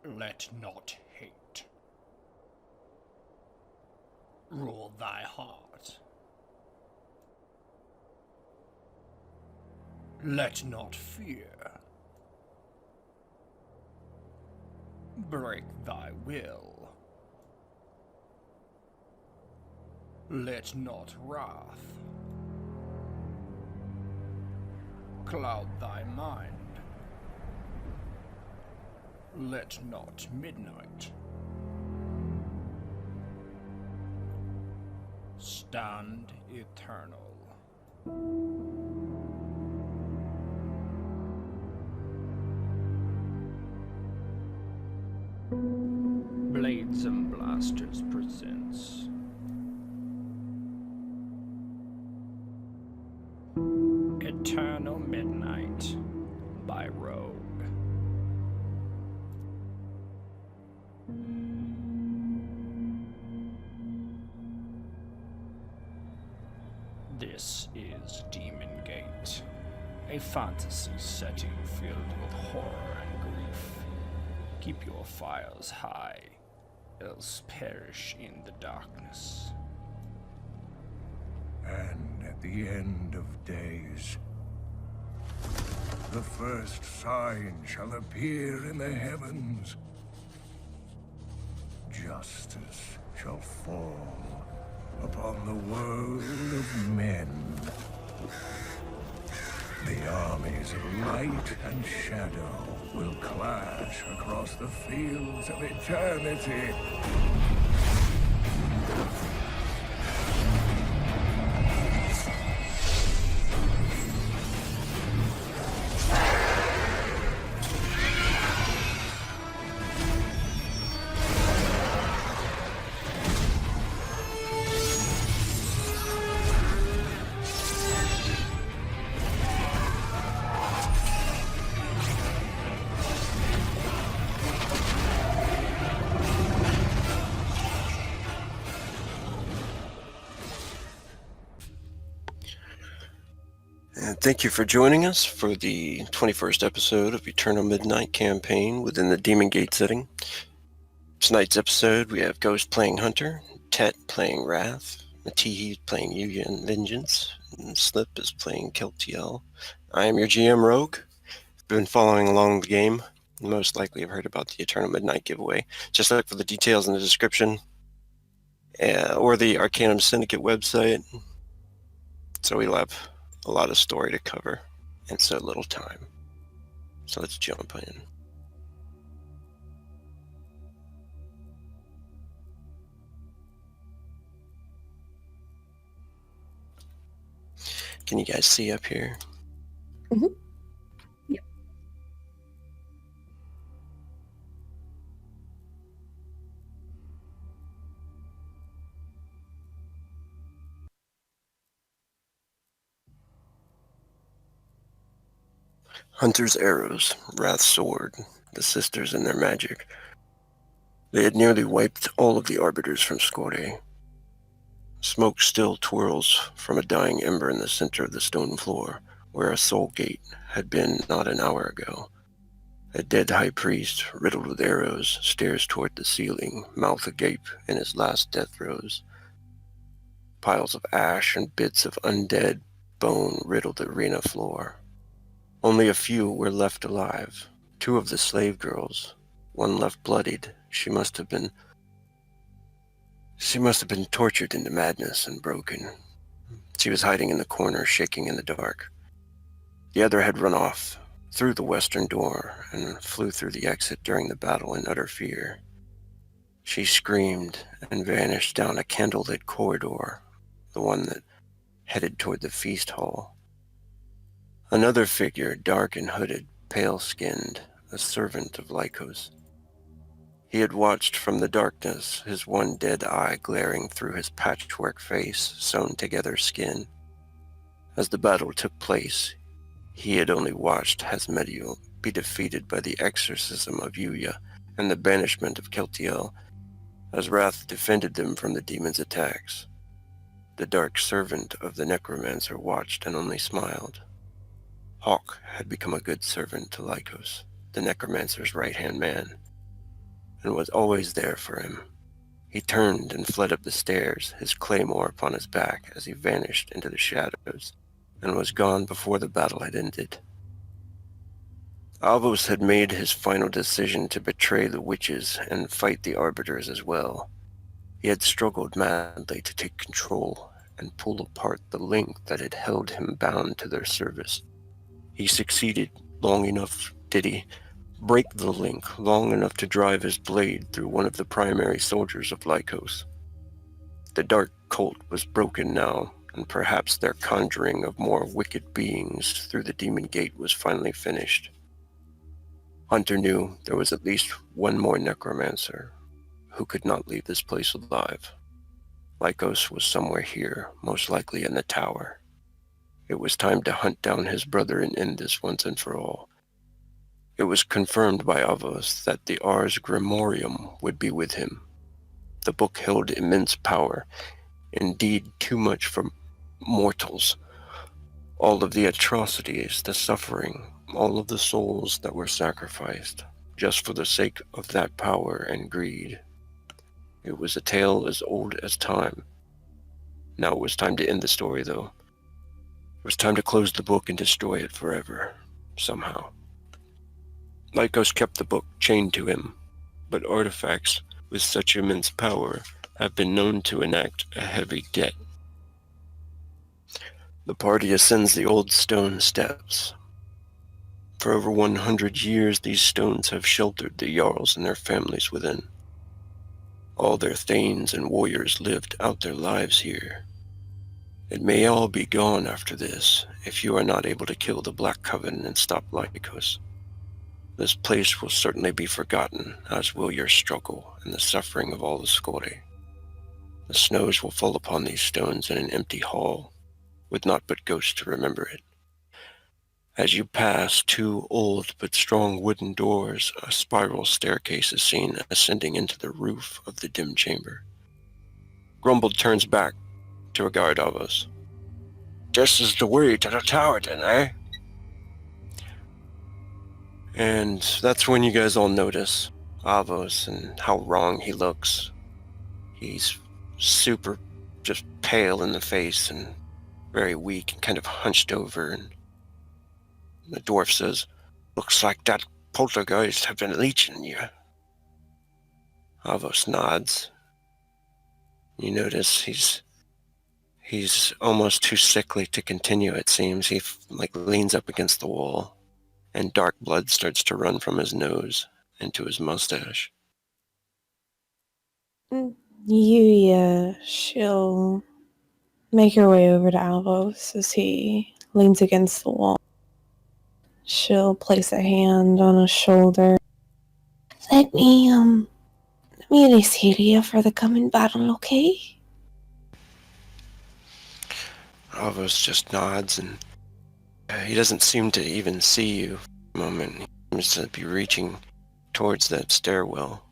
Let not hate rule thy heart. Let not fear break thy will. Let not wrath cloud thy mind. Let not midnight stand eternal. Blades and Blasters presents Eternal Midnight by Rogue. This is Demon Gate, a fantasy setting filled with horror and grief. Keep your fires high, else perish in the darkness. And at the end of days, the first sign shall appear in the heavens. Justice shall fall upon the world of men. The armies of light and shadow will clash across the fields of eternity. And thank you for joining us for the 21st episode of Eternal Midnight campaign within the Demon Gate setting. Tonight's episode, we have Ghost playing Hunter, Tet playing Wrath, Matihi playing Yuya and Vengeance, and Slip is playing Keltiel. I am your GM Rogue. If you've been following along the game, you most likely have heard about the Eternal Midnight giveaway. Just look for the details in the description or the Arcanum Syndicate website. So we'll have a lot of story to cover and so little time. So let's jump in. Can you guys see up here? Mm-hmm. Yep. Hunter's arrows, Wrath's sword, the sisters and their magic. They had nearly wiped all of the arbiters from Skore. Smoke still twirls from a dying ember in the center of the stone floor, where a soul gate had been not an hour ago. A dead high priest, riddled with arrows, stares toward the ceiling, mouth agape in his last death throes. Piles of ash and bits of undead bone riddled the arena floor. Only a few were left alive. 2 of the slave girls, one left bloodied. She must have been tortured into madness and broken. She was hiding in the corner, shaking in the dark. The other had run off through the western door and flew through the exit during the battle in utter fear. She screamed and vanished down a candlelit corridor, the one that headed toward the feast hall. Another figure, dark and hooded, pale-skinned, a servant of Lycos. He had watched from the darkness, his one dead eye glaring through his patchwork face, sewn-together skin. As the battle took place, he had only watched Hasmediel be defeated by the exorcism of Yuya and the banishment of Keltiel, as Wrath defended them from the demon's attacks. The dark servant of the Necromancer watched and only smiled. Hawk had become a good servant to Lycos, the Necromancer's right-hand man. and was always there for him. He turned and fled up the stairs, his claymore upon his back as he vanished into the shadows, and was gone before the battle had ended. Avos had made his final decision to betray the witches and fight the arbiters as well. He had struggled madly to take control and pull apart the link that had held him bound to their service. He succeeded long enough, did he, break the link long enough to drive his blade through one of the primary soldiers of Lycos. The dark cult was broken now, and perhaps their conjuring of more wicked beings through the demon gate was finally finished. Hunter knew there was at least one more necromancer who could not leave this place alive. Lycos was somewhere here, most likely in the tower. It was time to hunt down his brother and end this once and for all. It was confirmed by Avos that the Ars Grimorium would be with him. The book held immense power, indeed too much for mortals. All of the atrocities, the suffering, all of the souls that were sacrificed, just for the sake of that power and greed. It was a tale as old as time. Now it was time to end the story, though. It was time to close the book and destroy it forever, somehow. Lycos kept the book chained to him, but artifacts with such immense power have been known to enact a heavy debt. The party ascends the old stone steps. For over 100 years, these stones have sheltered the Jarls and their families within. All their thanes and warriors lived out their lives here. It may all be gone after this, if you are not able to kill the Black Coven and stop Lycos. This place will certainly be forgotten, as will your struggle and the suffering of all the Scori. The snows will fall upon these stones in an empty hall, with naught but ghosts to remember it. As you pass two old but strong wooden doors, a spiral staircase is seen ascending into the roof of the dim chamber. Grumbled turns back to regard Avos. "This is the way to the tower then, eh?" And that's when you guys all notice Avos and how wrong he looks. He's super just pale in the face and very weak and kind of hunched over, and the dwarf says, "Looks like that poltergeist have been leeching you." Avos nods. You notice he's almost too sickly to continue, it seems. He leans up against the wall, and dark blood starts to run from his nose into his mustache. She'll make her way over to Alvos as he leans against the wall. She'll place a hand on his shoulder. Let me erase you for the coming battle, okay? Avos just nods, and he doesn't seem to even see you for a moment. He seems to be reaching towards that stairwell.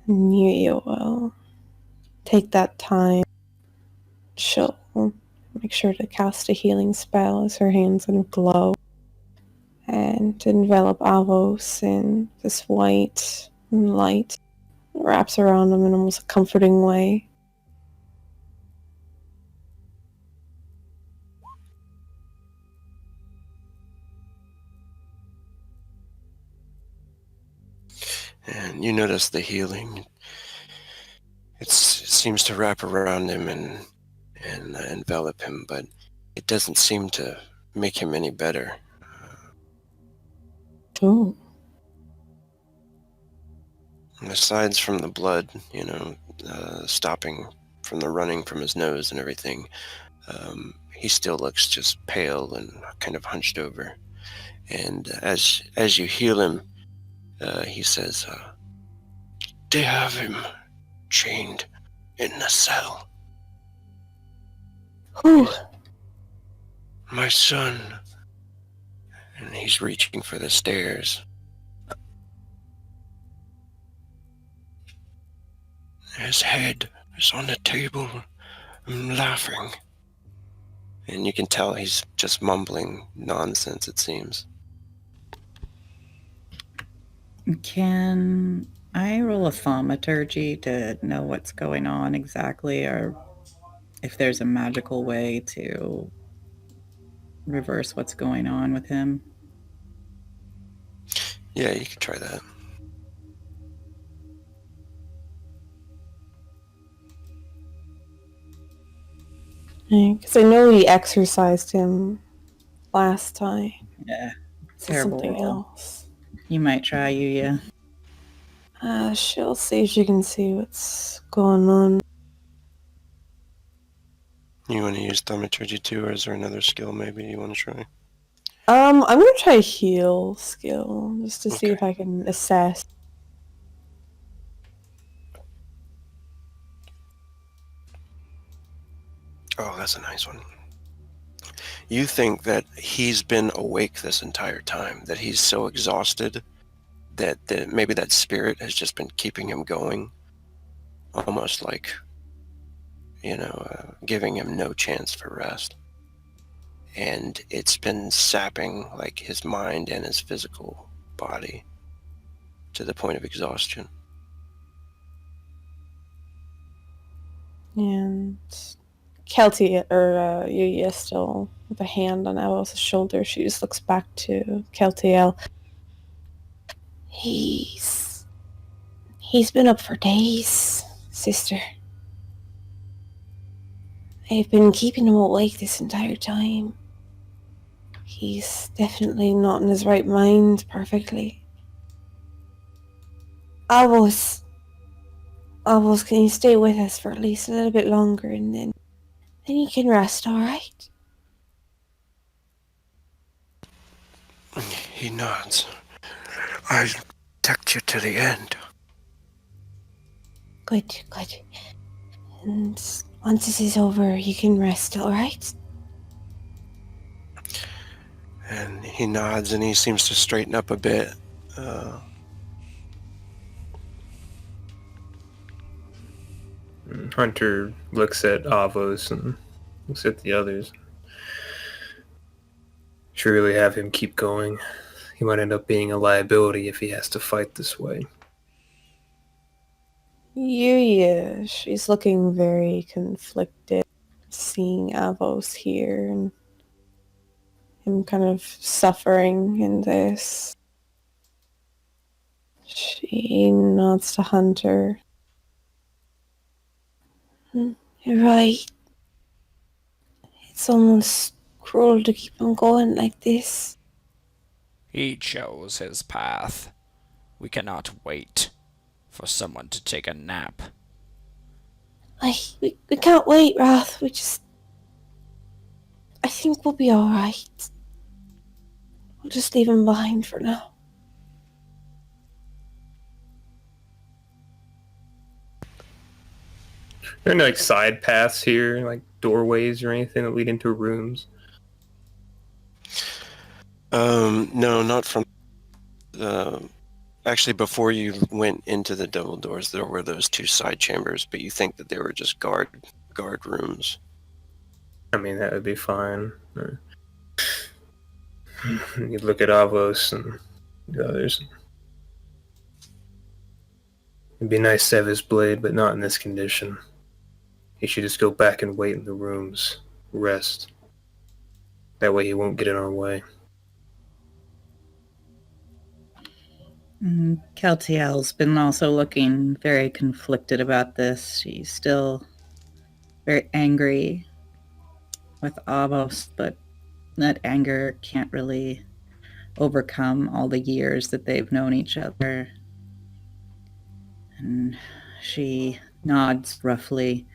You will take that time. She'll make sure to cast a healing spell as her hands glow and envelop Avos in this white light. It wraps around him in almost a comforting way. And you notice the healing. It seems to wrap around him and envelop him, but it doesn't seem to make him any better. Oh. Aside from the blood, stopping from the running from his nose and everything, he still looks just pale and kind of hunched over. And as you heal him, he says, "They have him chained in the cell. Whew. My son." And he's reaching for the stairs. His head is on the table, laughing. And you can tell he's just mumbling nonsense, it seems. Can I roll a thaumaturgy to know what's going on exactly, or if there's a magical way to reverse what's going on with him? Yeah, you could try that. Because I know we exercised him last time. Yeah, So terrible something roll. else. You might try, Yuya. She'll see if she can see what's going on. You want to use thaumaturgy too, or is there another skill maybe you want to try? I'm gonna try heal skill just to see Okay. if I can assess. Oh, that's a nice one. You think that he's been awake this entire time, that he's so exhausted that maybe that spirit has just been keeping him going, almost like, giving him no chance for rest. And it's been sapping like his mind and his physical body to the point of exhaustion. And Kelty or Yuya still with a hand on El's shoulder. She just looks back to Keltiel. He's been up for days, sister. I've been keeping him awake this entire time. He's definitely not in his right mind perfectly. Avos, can you stay with us for at least a little bit longer and then you can rest, alright? He nods. I'll protect you to the end. Good. And once this is over, you can rest, alright? And he nods and he seems to straighten up a bit. Hunter looks at Avos and looks at the others. Should we really have him keep going? He might end up being a liability if he has to fight this way. Yuya, she's looking very conflicted, seeing Avos here and him kind of suffering in this. She nods to Hunter. You're right. It's almost cruel to keep him going like this. He chose his path. We cannot wait for someone to take a nap. We can't wait, Wrath. I think we'll be alright. We'll just leave him behind for now. Are there any side paths here, like doorways or anything that lead into rooms? No, not from actually, before you went into the double doors, there were those two side chambers, but you think that they were just guard rooms. I mean, that would be fine. You'd look at Avos and the others. It'd be nice to have his blade, but not in this condition. He should just go back and wait in the rooms, rest. That way he won't get in our way. Keltiel's been also looking very conflicted about this. She's still very angry with Avos, but that anger can't really overcome all the years that they've known each other. And she nods roughly.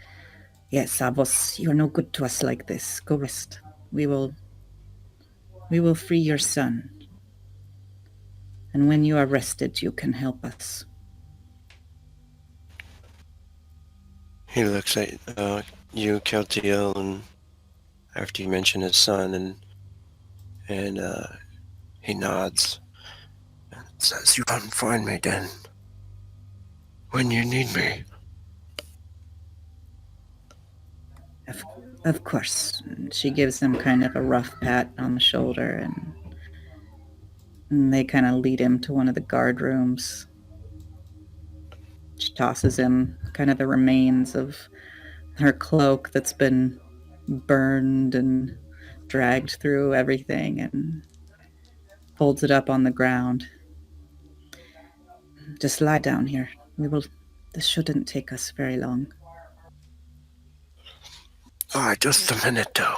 Yes, Avos, you're no good to us like this. Go rest. We will free your son. And when you are rested, you can help us. He looks at you, Keltiel, and after you mention his son, and he nods and says, "You come find me then, when you need me." Of course. And she gives him kind of a rough pat on the shoulder, and And they kind of lead him to one of the guard rooms. She tosses him kind of the remains of her cloak that's been burned and dragged through everything and folds it up on the ground. Just lie down here. This shouldn't take us very long. All right, just a minute, though.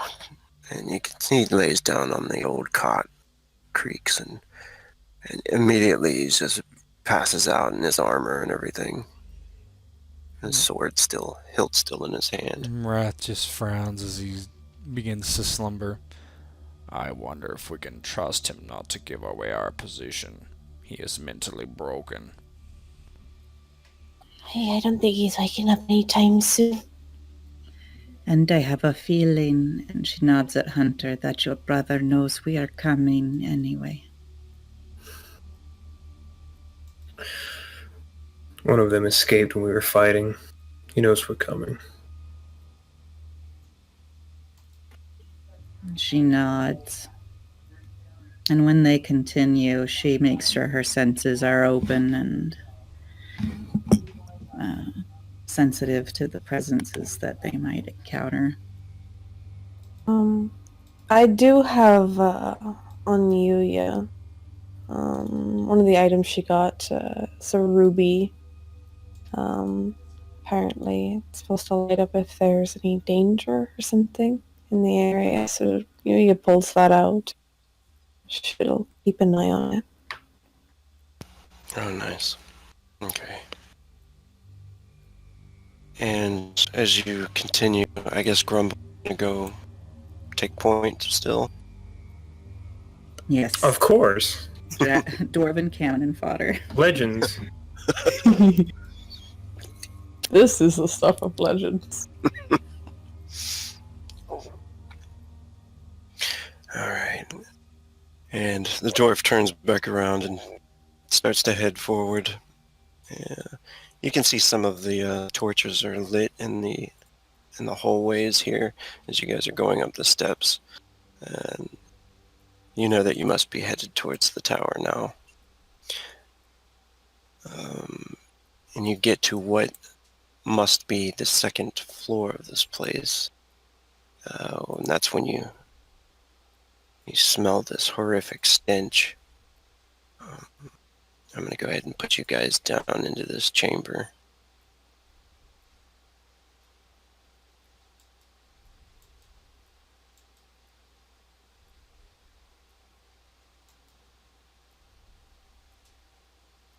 And you can see he lays down on the old cot, creaks, and immediately he just passes out in his armor and everything. His sword still, hilt still in his hand. Wrath just frowns as he begins to slumber. I wonder if we can trust him not to give away our position. He is mentally broken. Hey, I don't think he's waking up anytime soon. And I have a feeling, and she nods at Hunter, that your brother knows we are coming anyway. One of them escaped when we were fighting. He knows we're coming. She nods. And when they continue, she makes sure her senses are open and sensitive to the presences that they might encounter. I do have on Yuya. One of the items she got is a ruby. Apparently, it's supposed to light up if there's any danger or something in the area. So Yuya pulls that out. She'll keep an eye on it. Oh, nice. Okay. And as you continue, I guess Grumble's gonna go take point still. Yes. Of course. Dwarven cannon fodder. Legends. This is the stuff of legends. Alright. And the dwarf turns back around and starts to head forward. Yeah. You can see some of the torches are lit in the hallways here as you guys are going up the steps. And you know that you must be headed towards the tower now. And you get to what must be the second floor of this place. And that's when you smell this horrific stench. I'm going to go ahead and put you guys down into this chamber.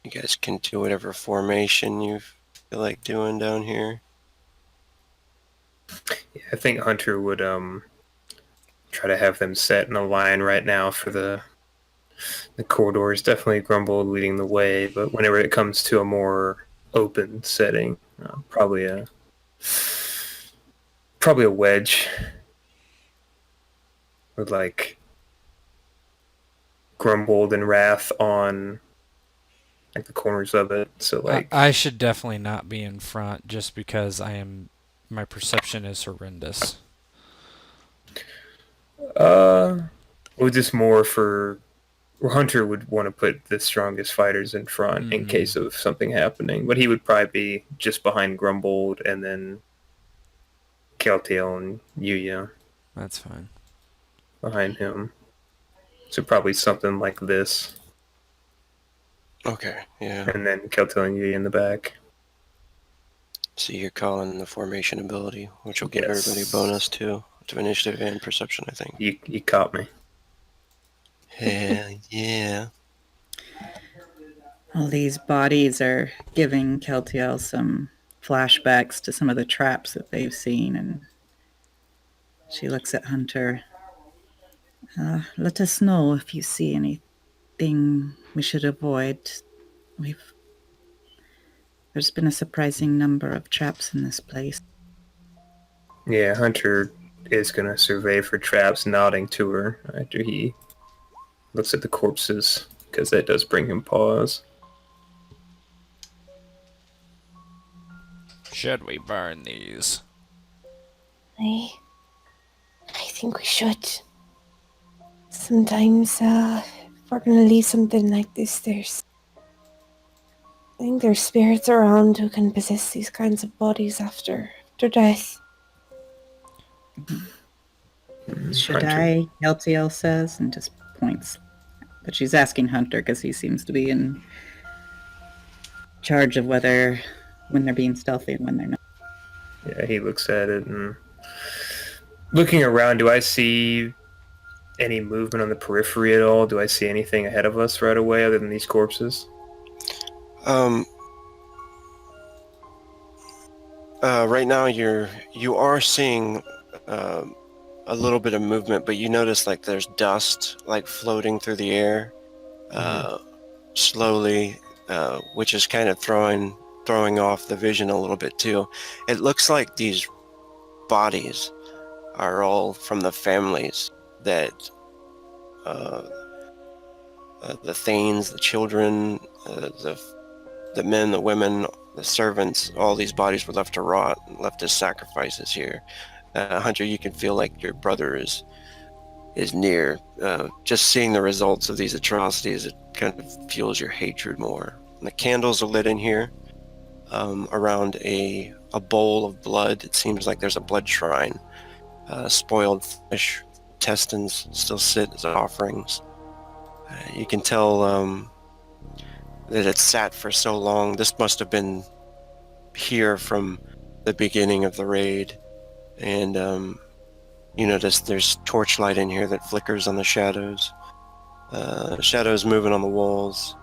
You guys can do whatever formation you feel like doing down here. Yeah, I think Hunter would try to have them set in a line right now for the corridors. Definitely Grumble leading the way, but whenever it comes to a more open setting, probably a wedge with like Grumbled and Wrath on like the corners of it. So like I should definitely not be in front just because my perception is horrendous. well, just more for Hunter would want to put the strongest fighters in front in case of something happening, but he would probably be just behind Grumbled and then Keltail and Yuya That's fine. behind him. So probably something like this, Okay, yeah. and then Keltail and Yuya in the back. So you're calling the formation ability, which will give Yes. everybody a bonus to initiative and perception, I think. You caught me. Hell yeah. All these bodies are giving Keltiel some flashbacks to some of the traps that they've seen, and she looks at Hunter. Let us know if you see anything we should avoid. There's been a surprising number of traps in this place. Yeah, Hunter is going to survey for traps, nodding to her after he looks at the corpses, because that does bring him pause. Should we burn these? I think we should. Sometimes we're gonna leave something like this, I think there's spirits around who can possess these kinds of bodies after death. Should Hunter. I? LTL says, and just points. But she's asking Hunter because he seems to be in charge of when they're being stealthy and when they're not. Yeah, he looks at it and looking around. Do I see any movement on the periphery at all? Do I see anything ahead of us right away other than these corpses? Right now you are seeing a little bit of movement, but you notice like there's dust like floating through the air slowly, which is kind of throwing off the vision a little bit too. It looks like these bodies are all from the families that the Thanes, the children, the men, the women, the servants, all these bodies were left to rot, left as sacrifices here. Hunter, you can feel like your brother is near. Just seeing the results of these atrocities, it kind of fuels your hatred more. And the candles are lit in here around a bowl of blood. It seems like there's a blood shrine. Spoiled flesh, intestines still sit as offerings. You can tell that it's sat for so long. This must have been here from the beginning of the raid. And you notice there's torchlight in here that flickers on the shadows. Shadows moving on the walls.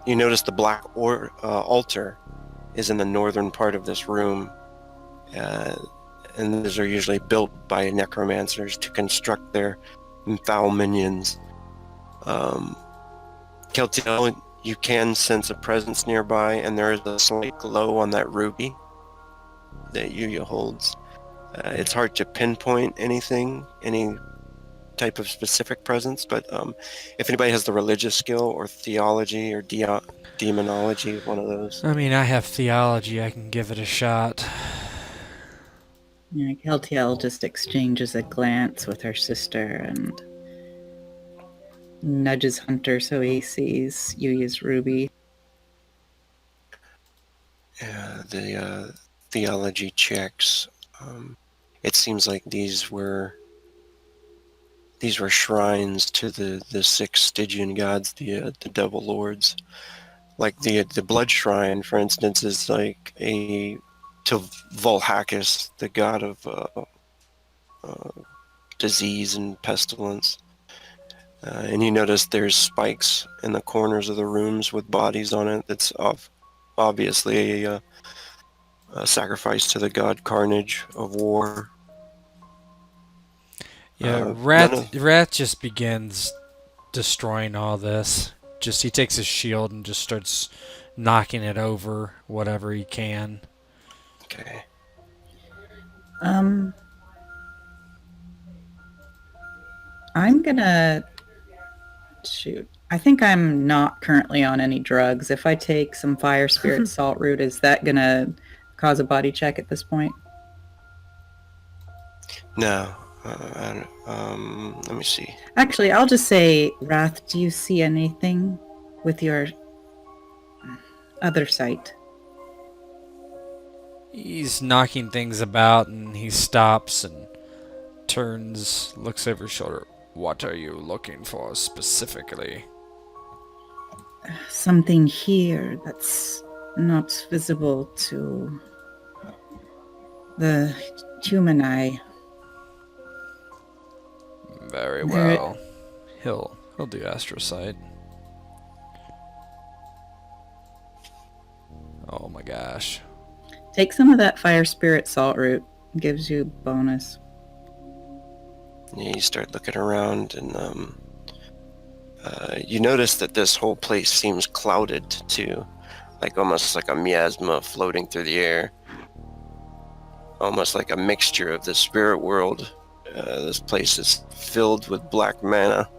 You notice the black altar is in the northern part of this room. And those are usually built by necromancers to construct their foul minions. Keltiel, you can sense a presence nearby, and there is a slight glow on that ruby that Yuya holds. It's hard to pinpoint any type of specific presence, but if anybody has the religious skill or theology or demonology, one of those. I mean, I have theology. I can give it a shot. Yeah, LTL just exchanges a glance with her sister and nudges Hunter so he sees Yuya's ruby. The theology checks. It seems like these were shrines to the six Stygian gods, the devil lords. Like the blood shrine, for instance, is like to Volhakis, the god of disease and pestilence. And you notice there's spikes in the corners of the rooms with bodies on it. That's obviously a sacrifice to the god Carnage of war. Yeah, Rat just begins destroying all this. He takes his shield and just starts knocking it over, whatever he can. Okay. I'm gonna shoot. I think I'm not currently on any drugs. If I take some fire spirit salt root, is that gonna cause a body check at this point? No. Let me see. Actually, I'll just say, Wrath, do you see anything with your other sight? He's knocking things about and he stops and turns, looks over his shoulder. What are you looking for specifically? Something here that's not visible to the human eye. Very well. He'll do astrocyte. Oh my gosh. Take some of that fire spirit salt root. Gives you bonus. Yeah, you start looking around, and you notice that this whole place seems clouded too, like almost like a miasma floating through the air, almost like a mixture of the spirit world. This place is filled with black mana.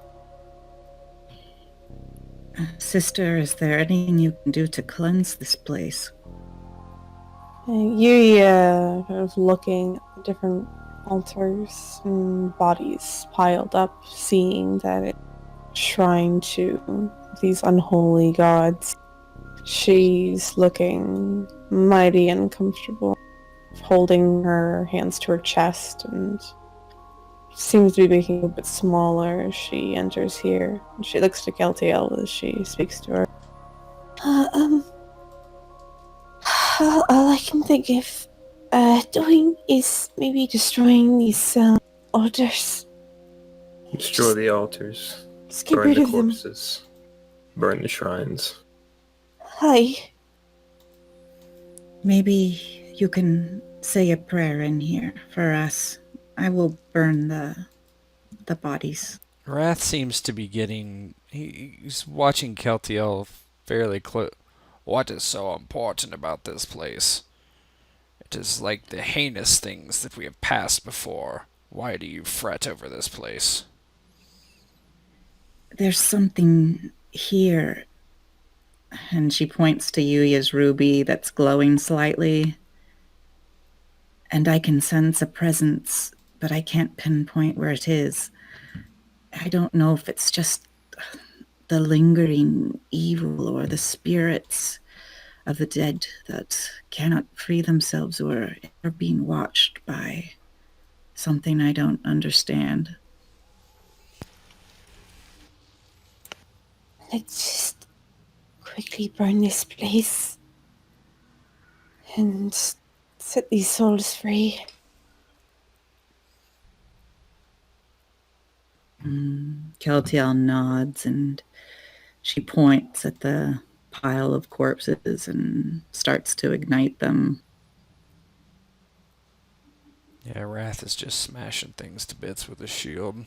Sister, is there anything you can do to cleanse this place? Yuya kind of looking at the different altars and bodies piled up, seeing that shrine to these unholy gods. She's looking mighty uncomfortable, holding her hands to her chest, and seems to be making a bit smaller as she enters here. She looks to Keltiel as she speaks to her. All I can think of doing is maybe destroying these altars. Destroy the altars. Just get Burn rid the of them. corpses. Burn the shrines. Hi. Maybe you can say a prayer in here for us. I will burn the bodies. Wrath seems to be getting. He's watching Keltiel fairly close. What is so important about this place? It is like the heinous things that we have passed before. Why do you fret over this place? There's something here. And she points to Yuya's ruby that's glowing slightly. And I can sense a presence, but I can't pinpoint where it is. I don't know if it's just the lingering evil or the spirits of the dead that cannot free themselves or are being watched by something I don't understand. Let's just quickly burn this place and set these souls free. Keltiel nods and she points at the pile of corpses and starts to ignite them. Yeah, Wrath is just smashing things to bits with his shield.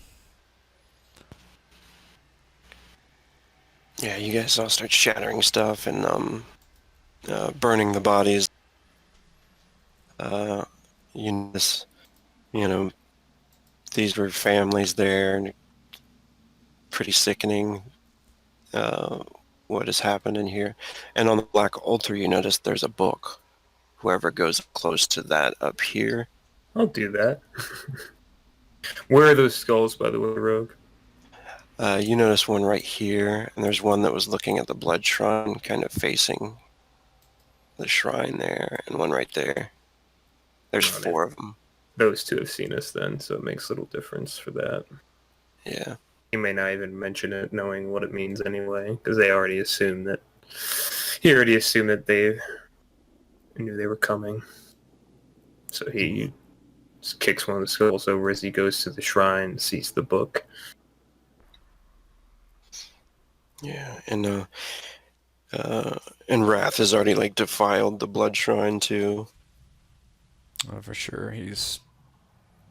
Yeah, you guys all start shattering stuff and burning the bodies. You know, these were families there, and pretty sickening what has happened in here. And on the black altar, you notice there's a book. Whoever goes close to that up here. I'll do that. Where are those skulls, by the way, Rogue? You notice one right here, and there's one that was looking at the blood shrine, kind of facing the shrine there, and one right there. There's Got it. 4 of them. Those two have seen us then, so it makes little difference for that. Yeah. He may not even mention it, knowing what it means anyway, because they already assumed that. He already assumed that they knew they were coming. So he just kicks one of the skulls over as he goes to the shrine, sees the book. Yeah, and Wrath has already like defiled the blood shrine too. Oh, for sure, he's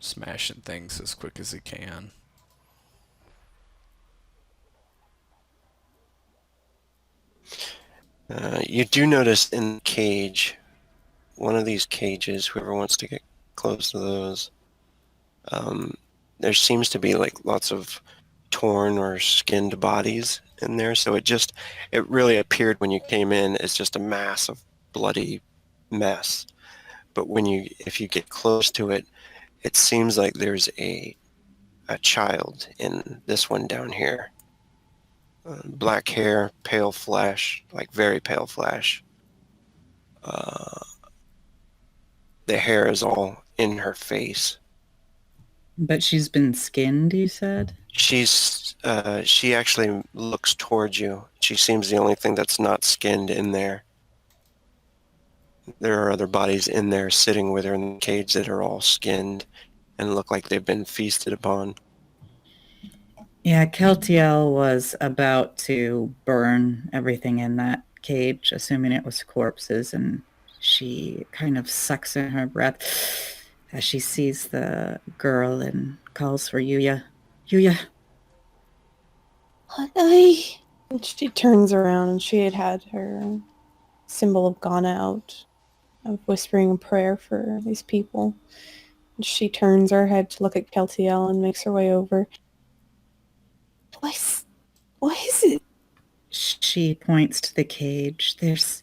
smashing things as quick as he can. You do notice in the cage, one of these cages, whoever wants to get close to those, there seems to be like lots of torn or skinned bodies in there. So it really appeared when you came in as just a mass of bloody mess. But if you get close to it, it seems like there's a child in this one down here. Black hair, pale flesh, like very pale flesh. The hair is all in her face. But she's been skinned, you said? She actually looks towards you. She seems the only thing that's not skinned in there. There are other bodies in there sitting with her in the cage that are all skinned and look like they've been feasted upon. Yeah, Keltiel was about to burn everything in that cage, assuming it was corpses, and she kind of sucks in her breath as she sees the girl and calls for Yuya. Yuya! Hi. And she turns around and she had her symbol of Ghana out, of whispering a prayer for these people. And she turns her head to look at Keltiel and makes her way over. What is it? She points to the cage. There's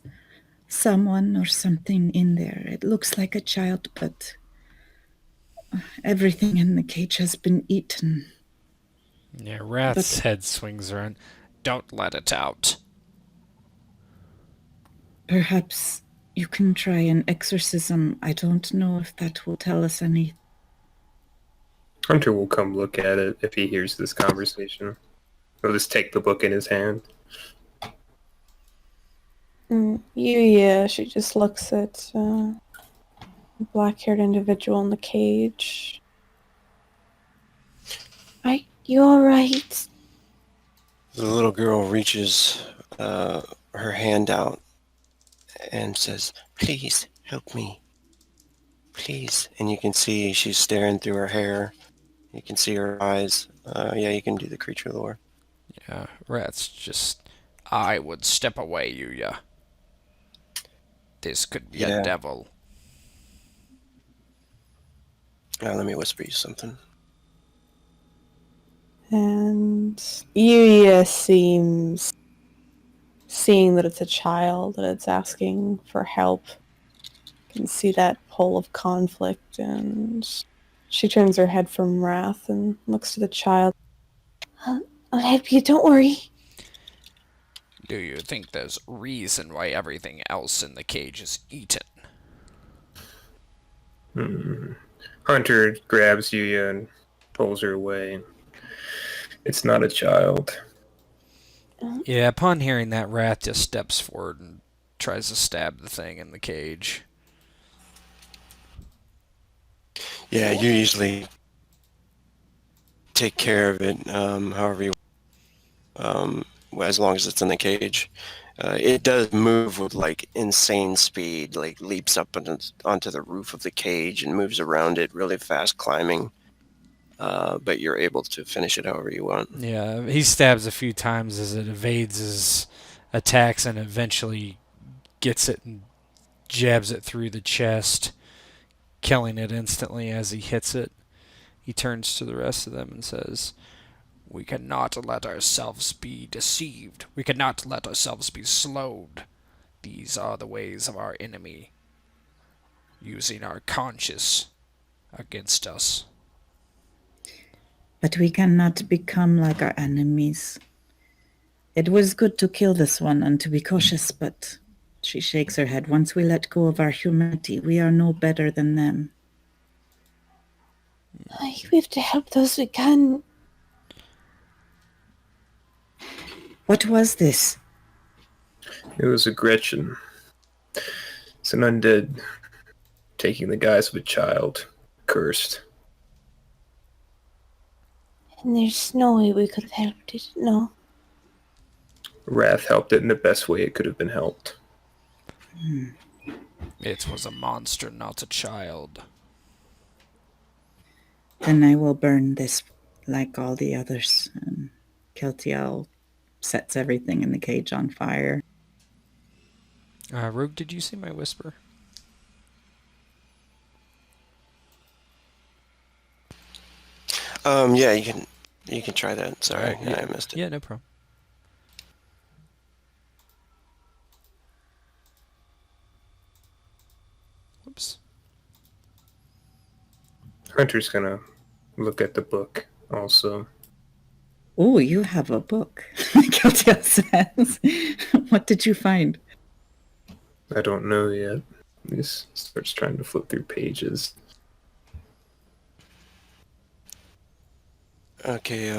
someone or something in there. It looks like a child, but everything in the cage has been eaten. Yeah, Rath's But head swings around. Don't let it out. perhaps you can try an exorcism. I don't know if that will tell us any. Hunter will come look at it if he hears this conversation. He'll just take the book in his hand. Yeah, she just looks at the black-haired individual in the cage. Are you alright? The little girl reaches her hand out and says, "Please help me. Please." And you can see she's staring through her hair. You can see her eyes. Yeah, you can do the creature lore. Yeah, Rath's just... I would step away, Yuya. This could be a Yeah. devil. Let me whisper you something. And Yuya seems, seeing that it's a child, that it's asking for help, can see that pull of conflict, and she turns her head from Wrath and looks to the child. I'll help you, don't worry. Do you think there's reason why everything else in the cage is eaten? Hunter grabs Yuya and pulls her away. It's not a child. Yeah, upon hearing that, Wrath just steps forward and tries to stab the thing in the cage. Yeah, you usually take care of it however you as long as it's in the cage. It does move with like insane speed, like leaps up onto the roof of the cage and moves around it really fast, climbing. But you're able to finish it however you want. Yeah, he stabs a few times as it evades his attacks and eventually gets it and jabs it through the chest, killing it instantly as he hits it. He turns to the rest of them and says, "We cannot let ourselves be deceived. We cannot let ourselves be slowed. These are the ways of our enemy, using our conscience against us." But we cannot become like our enemies. It was good to kill this one and to be cautious, but she shakes her head. Once we let go of our humanity, we are no better than them. We have to help those we can. What was this? It was a Gretchen. It's an undead taking the guise of a child. Cursed. And there's no way we could help it, no. Wrath helped it in the best way it could have been helped. It was a monster, not a child. Then I will burn this like all the others. And Keltiel sets everything in the cage on fire. Rogue, did you see my whisper? Yeah, you can try that. Sorry, Yeah. I missed it. Yeah, no problem. Whoops. Hunter's gonna look at the book also. Oh, you have a book, Keltiel says. What did you find? I don't know yet. He just starts trying to flip through pages. Okay,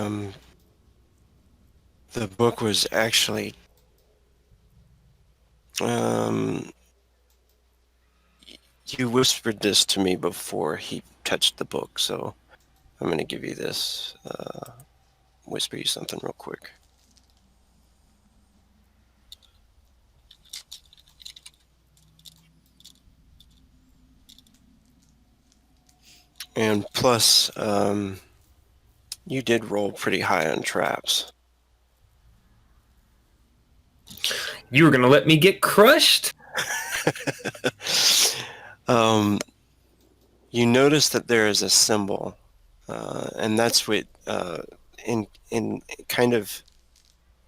the book was actually you whispered this to me before he touched the book, so I'm gonna give you this, whisper you something real quick. And plus, you did roll pretty high on traps. You were gonna let me get crushed? You notice that there is a symbol, and that's what in kind of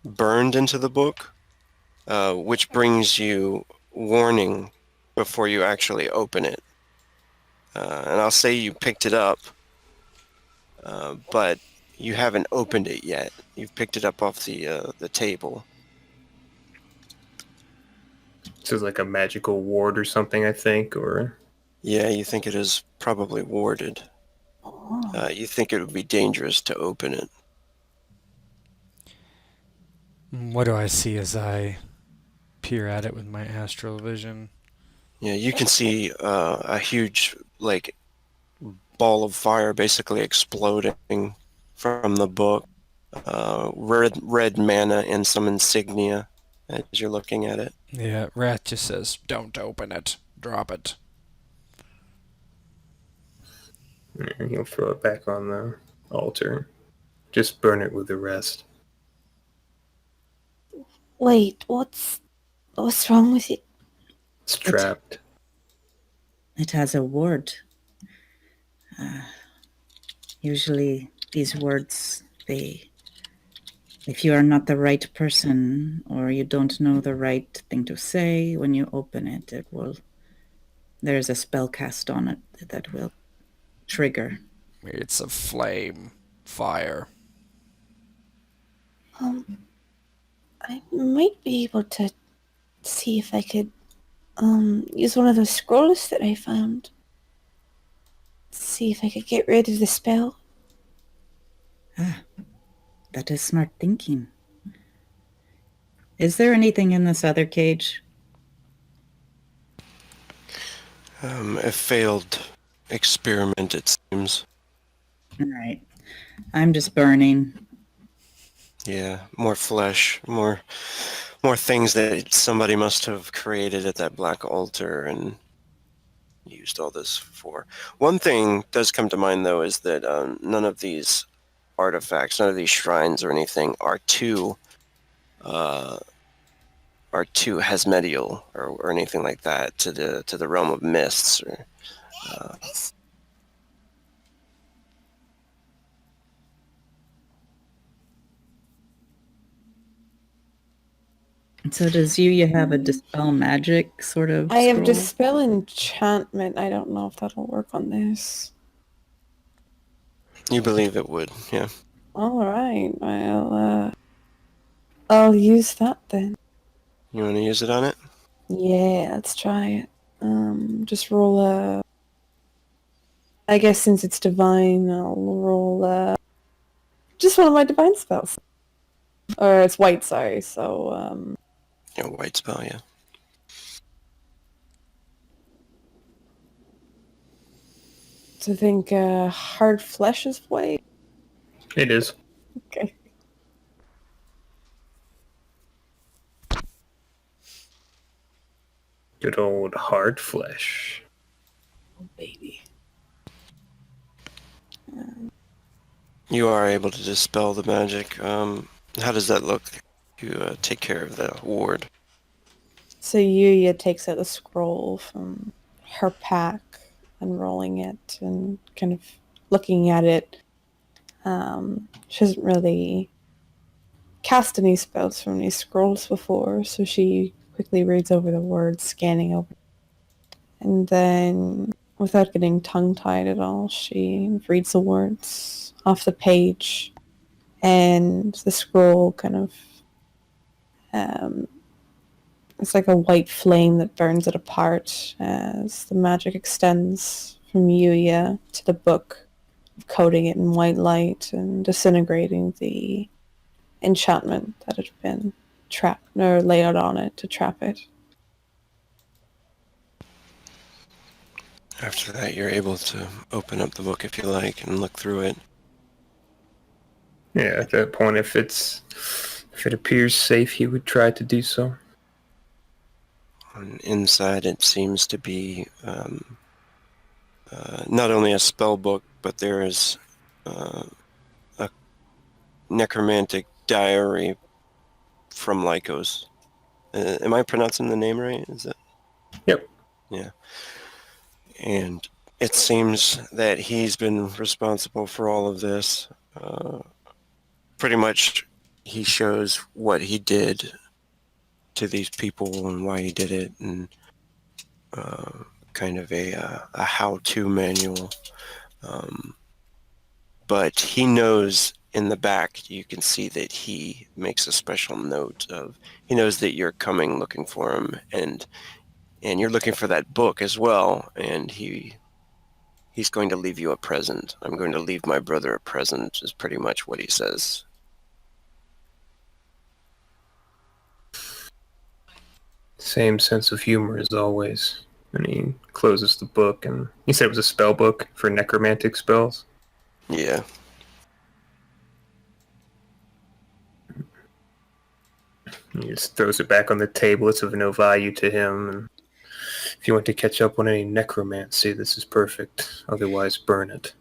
burned into the book, which brings you warning before you actually open it. And I'll say you picked it up, but you haven't opened it yet. You've picked it up off the table. This is like a magical ward or something, I think, or Yeah, you think it is probably warded. Oh. You think it would be dangerous to open it. What do I see as I peer at it with my astral vision? Yeah, you can see a huge, like, ball of fire basically exploding from the book. Red mana and some insignia as you're looking at it. Yeah, Rat just says, "Don't open it. Drop it." he'll throw it back on the altar. Just burn it with the rest. Wait, what's wrong with it? It's trapped. It has a ward. Usually these words, if you are not the right person or you don't know the right thing to say when you open it, there's a spell cast on it that will trigger. It's a flame. Fire. I might be able to see if I could use one of those scrolls that I found. See if I could get rid of the spell. That is smart thinking. Is there anything in this other cage? A failed experiment, it seems. All right. I'm just burning. Yeah, more flesh, more things that somebody must have created at that black altar and used all this for. One thing does come to mind, though, is that none of these artifacts, none of these shrines or anything are too Hasmedial or anything like that to the realm of mists. Or, So does you have a dispel magic sort of I have scroll? dispel enchantment. I don't know if that'll work on this. you believe it would, yeah. All right, I'll use that then. You want to use it on it? Yeah, let's try it. Just roll I guess since it's divine, I'll roll just one of my divine spells. Or it's white, sorry. So Yeah, white spell, yeah. so I think hard flesh is white. It is. Okay. Good old hard flesh. Oh, baby. You are able to dispel the magic. How does that look? You take care of the ward. So Yuya takes out a scroll from her pack, unrolling it and kind of looking at it. She hasn't really cast any spells from these scrolls before, so she quickly reads over the words, scanning over. And then, without getting tongue-tied at all, she reads the words off the page, and the scroll kind of it's like a white flame that burns it apart as the magic extends from Yuya to the book, coating it in white light and disintegrating the enchantment that had been trapped or laid on it to trap it. After that, you're able to open up the book if you like and look through it. Yeah, at that point, if it appears safe, he would try to do so. And inside, it seems to be not only a spell book, but there is a necromantic diary from Lycos. Am I pronouncing the name right? Is it? Yep. Yeah. And it seems that he's been responsible for all of this. Pretty much, he shows what he did to these people and why he did it, and kind of a how-to manual. But he knows in the back, you can see that he makes a special note of, he knows that you're coming looking for him, and you're looking for that book as well, and he's going to leave you a present. I'm going to leave my brother a present, is pretty much what he says. Same sense of humor as always. And he closes the book, and he said it was a spell book for necromantic spells. Yeah. He just throws it back on the table. It's of no value to him. And if you want to catch up on any necromancy, this is perfect. Otherwise, burn it.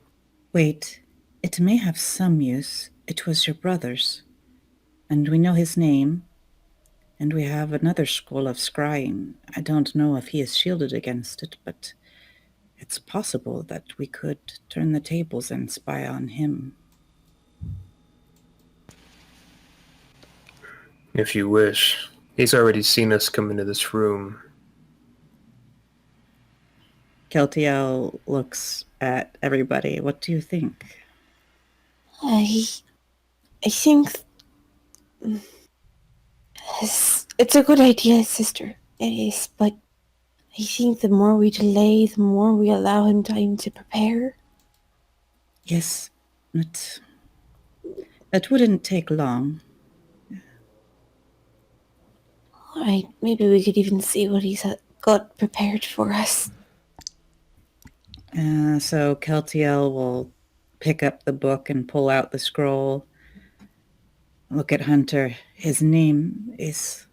Wait, it may have some use. It was your brother's. And we know his name. And we have another scroll of scrying. I don't know if he is shielded against it, but it's possible that we could turn the tables and spy on him. If you wish. He's already seen us come into this room. Keltiel looks at everybody. What do you think? I think it's a good idea, sister. It is, but I think the more we delay, the more we allow him time to prepare. Yes, but that wouldn't take long. Alright, maybe we could even see what he's got prepared for us. So Keltiel will pick up the book and pull out the scroll. Look at Hunter. His name is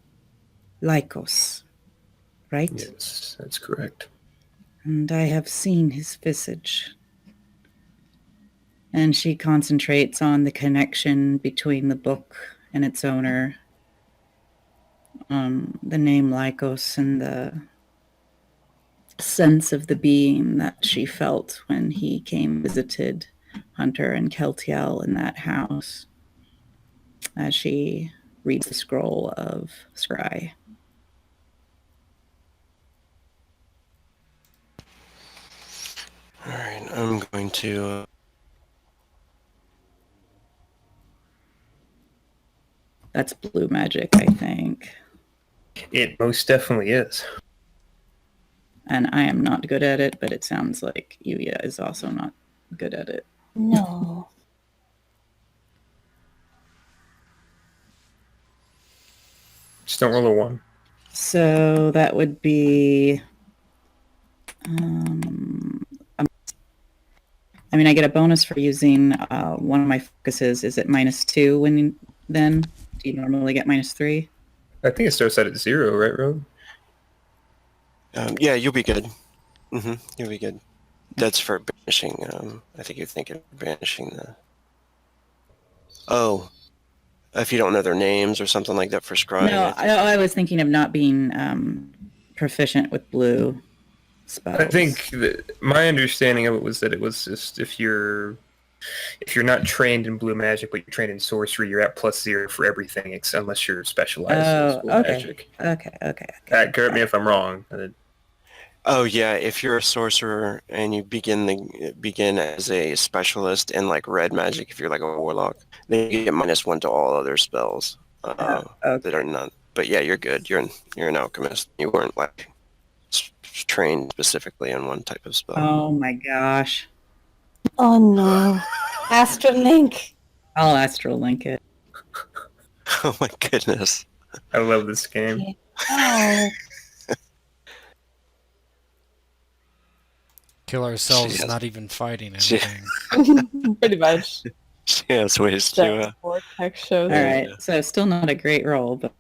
Lycos, right? Yes, that's correct. And I have seen his visage. And she concentrates on the connection between the book and its owner. The name Lycos and the sense of the being that she felt when he came visited Hunter and Keltiel in that house as she reads the scroll of Scry. All right, I'm going to... That's blue magic, I think. It most definitely is. And I am not good at it, but it sounds like Yuya is also not good at it. No. Just don't roll a 1. So that would be... I mean, I get a bonus for using one of my focuses. Is it -2 when then? Do you normally get -3? I think it starts out at 0, right, Rogue? yeah, you'll be good. You'll be good. That's for banishing. I think you're thinking of banishing the... Oh. If you don't know their names or something like that for scrying. No, I was thinking of not being proficient with blue spells. I think that my understanding of it was that it was just if you're not trained in blue magic, but you're trained in sorcery, you're at +0 for everything, unless you're specialized in blue magic. Okay. Correct me if I'm wrong. Oh yeah, if you're a sorcerer and you begin as a specialist in like red magic, if you're like a warlock, then you get -1 to all other spells that are not. But yeah, you're good. You're an alchemist. You weren't like trained specifically in one type of spell. Oh my gosh! Oh no. Astrolink. I'll astral link it. Oh my goodness! I love this game. Oh. Kill ourselves, Yes. not even fighting She- anything. Pretty much. She has ways to. Vortex shows. All right, so still not a great roll, but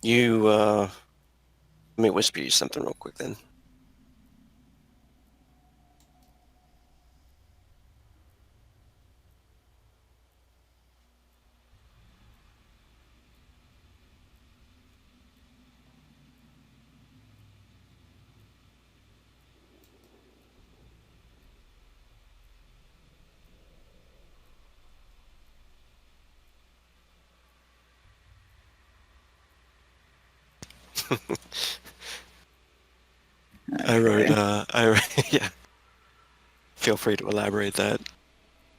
You. Let me whisper you something real quick then. I wrote, yeah. Feel free to elaborate that.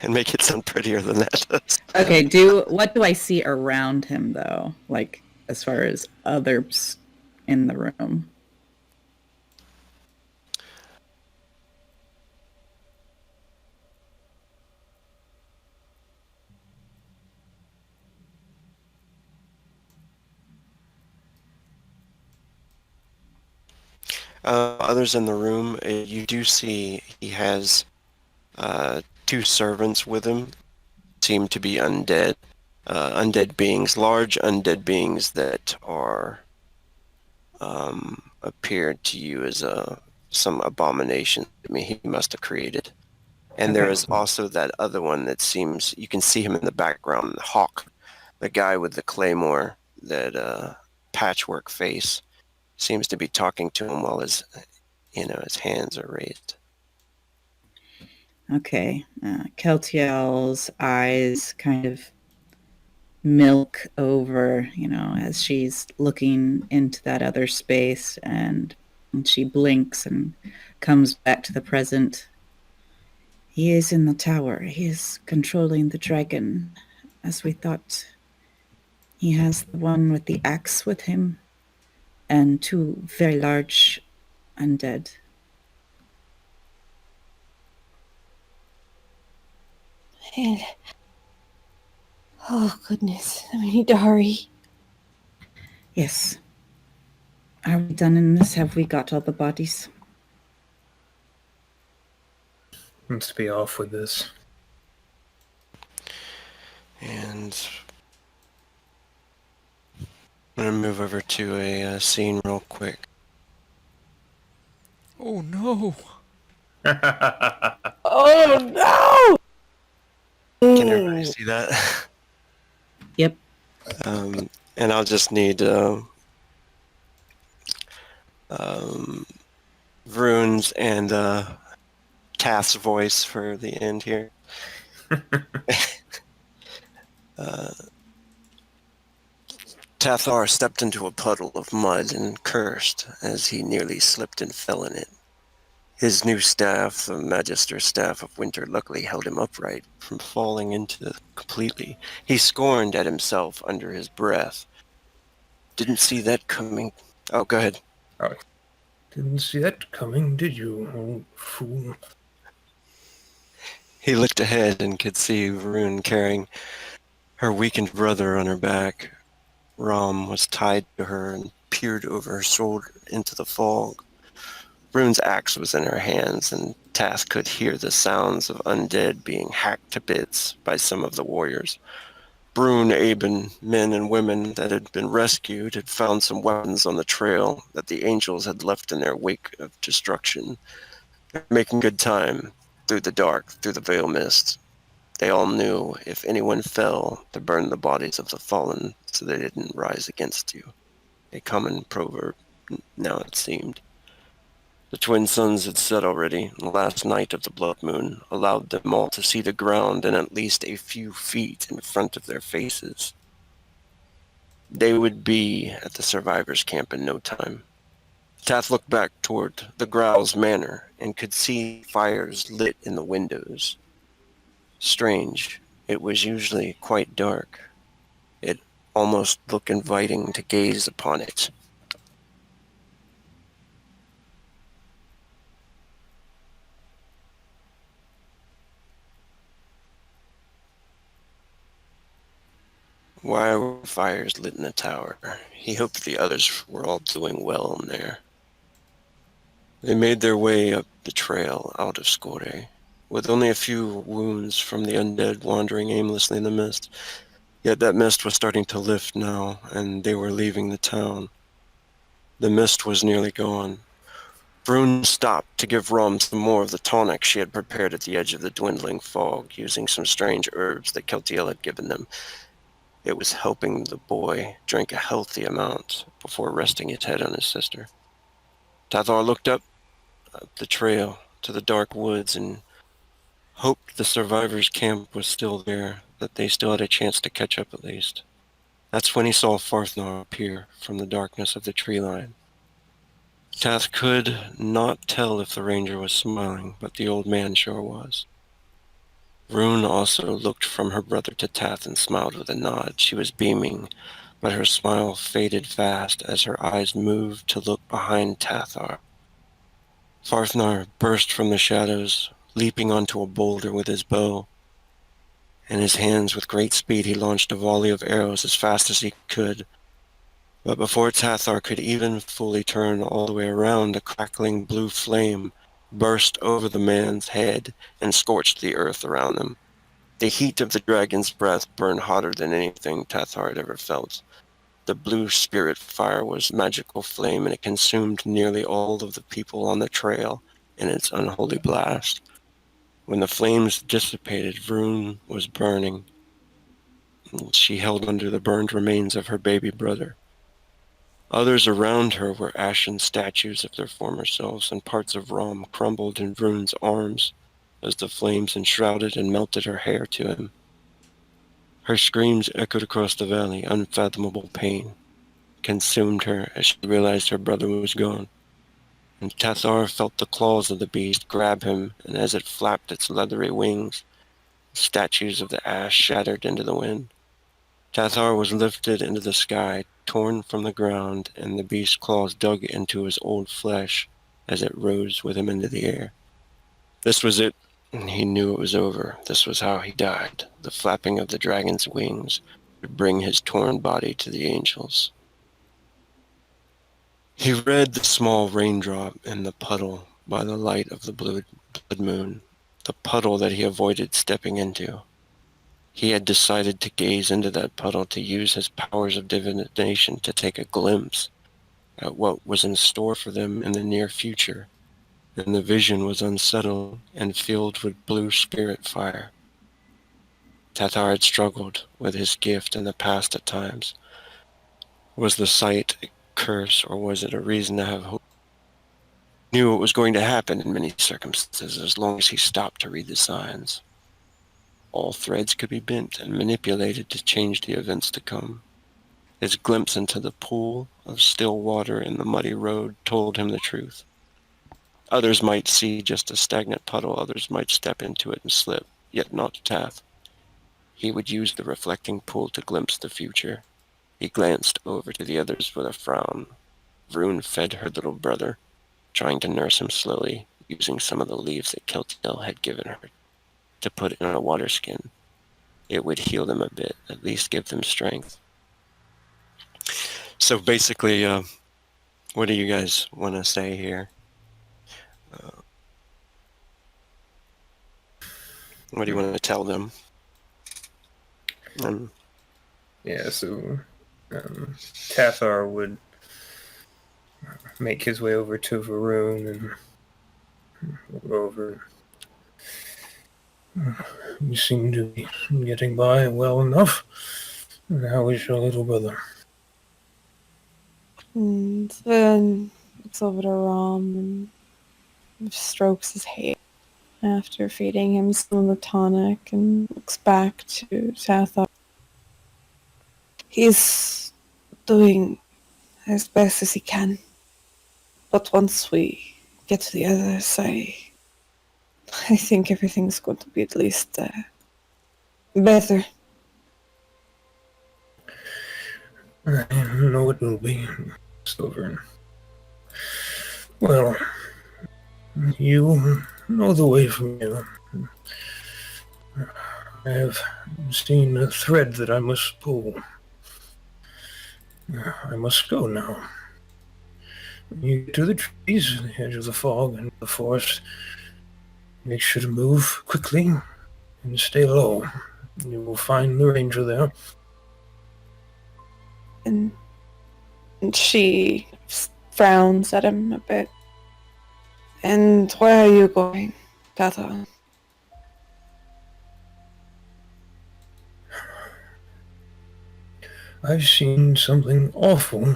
and make it sound prettier than that does. Okay, what do I see around him though? Like as far as others in the room? Others in the room, you do see he has two servants with him. Seem to be undead. Undead beings, large undead beings that are appeared to you as some abomination. I mean, he must have created. And there Okay. is also that other one that seems, you can see him in the background, Hawk, the guy with the claymore, that patchwork face, seems to be talking to him while his hands are raised. Okay. Keltiel's eyes kind of milk over, as she's looking into that other space, and she blinks and comes back to the present. He is in the tower. He is controlling the dragon, as we thought. He has the one with the axe with him, and two very large undead. And, oh, goodness. I need to hurry. Yes. Are we done in this? Have we got all the bodies? Let's be off with this. And I'm going to move over to a scene real quick. Oh no! Oh, no! Can everybody see that? Yep. And I'll just need Runes and Tath's voice for the end here. Tathar stepped into a puddle of mud and cursed as he nearly slipped and fell in it. His new staff, the Magister's Staff of Winter, luckily held him upright from falling into completely. He scorned at himself under his breath. Didn't see that coming. Oh, go ahead. Oh, didn't see that coming, did you, old fool? He looked ahead and could see Varun carrying her weakened brother on her back. Ram was tied to her and peered over her shoulder into the fog. Rune's axe was in her hands, and Tath could hear the sounds of undead being hacked to bits by some of the warriors. Brune, Aben, men and women that had been rescued had found some weapons on the trail that the angels had left in their wake of destruction. They were making good time through the dark, through the veil mist. They all knew if anyone fell, to burn the bodies of the fallen so they didn't rise against you. A common proverb, now it seemed. The twin suns had set already, and the last night of the blood moon allowed them all to see the ground and at least a few feet in front of their faces. They would be at the survivors' camp in no time. Tath looked back toward the Growl's manor and could see fires lit in the windows. Strange, it was usually quite dark. It almost looked inviting to gaze upon it. Why were fires lit in the tower? He hoped the others were all doing well in there. They made their way up the trail out of Skore, with only a few wounds from the undead wandering aimlessly in the mist. Yet that mist was starting to lift now, and they were leaving the town. The mist was nearly gone. Brune stopped to give Rom some more of the tonic she had prepared at the edge of the dwindling fog, using some strange herbs that Keltiel had given them. It was helping the boy drink a healthy amount before resting his head on his sister. Tathar looked up the trail to the dark woods and hoped the survivors' camp was still there, that they still had a chance to catch up at least. That's when he saw Farthnar appear from the darkness of the tree line. Tath could not tell if the ranger was smiling, but the old man sure was. Rune also looked from her brother to Tath and smiled with a nod. She was beaming, but her smile faded fast as her eyes moved to look behind Tathar. Farthnar burst from the shadows, leaping onto a boulder with his bow. In his hands, with great speed, he launched a volley of arrows as fast as he could. But before Tathar could even fully turn all the way around, a crackling blue flame burst over the man's head and scorched the earth around him. The heat of the dragon's breath burned hotter than anything Tathar had ever felt. The blue spirit fire was magical flame, and it consumed nearly all of the people on the trail in its unholy blast. When the flames dissipated, Rune was burning. She held under the burned remains of her baby brother. Others around her were ashen statues of their former selves, and parts of Rom crumbled in Rune's arms as the flames enshrouded and melted her hair to him. Her screams echoed across the valley. Unfathomable pain consumed her as she realized her brother was gone. And Tathar felt the claws of the beast grab him, and as it flapped its leathery wings, statues of the ash shattered into the wind. Tathar was lifted into the sky, torn from the ground, and the beast's claws dug into his old flesh as it rose with him into the air. This was it. He knew it was over. This was how he died. The flapping of the dragon's wings would bring his torn body to the angels. He read the small raindrop in the puddle by the light of the blood moon, the puddle that he avoided stepping into. He had decided to gaze into that puddle, to use his powers of divination to take a glimpse at what was in store for them in the near future, and the vision was unsettling and filled with blue spirit fire. Tathar had struggled with his gift in the past at times. Was the sight a curse, or was it a reason to have hope? He knew what was going to happen in many circumstances as long as he stopped to read the signs. All threads could be bent and manipulated to change the events to come. His glimpse into the pool of still water in the muddy road told him the truth. Others might see just a stagnant puddle, others might step into it and slip, yet not Tath. He would use the reflecting pool to glimpse the future. He glanced over to the others with a frown. Rune fed her little brother, trying to nurse him slowly, using some of the leaves that Kiltil had given her to put in a water skin. It would heal them a bit, at least give them strength. So basically, what do you guys want to say here? What do you want to tell them? Yeah, so Tathar would make his way over to Varun and go over. You seem to be getting by well enough. How is your little brother? And then looks over to Rom and strokes his hair after feeding him some of the tonic and looks back to Tathar. He's doing as best as he can. But once we get to the other side, I think everything's going to be at least better. I know it will be, Silver. Well, you know the way from here. I have seen a thread that I must pull. I must go now. When you get to the trees, the edge of the fog and the forest, make sure to move quickly and stay low. You will find the ranger there. And she frowns at him a bit. And where are you going, Tata? I've seen something awful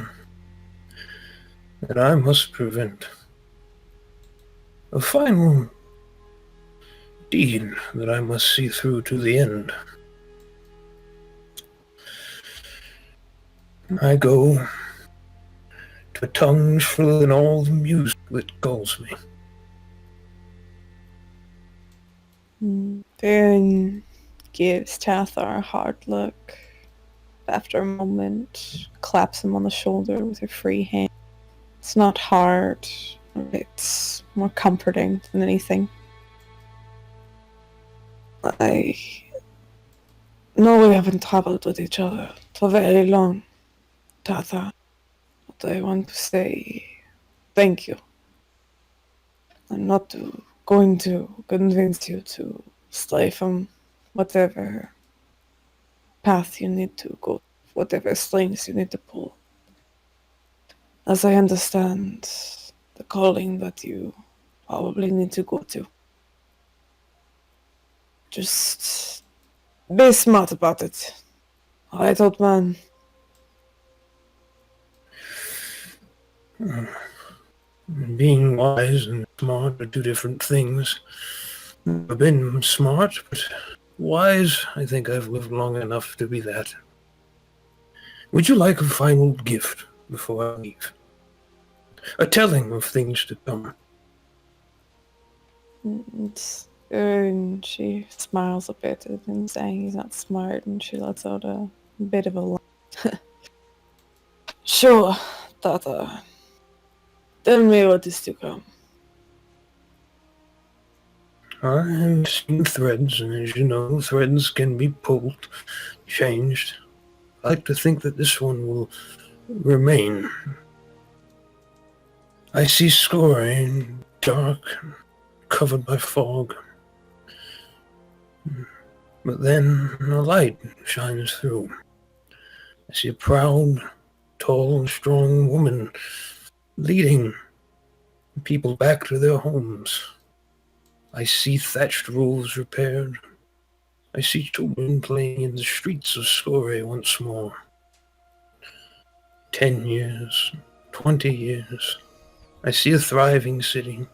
that I must prevent. A final deed that I must see through to the end. I go to a tongue shrill in all the music that calls me. Then gives Tathar a hard look. After a moment, claps him on the shoulder with her free hand. It's not hard. It's more comforting than anything. I know we haven't traveled with each other for very long, Tata, but I want to say thank you. I'm not going to convince you to stray from whatever path you need to go, whatever strings you need to pull. As I understand the calling that you probably need to go to. Just be smart about it. Alright, old man? Being wise and smart are two different things. I've been smart, but wise, I think I've lived long enough to be that. Would you like a final gift before I leave? A telling of things to come. And she smiles a bit at him, saying he's not smart, and she lets out a bit of a laugh. Sure, Tata. Tell me what is to come. I've seen threads, and as you know, threads can be pulled, changed. I like to think that this one will remain. I see scoring, dark, covered by fog. But then a light shines through. I see a proud, tall, strong woman leading people back to their homes. I see thatched roofs repaired. I see children playing in the streets of Skore once more. 10 years, 20 years. I see a thriving city,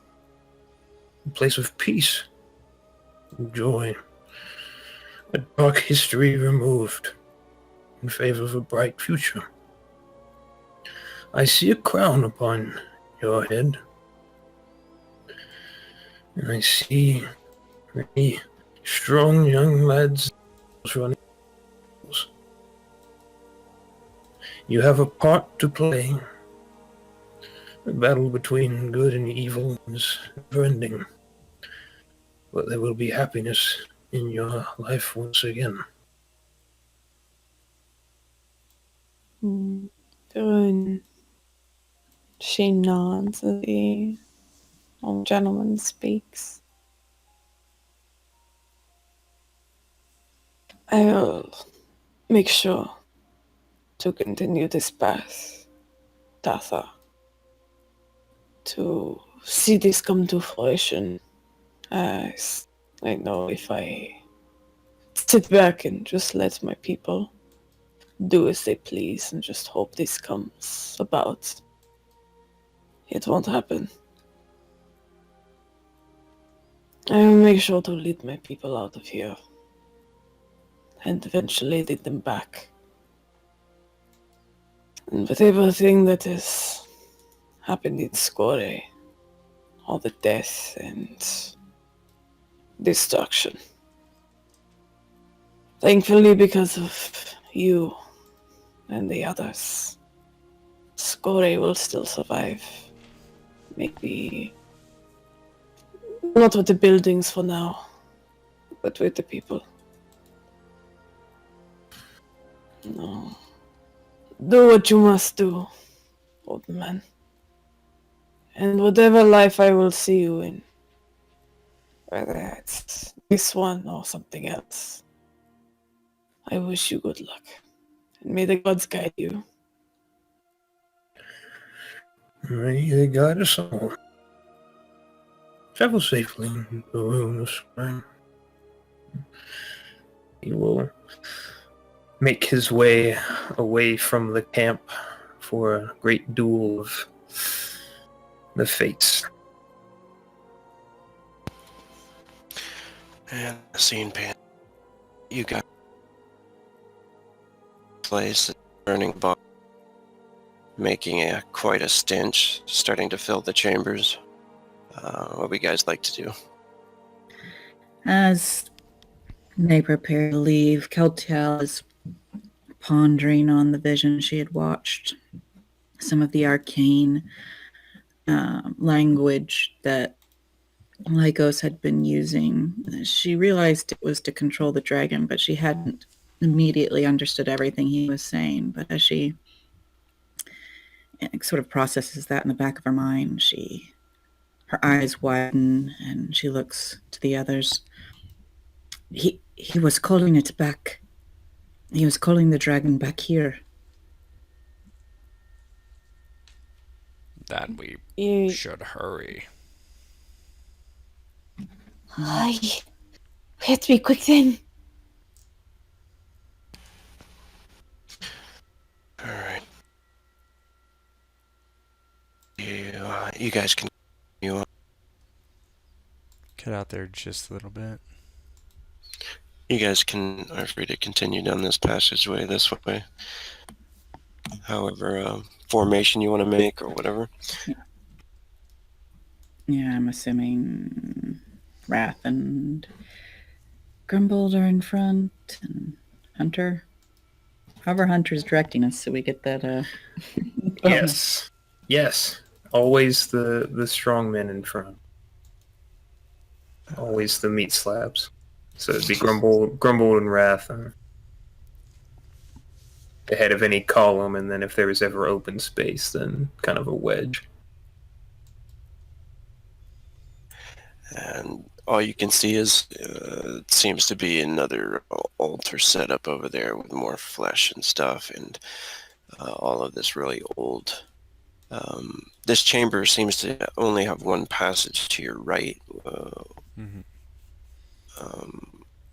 a place of peace and joy. A dark history removed in favor of a bright future. I see a crown upon your head, and I see many strong young lads running. You have a part to play. The battle between good and evil is never ending, but there will be happiness in your life once again. Good. She nods as the old gentleman speaks. I'll make sure to continue this path, Tatha, to see this come to fruition. As I know if I sit back and just let my people do as they please and just hope this comes about, it won't happen. I will make sure to lead my people out of here and eventually lead them back. And with everything that has happened in Skore, all the death and destruction, thankfully because of you and the others, Skore will still survive. Maybe not with the buildings for now, but with the people. No. Do what you must do, old man. And whatever life I will see you in, whether it's this one or something else, I wish you good luck. And may the gods guide you. May they guide us all. Travel safely in the room of spring. He will make his way away from the camp for a great duel of the fates. And the scene pan. You got place burning bar, making quite a stench, starting to fill the chambers. What would you guys like to do? As they prepare to leave, Keltiel is pondering on the vision she had watched, some of the arcane language that Lycos had been using. She realized it was to control the dragon, but she hadn't immediately understood everything he was saying. But as she sort of processes that in the back of her mind, her eyes widen and she looks to the others. He was calling it back. He was calling the dragon back here. Then we You, should hurry. we have to be quick then. All right. You guys can. Get out there just a little bit. You guys are free to continue down this passageway this way. However, formation you want to make or whatever. Yeah, I'm assuming Wrath and Grumbled are in front, and Hunter. However, Hunter's directing us, so we get that. Yes. Always the strong men in front. Always the meat slabs. So it'd be Grumbled and Wrath the head of any column, and then if there was ever open space, then kind of a wedge. And all you can see is it seems to be another altar setup over there with more flesh and stuff, and all of this really old. This chamber seems to only have one passage to your right.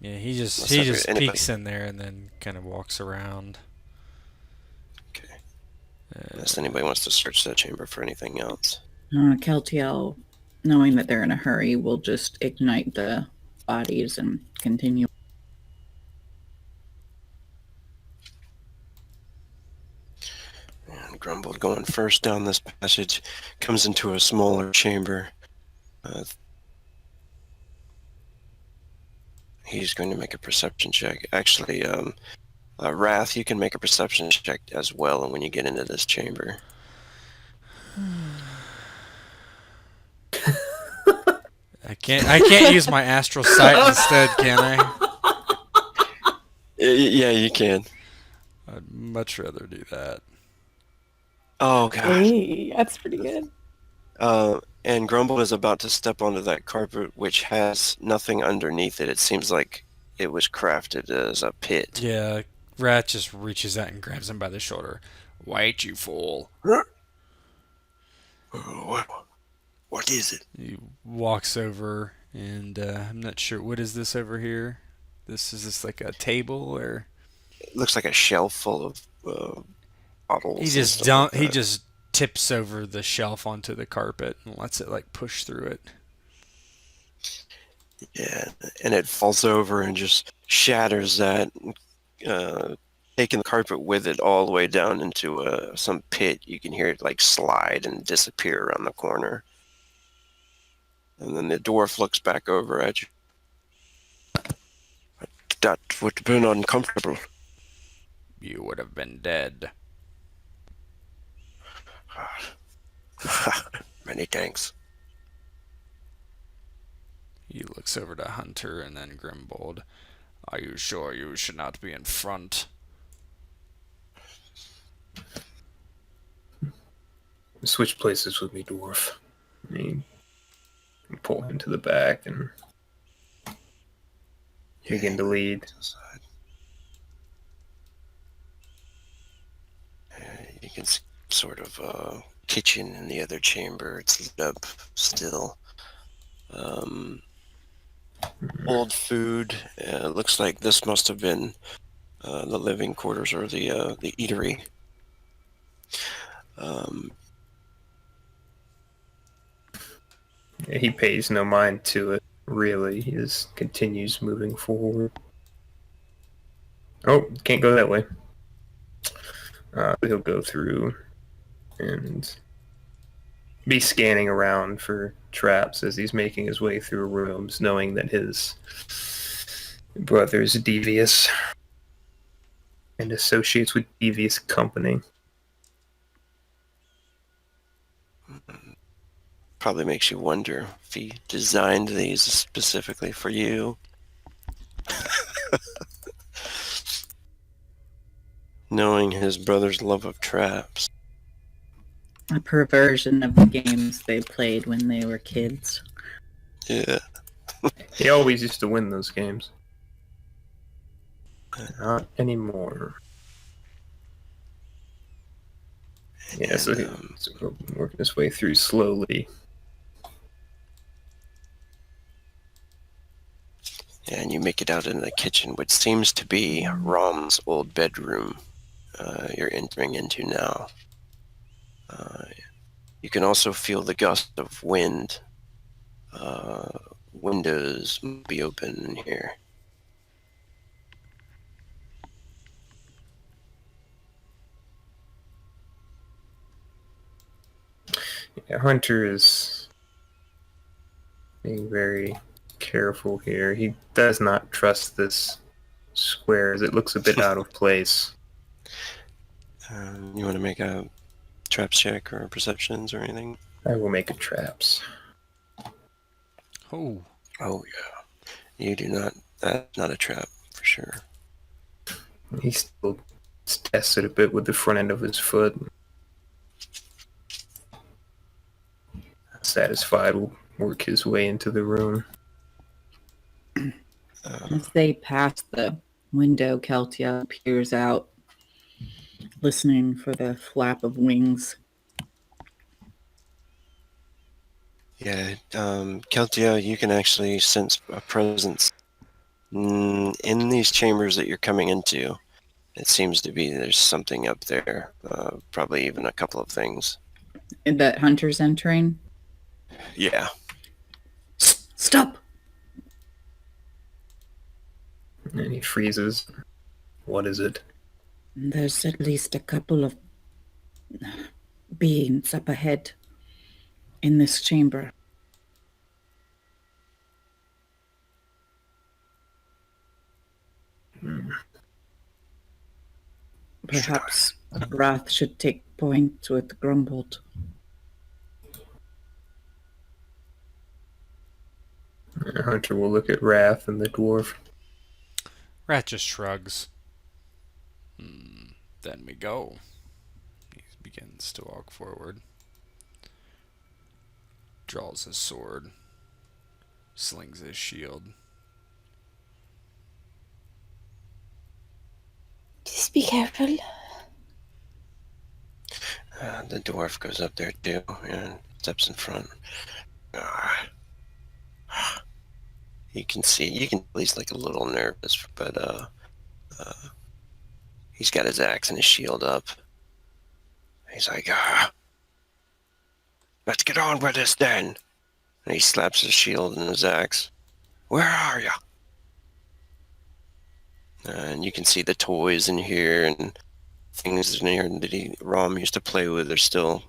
Yeah, he just peeks in there and then kind of walks around. Okay. Unless anybody wants to search that chamber for anything else. Keltiel, knowing that they're in a hurry, will just ignite the bodies and continue. And Grumbled going first down this passage comes into a smaller chamber. He's going to make a perception check. Actually, Wrath, you can make a perception check as well when you get into this chamber. I can't use my astral sight instead, can I? Yeah, you can. I'd much rather do that. Oh, God. Hey, that's pretty good. And Grumble is about to step onto that carpet, which has nothing underneath it. It seems like it was crafted as a pit. Yeah, Rat just reaches out and grabs him by the shoulder. Wait, you fool. What is it? He walks over, and I'm not sure. What is this over here? Is this like a table, or? It looks like a shelf full of bottles. He just tips over the shelf onto the carpet and lets it like push through it. Yeah, and it falls over and just shatters that, taking the carpet with it all the way down into some pit. You can hear it like slide and disappear around the corner. And then the dwarf looks back over at you. That would have been uncomfortable. You would have been dead. Many thanks. He looks over to Hunter and then Grimbold. Are you sure you should not be in front? Switch places with me, dwarf. You pull him to the back and begin to lead. You can see sort of a kitchen in the other chamber. It's lit up still. Old food. Looks like this must have been the living quarters or the eatery. He pays no mind to it, really. He just continues moving forward. Oh, can't go that way. He'll go through and be scanning around for traps as he's making his way through rooms, knowing that his brother's devious and associates with devious company. Probably makes you wonder if he designed these specifically for you. Knowing his brother's love of traps. A perversion of the games they played when they were kids. Yeah. He always used to win those games. Not anymore. Yeah, so he's working his way through slowly. Yeah, and you make it out in the kitchen, which seems to be Rom's old bedroom you're entering into now. You can also feel the gust of wind. Windows might be open in here. Yeah, Hunter is being very careful here. He does not trust this square as it looks a bit out of place. You want to make a traps check or perceptions or anything? I will make a traps. Oh, Oh, yeah. You do not. That's not a trap, for sure. He still tests it a bit with the front end of his foot. Satisfied, will work his way into the room. As they pass the window, Keltia peers out, listening for the flap of wings. Yeah, Keltia, you can actually sense a presence in these chambers that you're coming into. It seems to be there's something up there, probably even a couple of things. That Hunter's entering. Yeah. Stop! And he freezes. What is it? There's at least a couple of beings up ahead in this chamber. Perhaps Wrath should take point with Grumbled. Hunter will look at Wrath and the dwarf. Rat just shrugs. Then we go. He begins to walk forward. Draws his sword. Slings his shield. Just be careful. The dwarf goes up there too and steps in front. You can he's like a little nervous, but he's got his axe and his shield up. He's like, let's get on with this then. And he slaps his shield and his axe. Where are you? And you can see the toys in here and things in here that Rom used to play with are still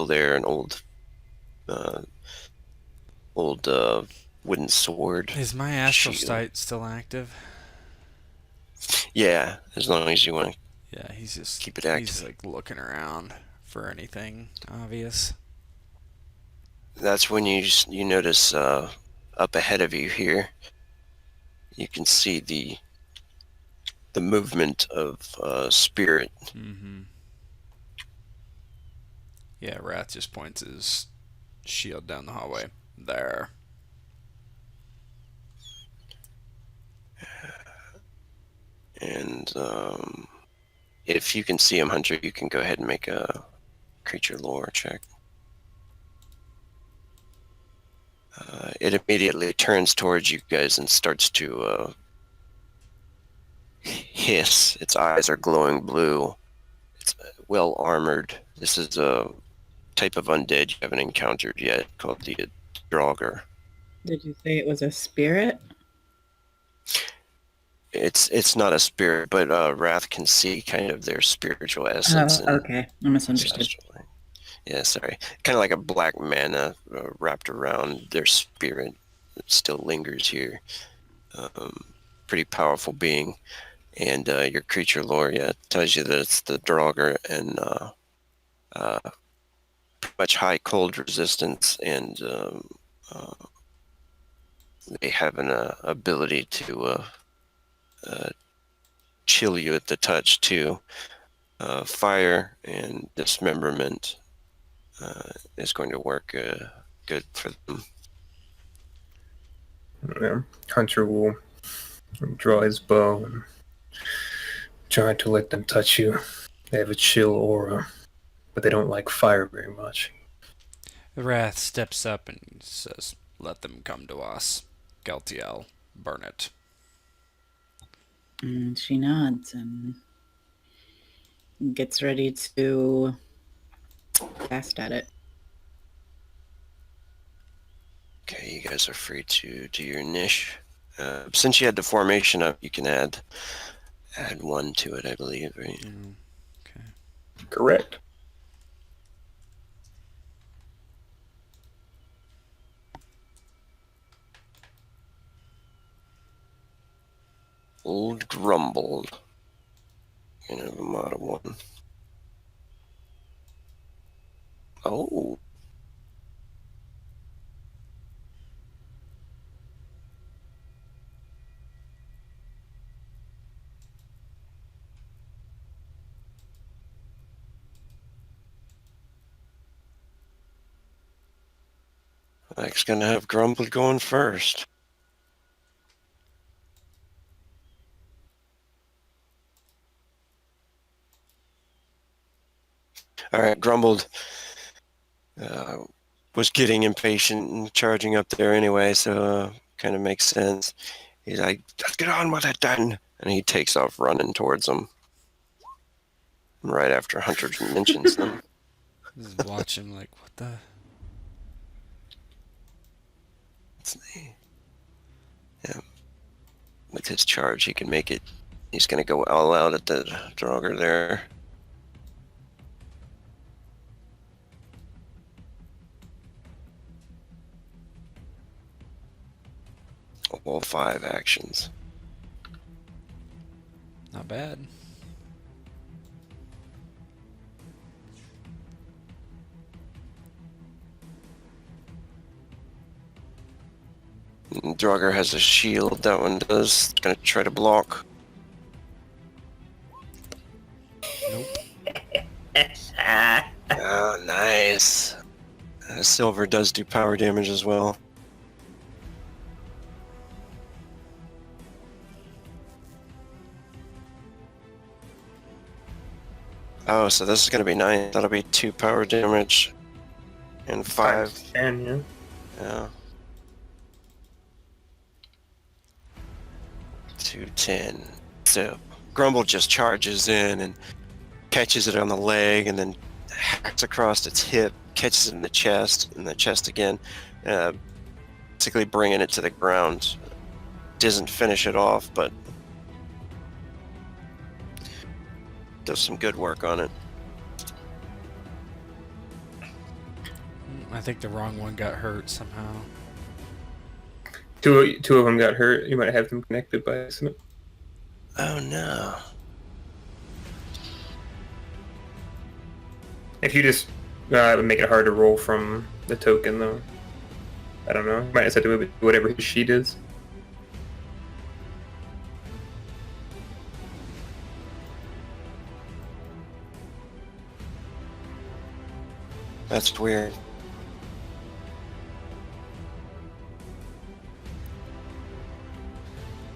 there. An old wooden sword. Is my astral shield. sight still active? Yeah, as long as you want to Yeah, he's just keep it active. He's like looking around for anything obvious. That's when you notice up ahead of you here. You can see the movement of spirit. Mm-hmm. Yeah, Wrath just points his shield down the hallway. There. And if you can see him, Hunter, you can go ahead and make a creature lore check. It immediately turns towards you guys and starts to hiss. Its eyes are glowing blue. It's well armored. This is a type of undead you haven't encountered yet, called the Draugr. Did you say it was a spirit? It's not a spirit, but Wrath can see kind of their spiritual essence. Oh, okay. I misunderstood. Yeah, sorry. Kind of like a black mana wrapped around their spirit. It still lingers here. Pretty powerful being. And your creature lore, yeah, tells you that it's the Draugr and much high cold resistance, and they have an ability to chill you at the touch too. Fire and dismemberment is going to work good for them. Yeah. Hunter will draw his bow and try to let them touch you. They have a chill aura, but they don't like fire very much. The Wrath steps up and says, "Let them come to us. Geltiel, burn it." And she nods and gets ready to cast at it. Okay, you guys are free to do your niche. Since you had the formation up, you can add one to it, I believe, right? Okay. Correct. Old Grumbled. Gonna have a mod of 1. Oh. Mike's gonna have Grumbled going first. Alright, Grumbled was getting impatient and charging up there anyway, so kind of makes sense. He's like, "Let's get on with it then!" And he takes off running towards them. Right after Hunter mentions them. Just watch him like, what the? Yeah. With his charge, he can make it. He's going to go all out at the Draugr there. All 5 actions. Not bad. Draugr has a shield. That one does. Gonna try to block. Nope. Oh, nice. Silver does do power damage as well. Oh, so this is gonna be 9. That'll be 2 power damage. And 5. 10, yeah. Yeah. 210. So Grumble just charges in and catches it on the leg, and then hacks across its hip, catches it in the chest again, basically bringing it to the ground. Doesn't finish it off, but does some good work on it. I think the wrong one got hurt somehow. Two of them got hurt. You might have them connected by accident. Oh no. If you just make it hard to roll from the token, though. I don't know. You might just have to move it to whatever his sheet is. That's weird.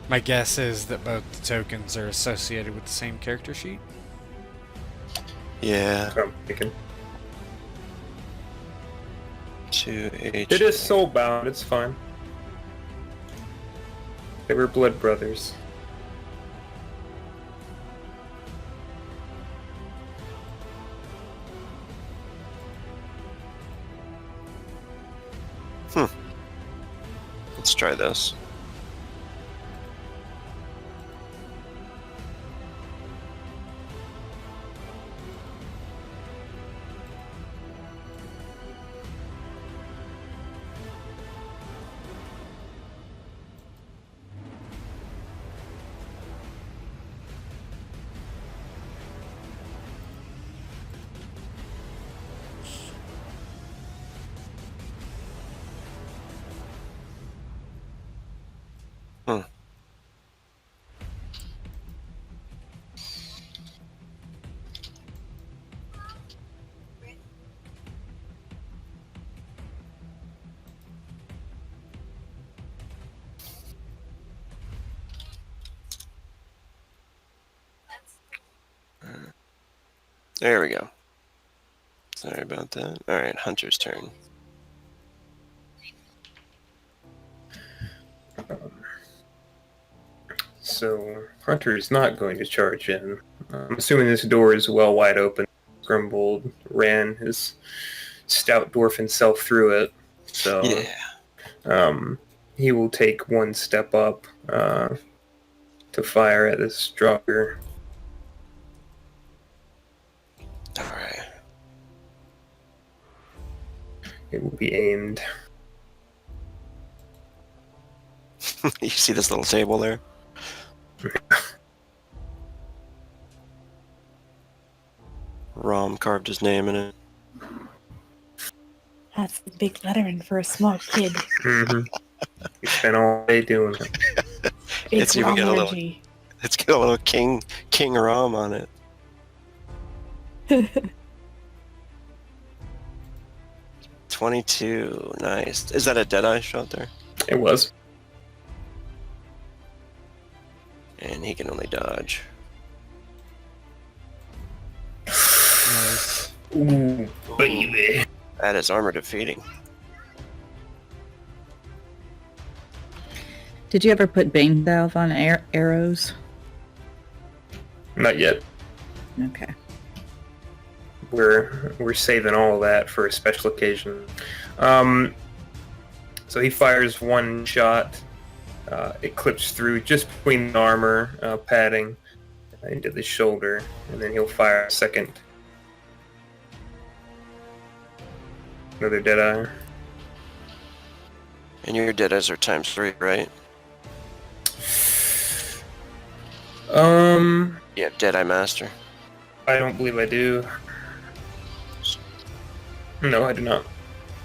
My guess is that both the tokens are associated with the same character sheet. Yeah. That's what I'm thinking. 2 H. It is soulbound. It's fine. They were blood brothers. Let's try this. There we go. Sorry about that. Alright, Hunter's turn. So Hunter is not going to charge in. I'm assuming this door is well wide open. Grumbled ran his stout dwarfen self through it. So he will take one step up to fire at this Draugr. Alright. It will be aimed. You see this little table there? Rom carved his name in it. That's the big lettering for a small kid. Mm-hmm. He spent all day doing it. It's even got a little. It's got a little King Rom on it. 22, nice. Is that a Deadeye shot there? It was. And he can only dodge. Nice. Ooh, baby. That is armor defeating. Did you ever put Bane Valve on arrows? Not yet. Okay. We're saving all of that for a special occasion. So he fires one shot. It clips through just between the armor padding into the shoulder, and then he'll fire a second. Another Deadeye. And your Deadeyes are ×3, right? You have Deadeye Master. I don't believe I do. No, I do not.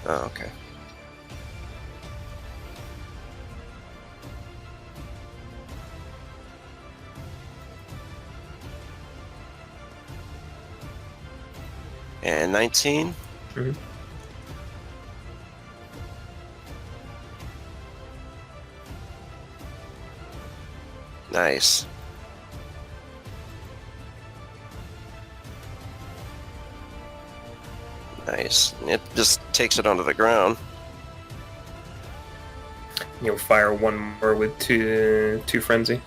Oh, okay. And 19? Mm-hmm. Nice. Nice. It just takes it onto the ground. You'll fire one more with two frenzy.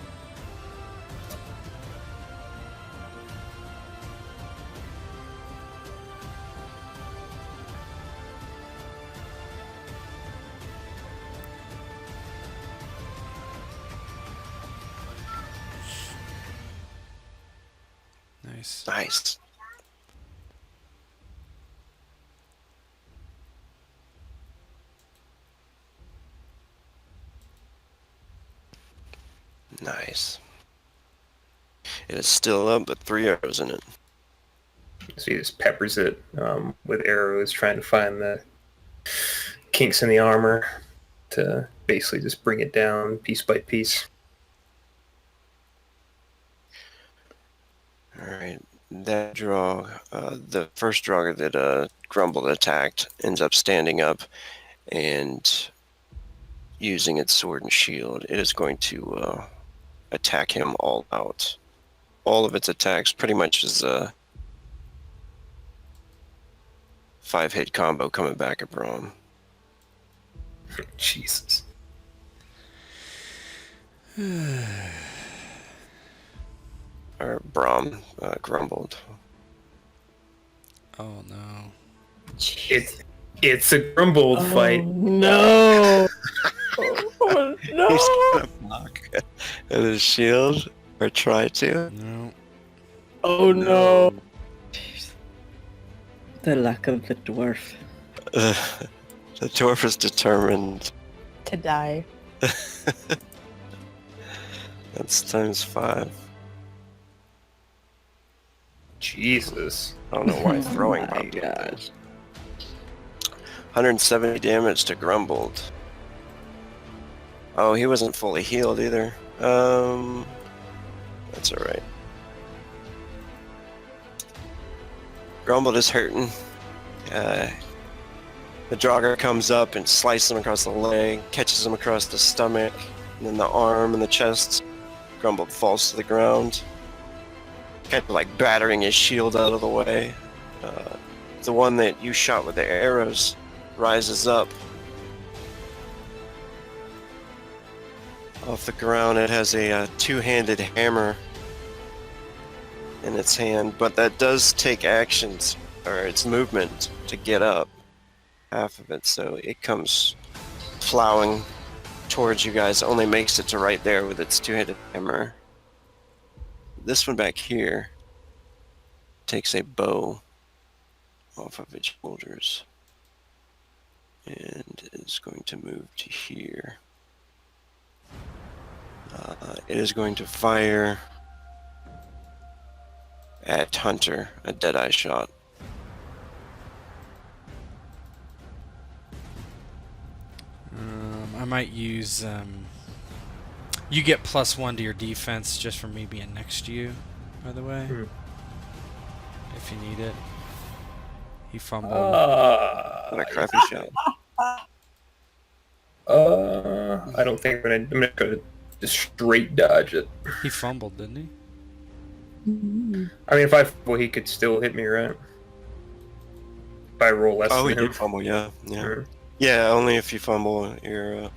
Nice. Nice. Nice. It is still up, but 3 arrows in it. So he just peppers it with arrows, trying to find the kinks in the armor to basically just bring it down piece by piece. Alright. That draw, the first draw that Grumbled attacked ends up standing up and using its sword and shield. It is going to attack him all out. All of its attacks pretty much is a 5-hit combo coming back at Braum. Jesus. Or Braum, Grumbled. Oh no. It's a Grumbled fight. No. Oh, no. He's gonna block at his shield, or try to. No. Oh no. The luck of the dwarf. The dwarf is determined. To die. That's ×5. Jesus. I don't know why throwing my popped up. God. 170 damage to Grumbled. Oh, he wasn't fully healed either. That's alright. Grumbled is hurting. The Draugr comes up and slices him across the leg, catches him across the stomach, and then the arm and the chest. Grumbled falls to the ground. kind of like battering his shield out of the way. The one that you shot with the arrows rises up off the ground. It has a two-handed hammer in its hand, but that does take actions, or its movement, to get up. Half of it, so it comes plowing towards you guys, only makes it to right there with its two-handed hammer. This one back here takes a bow off of its shoulders and is going to move to here. It is going to fire at Hunter, a deadeye shot. I might use. You get +1 to your defense just from me being next to you, by the way. If you need it. He fumbled. What a crappy shot. I don't think I'm gonna try to just straight dodge it. He fumbled, didn't he? I mean, if I fumble, he could still hit me, right? If I roll less Oh, he than him. did fumble, yeah. Sure. Yeah, only if you fumble, you're...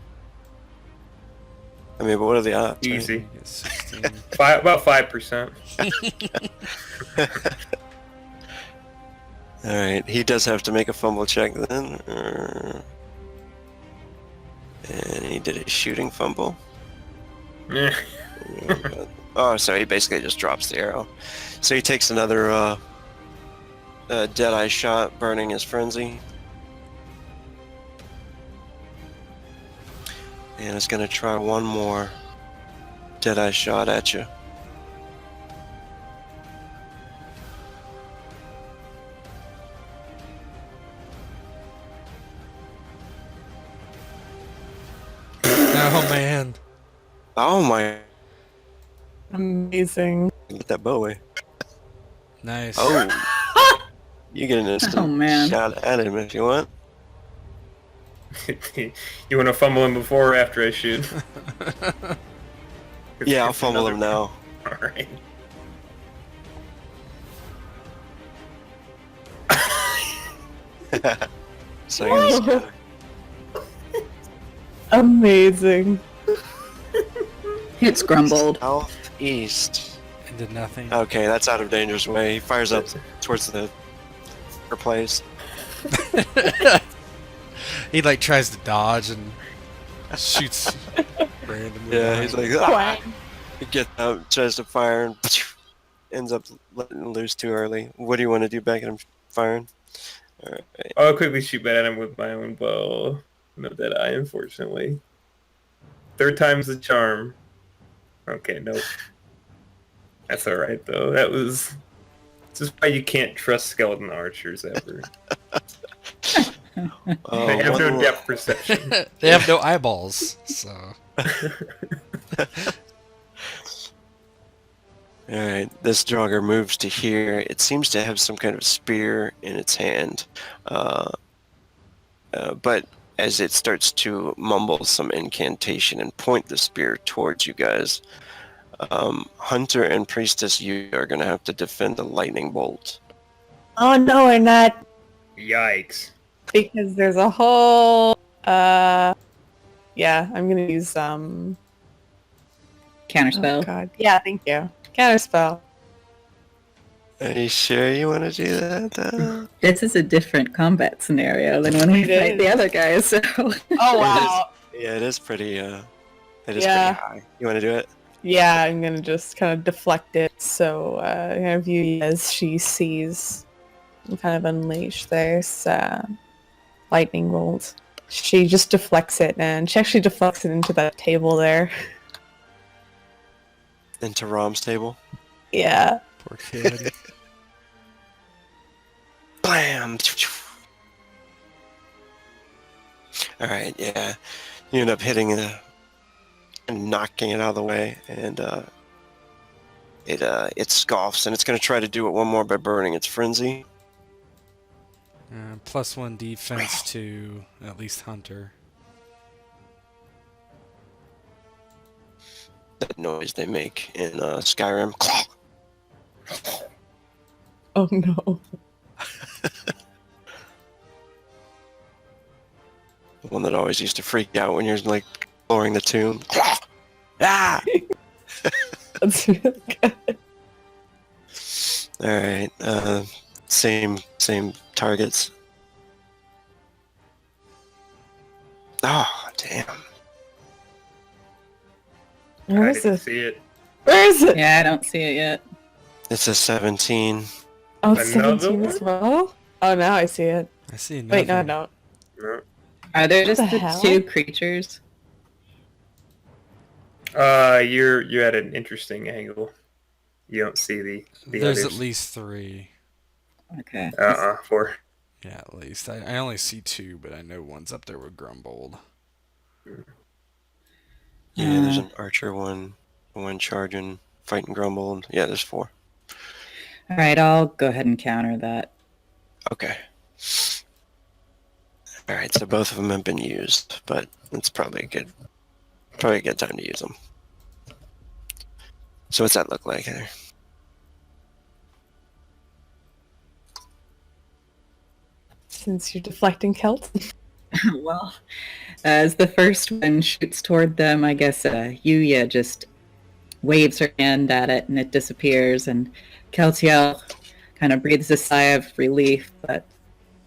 I mean, but what are the odds? Right? Easy. He gets 16. About 5%. Alright, he does have to make a fumble check then. And he did a shooting fumble. Yeah. Oh, so he basically just drops the arrow. So he takes another deadeye shot, burning his frenzy. And it's going to try one more deadeye shot at you. Oh, man. Oh my... Amazing. Get that bow away. Nice. Oh! You get an instant Oh, man. shot at him if you want. You want to fumble him before or after I shoot? Yeah, I'll fumble him now. Alright. So you're just gonna... Amazing. It's grumbled. Southeast. And did nothing. Okay, that's out of danger's way. He fires up towards the place. He like tries to dodge and shoots randomly. Yeah, he's like, ah! He gets out, tries to fire, and ends up letting loose too early. What do you want to do back at him firing? Alright. I'll quickly shoot back at him with my own bow. No dead eye, unfortunately. Third time's the charm. Okay, nope. That's alright, though. That was... This is why you can't trust skeleton archers ever. They have no depth perception. They have no eyeballs, so. Alright, this Draugr moves to here. It seems to have some kind of spear in its hand. But as it starts to mumble some incantation and point the spear towards you guys, Hunter and Priestess, you are going to have to defend the lightning bolt. Oh no, we're not. Yikes. Because there's a whole yeah, I'm gonna use Counterspell. oh god. Yeah, thank you. Counterspell. Are you sure you want to do that, though? This is a different combat scenario than when we It fight is. the other guys, so... Oh wow. Yeah, it is pretty, Yeah. pretty high. You want to do it? Yeah, I'm gonna just kind of deflect it so kind of view as she sees and kind of unleash this lightning bolt. She just deflects it, and she actually deflects it into that table there. Into Rom's table? Yeah. Poor kid. Blam! Alright, yeah. You end up hitting it and knocking it out of the way, and it scoffs, and it's going to try to do it one more by burning its frenzy. +1 defense to at least Hunter. That noise they make in Skyrim. Oh no. The one that always used to freak out when you're like exploring the tomb. Ah! That's really good. All right. Same targets. Oh, damn. Where I is didn't it? see it. Where is it? Yeah, I don't see it yet. It's a 17. Oh, it's Another 17 as one? well? Oh, now I see it. I see another. Wait, no, I don't. No. Are there What just the the hell? two creatures? You're at an interesting angle. You don't see the There's others. at least 3. Okay. 4. Yeah, at least. I only see 2, but I know one's up there with Grumbold. Yeah, there's an archer one charging, fighting Grumbled. Yeah, there's 4. All right, I'll go ahead and counter that. Okay. All right, so both of them have been used, but it's probably a good time to use them. So what's that look like, Heather? Since you're deflecting Celt. Well, as the first one shoots toward them, I guess Yuya just waves her hand at it and it disappears, and Keltiel kind of breathes a sigh of relief, but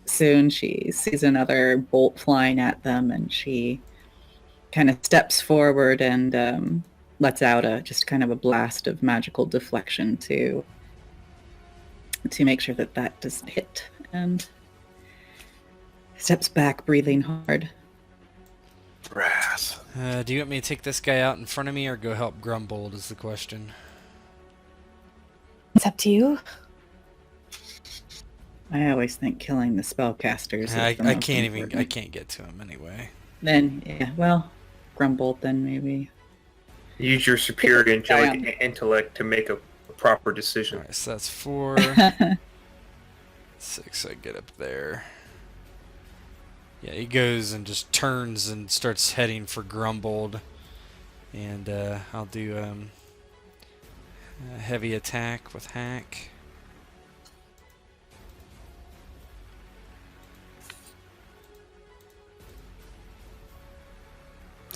soon she sees another bolt flying at them, and she kind of steps forward and lets out just kind of a blast of magical deflection to make sure that doesn't hit, and steps back, breathing hard. Wrath. Do you want me to take this guy out in front of me or go help Grumbold is the question. It's up to you. I always think killing the spellcasters is I the most can't even. I important. can't get to him anyway. Then, yeah, well, Grumbold then maybe. Use your superior angelic intellect to make a proper decision. Alright, so that's 4. 6, I get up there. Yeah, he goes and just turns and starts heading for Grumbold. And I'll do a heavy attack with Hack.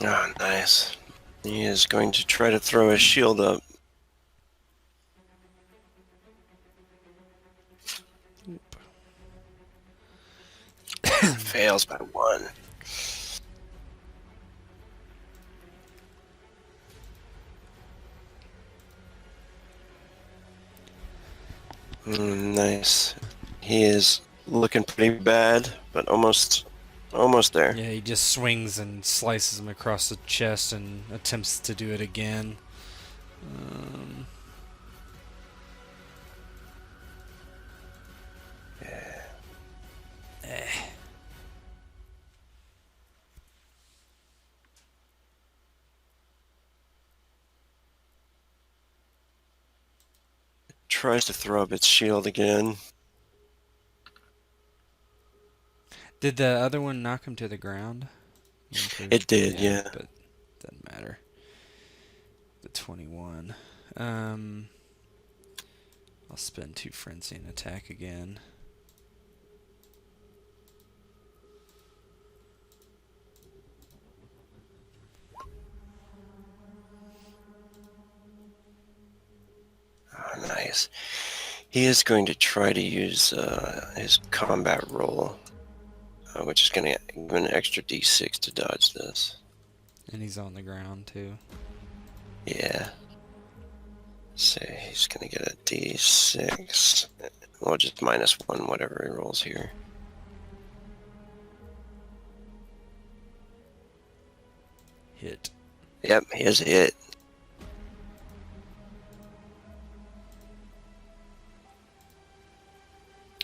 Oh, nice. He is going to try to throw his shield up. Fails by 1. Nice. He is looking pretty bad, but almost there. Yeah, he just swings and slices him across the chest and attempts to do it again. Tries to throw up its shield again. Did the other one knock him to the ground? It did, yeah. But doesn't matter. The 21. I'll spend 2 frenzy and attack again. Oh, nice. He is going to try to use his combat roll, which is going to give an extra d6 to dodge this. And he's on the ground too. Yeah. So he's going to get a d6. Well, just -1, whatever he rolls here. Hit. Yep, he has a hit.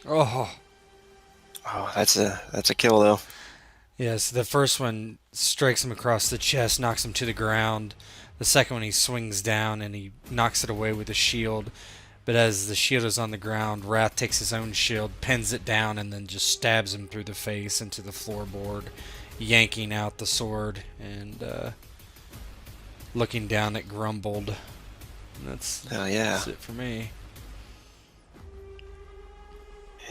Oh. Oh, that's a kill though. Yes, the first one strikes him across the chest, knocks him to the ground. The second one he swings down and he knocks it away with a shield. But as the shield is on the ground, Wrath takes his own shield, pins it down, and then just stabs him through the face into the floorboard, yanking out the sword and looking down at Grumbold. And that's Oh yeah. it for me.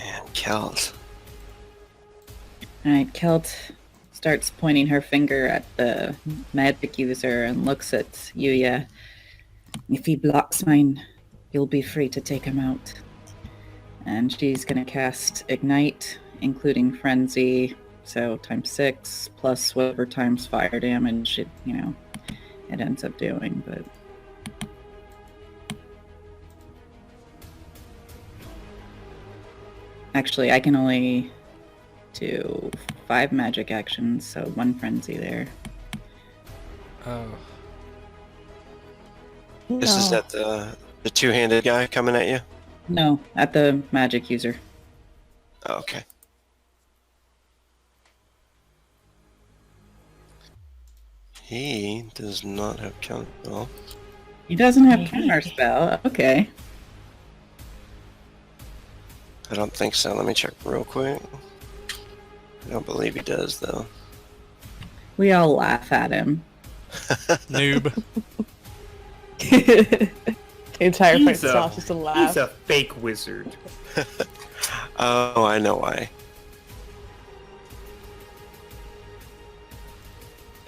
And Kelt. Alright, Kelt starts pointing her finger at the magic user and looks at Yuya. If he blocks mine, you'll be free to take him out. And she's gonna cast Ignite, including Frenzy, so times 6, plus whatever times fire damage it ends up doing, but... Actually, I can only do 5 magic actions, so 1 Frenzy there. Oh. This is at the two-handed guy coming at you? No, at the magic user. Oh, okay. He does not have counterspell. He doesn't have counter spell. Okay. I don't think so. Let me check real quick. I don't believe he does, though. We all laugh at him. Noob. The entire fight He's a- itself just a laugh. He's a fake wizard. Oh, I know why.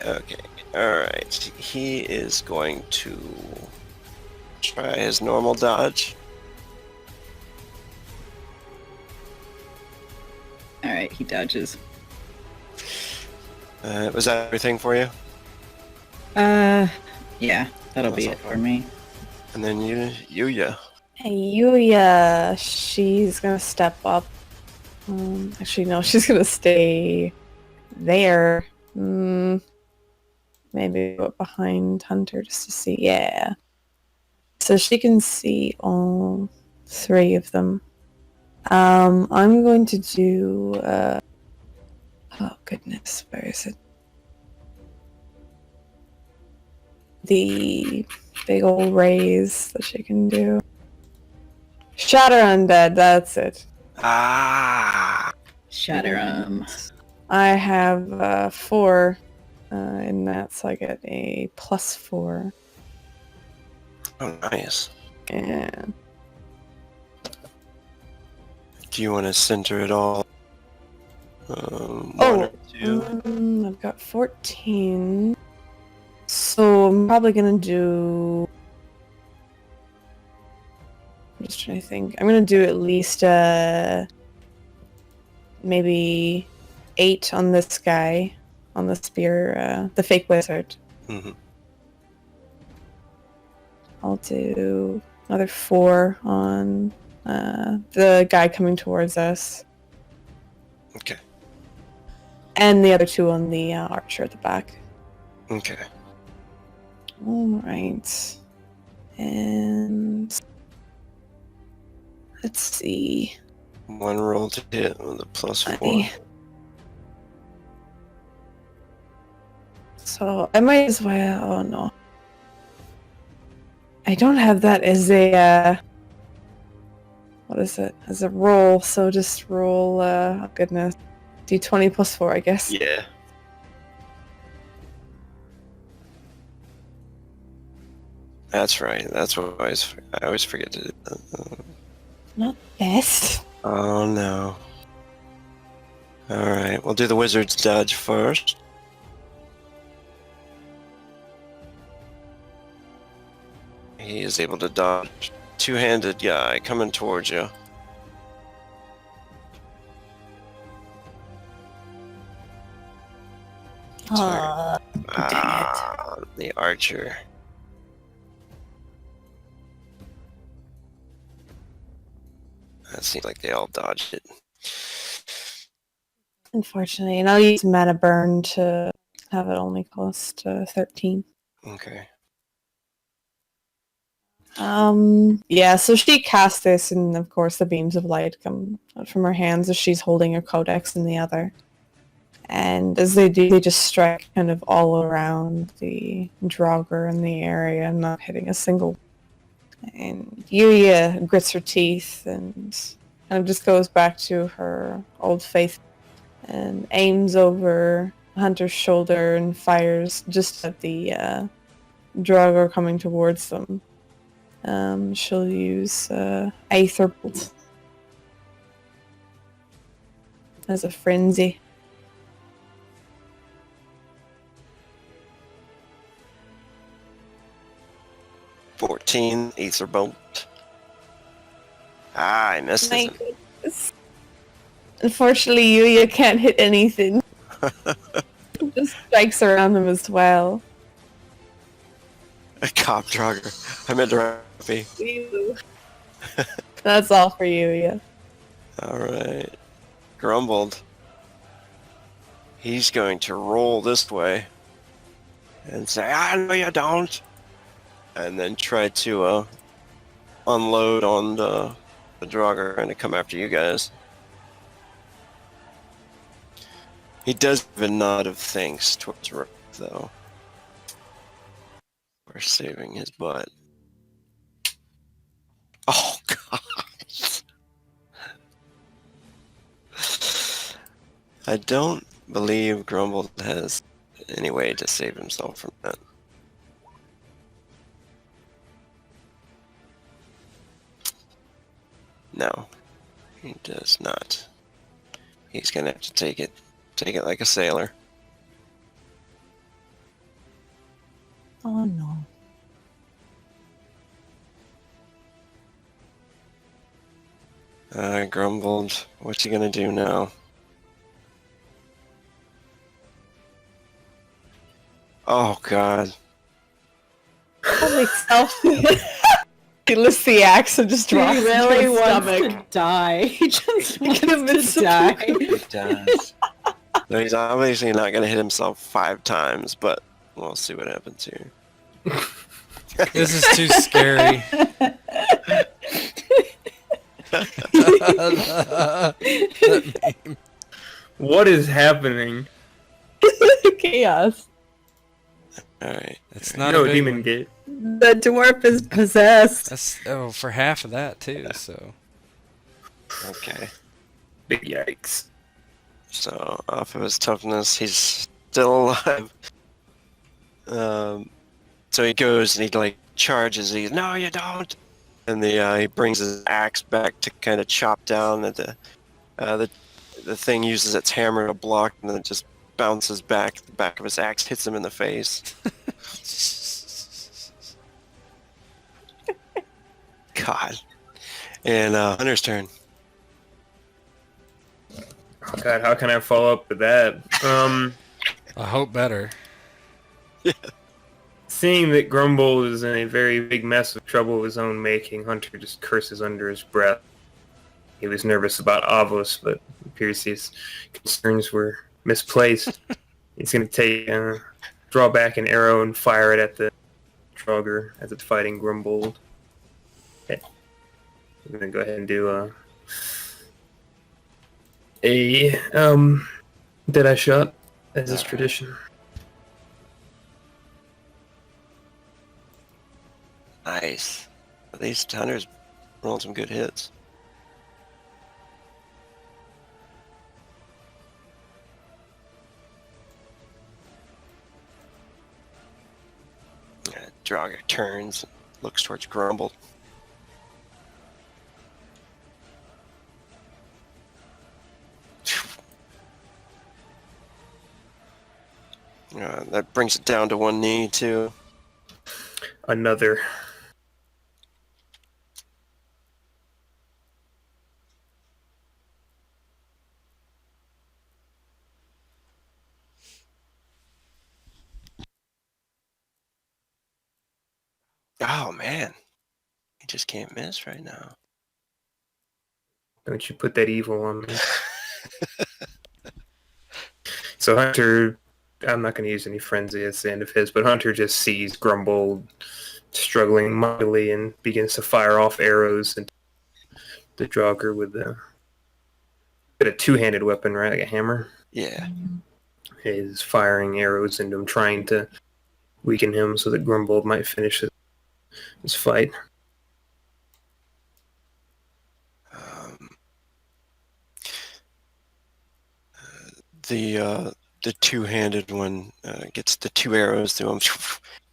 Okay, alright. He is going to try his normal dodge. Alright, he dodges. Was that everything for you? Yeah, that'll be That's it not for me. And then Yuya. Hey, Yuya, she's gonna step up. Actually, no, she's gonna stay there. Maybe go behind Hunter just to see. Yeah. So she can see all 3 of them. I'm going to do... oh, goodness. Where is it? The big old raise that she can do. Shatter Undead, that's it. Ah! Shatter him. I have 4 in that, so I get a +4. Oh, nice. Yeah. Do you want to center it all? 1 Oh, or 2? I've got 14. So I'm probably gonna do... I'm just trying to think. I'm gonna do at least maybe 8 on this guy, on the spear, the fake wizard. Mm-hmm. I'll do another 4 on the guy coming towards us. Okay. And the other 2 on the archer at the back. Okay. Alright. And... let's see. 1 roll to hit with a +4. Funny. So I might as well... oh no. I don't have that as a... what is it? As a roll, so just roll... oh goodness. D20 +4, I guess. Yeah. That's right. That's what I always forget to do that. Not best. Oh no. Alright, we'll do the wizard's dodge first. He is able to dodge two-handed guy coming towards you. Dang The archer. That seems like they all dodged it. Unfortunately, and I'll use mana burn to have it only cost 13. Okay. Yeah, so she casts this, and of course the beams of light come out from her hands as she's holding her codex in the other. And as they do, they just strike kind of all around the Draugr in the area, not hitting a single. And Yuya grits her teeth and kind of just goes back to her old faith and aims over Hunter's shoulder and fires just at the Draugr coming towards them. She'll use Aether Bolt. as a frenzy. $14 Aether Bolt. I missed My it. goodness. Unfortunately, Yuya can't hit anything. Just strikes around them as well. A cop drugger. I meant to be. Ew. That's all for Yuya. Alright. Grumbled. He's going to roll this way and say, I know you don't. And then try to unload on the drugger and to come after you guys. He does have a nod of thanks towards Rook, though. We're saving his butt. Oh, God. I don't believe Grumble has any way to save himself from that. No, he does not. He's gonna have to take it like a sailor. Oh no. Grumbled. What's he gonna do now? Oh, God. Holy self. He lifts the axe and just He drops it really to his wants stomach. to die. He just wants Commits to die. He does. No, he's obviously not gonna hit himself 5 times, but we'll see what happens here. This is too scary. What is happening? Chaos. Alright. It's not No, a big Demon one. Gate. The dwarf is possessed. That's for half of that too. So Okay. Big yikes. So, off of his toughness, he's still alive. So he goes and he, like, charges. He's, no, you don't! And he brings his axe back to kind of chop down at the thing uses its hammer to block, and then it just bounces back. The back of his axe hits him in the face. God. And Hunter's turn. Oh God, how can I follow up with that? I hope better. Seeing that Grumble is in a very big mess of trouble of his own making, Hunter just curses under his breath. He was nervous about Avos, but it appears his concerns were misplaced. He's going to draw back an arrow and fire it at the Trogger as it's fighting Grumble. Okay. We're going to go ahead and do a Deadeye shot, as is tradition. Nice. At least Hunter's rolling some good hits. Draugr turns and looks towards Grumble. That brings it down to one knee, too. Another. Oh, man. He just can't miss right now. Don't you put that evil on me. So Hunter, I'm not going to use any frenzy at the end of his, but Hunter just sees Grumble struggling mightily and begins to fire off arrows into the Draugr with a two-handed weapon, right? Like a hammer. Yeah. He's firing arrows into him, trying to weaken him so that Grumble might finish his fight. The two-handed one gets the 2 arrows through him,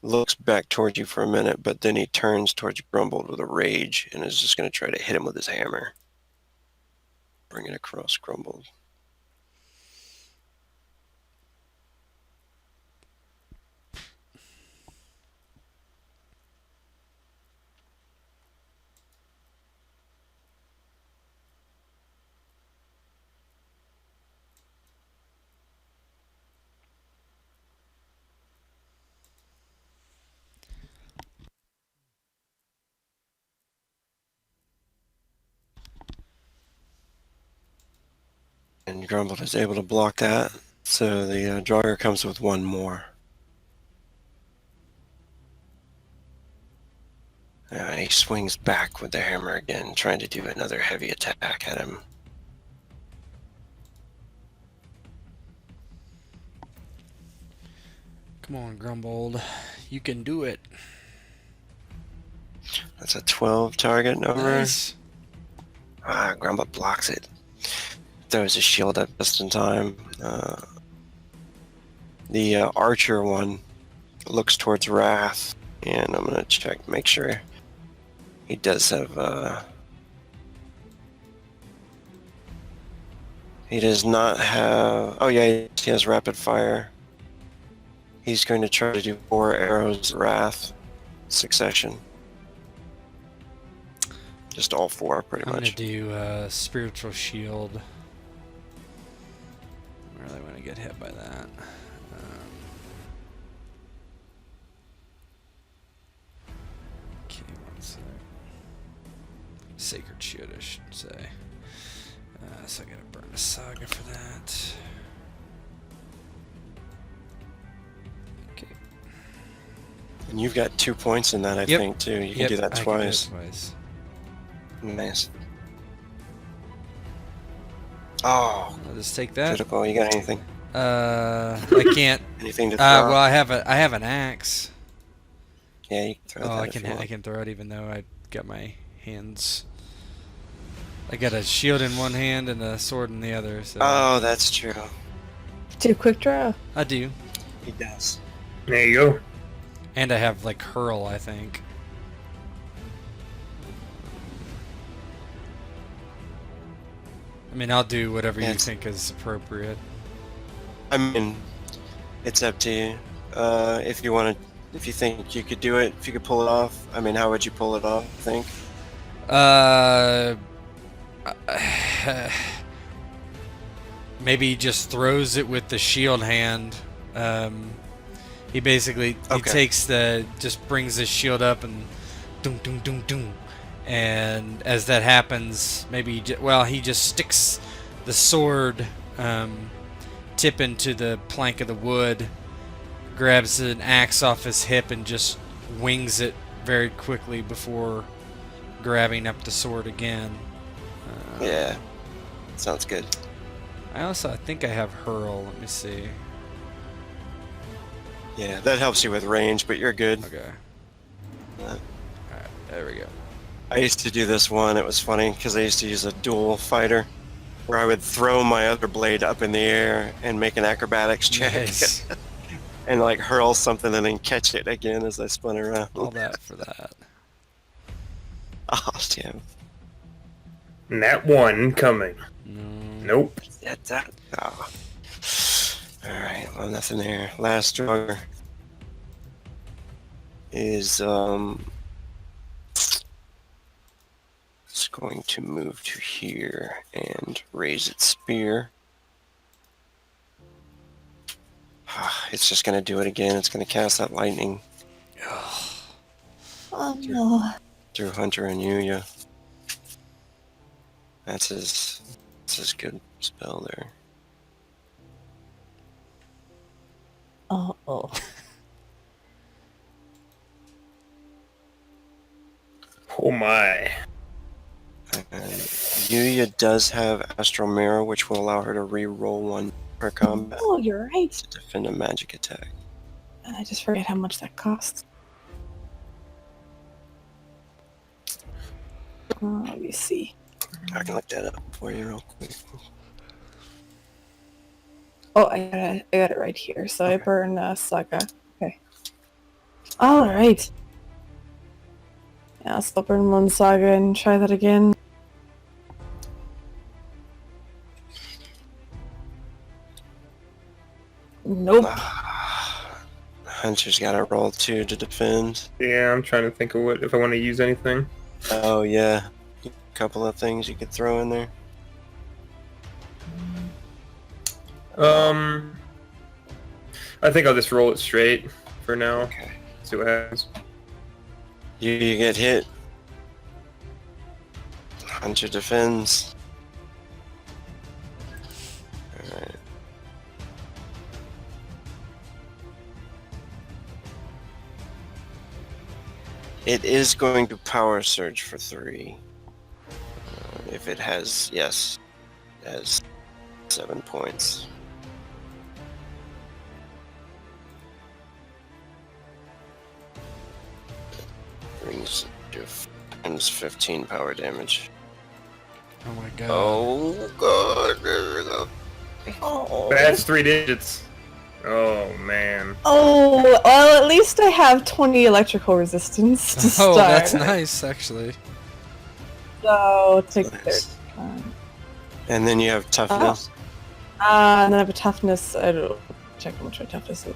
looks back towards you for a minute, but then he turns towards Grumble with a rage and is just going to try to hit him with his hammer. Bring it across Grumble. And Grumbled is able to block that. So the Draugr comes with one more. He swings back with the hammer again, trying to do another heavy attack at him. Come on, Grumbled. You can do it. That's a 12 target number. Nice. Grumbled blocks it. Throws his shield up just in time. The archer one looks towards Wrath, and I'm going to make sure he does have... he does not have... Oh yeah, he has rapid fire. He's going to try to do 4 arrows Wrath succession. Just all 4, pretty I'm much. gonna do spiritual shield. I really want to get hit by that. Okay, one sec. Sacred shield, I should say. So I gotta burn a saga for that. Okay. And you've got 2 points in that, I Yep. think, too. You can Yep, do that I twice. can do it twice. Nice. Oh, I'll just take that. critical. You got anything? I can't. Anything to throw? Well, I have an axe. Yeah, you can throw that I if you want. can throw it even though I got my hands. I got a shield in one hand and a sword in the other. So Oh, that's true. Do quick draw. I do, He does. There you go. and I have like hurl. I think. I mean, I'll do whatever you Yes. think is appropriate. I mean, it's up to you. If you want to, if you think you could do it, if you could pull it off. I mean, how would you pull it off? I think. Maybe he just throws it with the shield hand. He basically he Okay. takes just brings his shield up and doom doom doom doom, and as that happens, maybe he just sticks the sword tip into the plank of the wood, grabs an axe off his hip, and just wings it very quickly before grabbing up the sword again. Yeah. Sounds good. I think I have hurl. Let me see. Yeah, that helps you with range, but you're good. Okay. Uh, Alright, there we go. I used to do this one. It was funny because I used to use a dual fighter, where I would throw my other blade up in the air and make an acrobatics check, Nice. and like hurl something and then catch it again as I spun around. All that for that. Oh damn! Nat 1 coming. No. Nope. That. Oh. All right. Well, nothing there. Last Draugr is it's going to move to here and raise its spear. It's just going to do it again. It's going to cast that lightning Oh no. through Hunter and Yuya. That's his good spell there. Oh. Oh my. And Yuya does have Astral Mirror, which will allow her to re-roll one per combat Oh, you're right. to defend a magic attack. I just forget how much that costs. Let me see. I can look that up for you real quick. Oh, I got it right here. So I Okay. burn Saga. Okay. All right. Yeah, so I'll burn one Saga and try that again. Nope. Hunter's got to roll 2 to defend. Yeah, I'm trying to think of what if I want to use anything. Oh yeah, a couple of things you could throw in there. I think I'll just roll it straight for now. Okay. See what happens. You get hit. Hunter defends. It is going to power surge for 3. If it has, yes, it has 7 points. Brings to times 15 power damage. Oh my god. Oh god, there we go. Oh. That's 3 digits. Oh man. Oh, well, at least I have 20 electrical resistance to start. Oh, that's nice, actually. So, take Nice. 30. And then you have toughness. And then I have a toughness. I don't check how much my toughness is.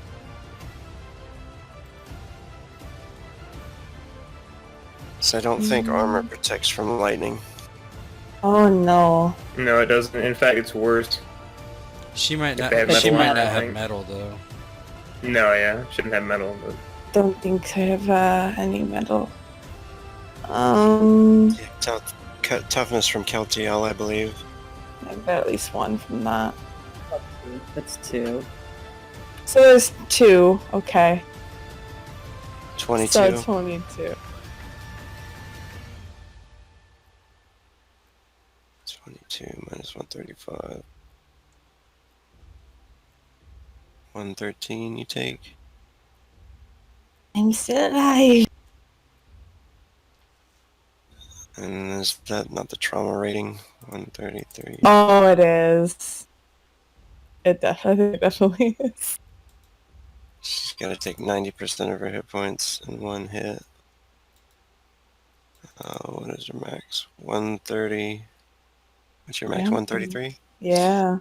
So I don't think armor protects from lightning. Oh no. No, it doesn't. In fact, it's worse. She might not. they have She metal might on it, not I have think. metal though. No, yeah, shouldn't have metal. But... Don't think I have any metal. Um, Toughness from Keltiel, I believe. I've got at least one from that. That's 2. So there's 2. Okay. 22. So 22. 22 minus 135. 113 you take. I'm still alive. And is that not the trauma rating? 133. Oh, it is. It definitely is. She's got to take 90% of her hit points in one hit. What is her max? 130. What's your max? Yeah. 133? Yeah.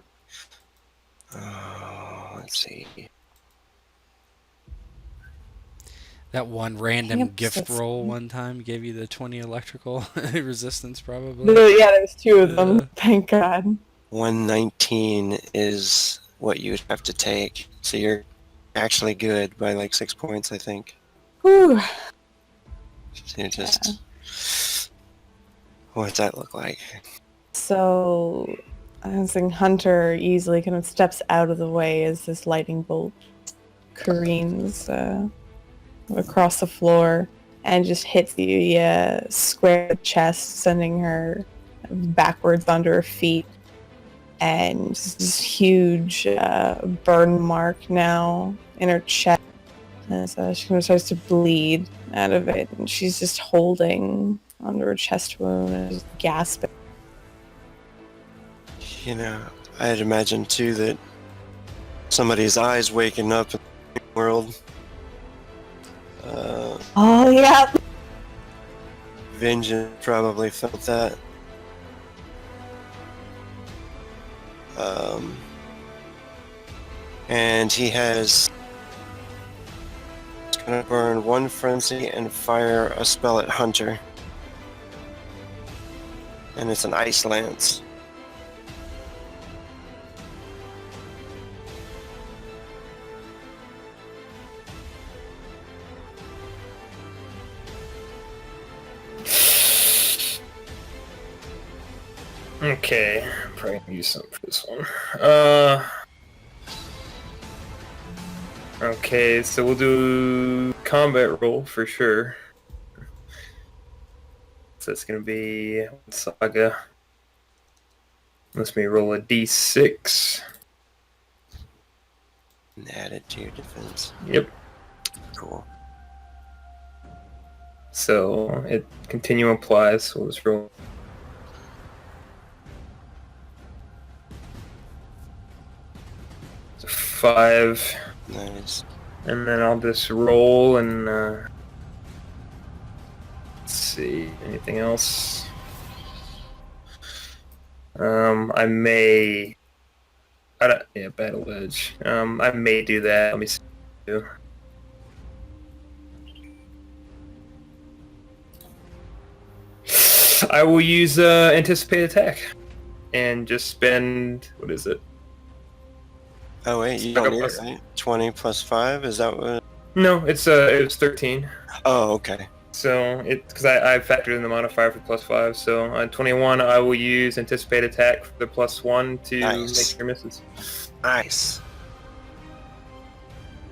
Let's see. That one random Yep, gift that's- roll one time gave you the 20 electrical resistance, probably. Yeah, there's 2 of them. Yeah. Thank God. 119 is what you would have to take. So you're actually good by like 6 points, I think. Whew. So you're just... What's that look like? So, I was thinking Hunter easily kind of steps out of the way as this lightning bolt careens across the floor and just hits you square in the chest, sending her backwards onto her feet. And this huge burn mark now in her chest as she kind of starts to bleed out of it. And she's just holding onto her chest wound and just gasping. You know, I'd imagine too that somebody's eyes waking up in the world. Oh, yeah. Vengeance probably felt that. And he has... He's gonna burn 1 frenzy and fire a spell at Hunter. And it's an ice lance. Okay, probably gonna use something for this one. Okay, so we'll do combat roll for sure. So it's gonna be Saga. Let me roll a d6. And add it to your defense. Yep. Cool. So it continuum applies. So let's roll. It's a 5. Nice. And then I'll just roll and let's see, anything else? I may. Yeah, battle edge. I may do that. Let me see. I will use anticipate attack, and just spend what is it? Oh wait, you don't need it, right? 20 plus 5, is that what? No, it was 13. Oh, okay. So because I factored in the modifier for +5. So on 21, I will use anticipate attack for the +1 to Nice. make your misses. Nice.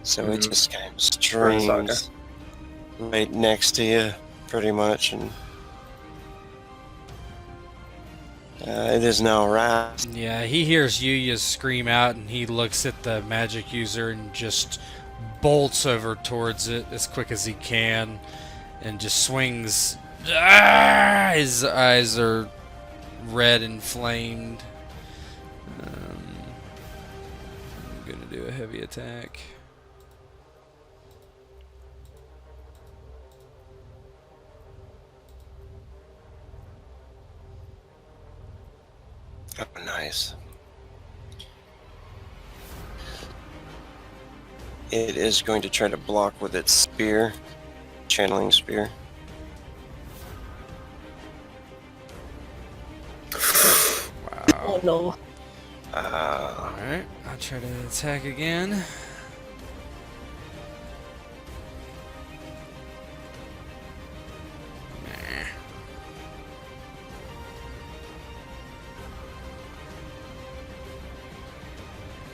So it just kind of Burn Saga. streams right next to you. pretty much, and it is now Wrath. Yeah, he hears Yuya scream out, and he looks at the magic user and just bolts over towards it as quick as he can, and just swings. Ah! His eyes are red and flamed. I'm gonna do a heavy attack. Oh, nice. It is going to try to block with its spear, channeling spear. Wow. Oh no. Alright, I'll try to attack again. Nah.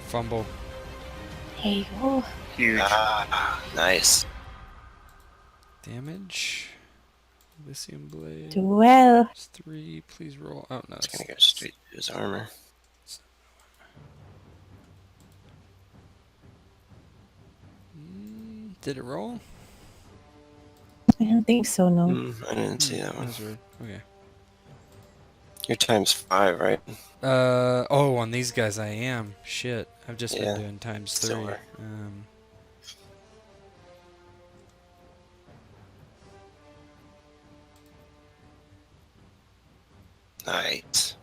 Fumble. Hey, oh. Huge. Nice. Damage. Elysium Blade. Do well. It's 3. Please roll. Oh, no. It's gonna go straight to his armor. Did it roll? I don't think so, no. I didn't see that one. That's weird. Okay. You're times 5, right? Oh, on these guys I am. Shit. I've just Yeah. been doing times 3. Silver. Nice.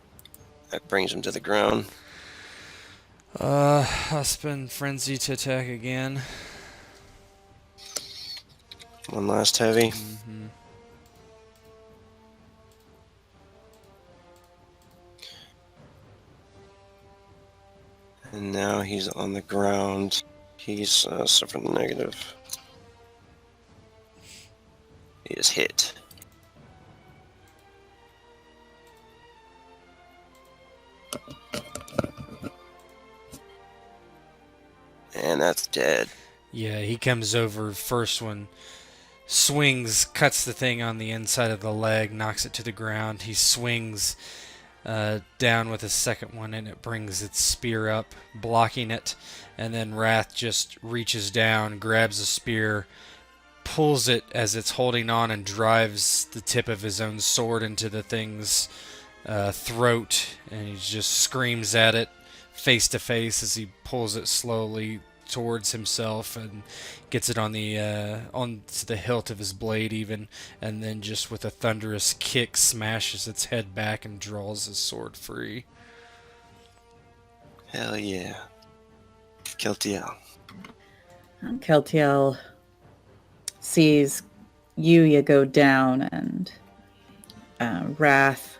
That brings him to the ground. I'll spend Frenzy to attack again. One last heavy. Mm-hmm. And now he's on the ground. He's suffering the negative. He is hit. And that's dead. Yeah, he comes over. First one swings, cuts the thing on the inside of the leg, knocks it to the ground. He swings down with his second one, and it brings its spear up, blocking it. And then Wrath just reaches down, grabs a spear, pulls it as it's holding on, and drives the tip of his own sword into the thing's throat. And he just screams at it face to face as he pulls it slowly towards himself and gets it on the onto the hilt of his blade even, and then just with a thunderous kick smashes its head back and draws his sword free. Hell yeah. Keltiel. Keltiel sees Yuya go down, and Wrath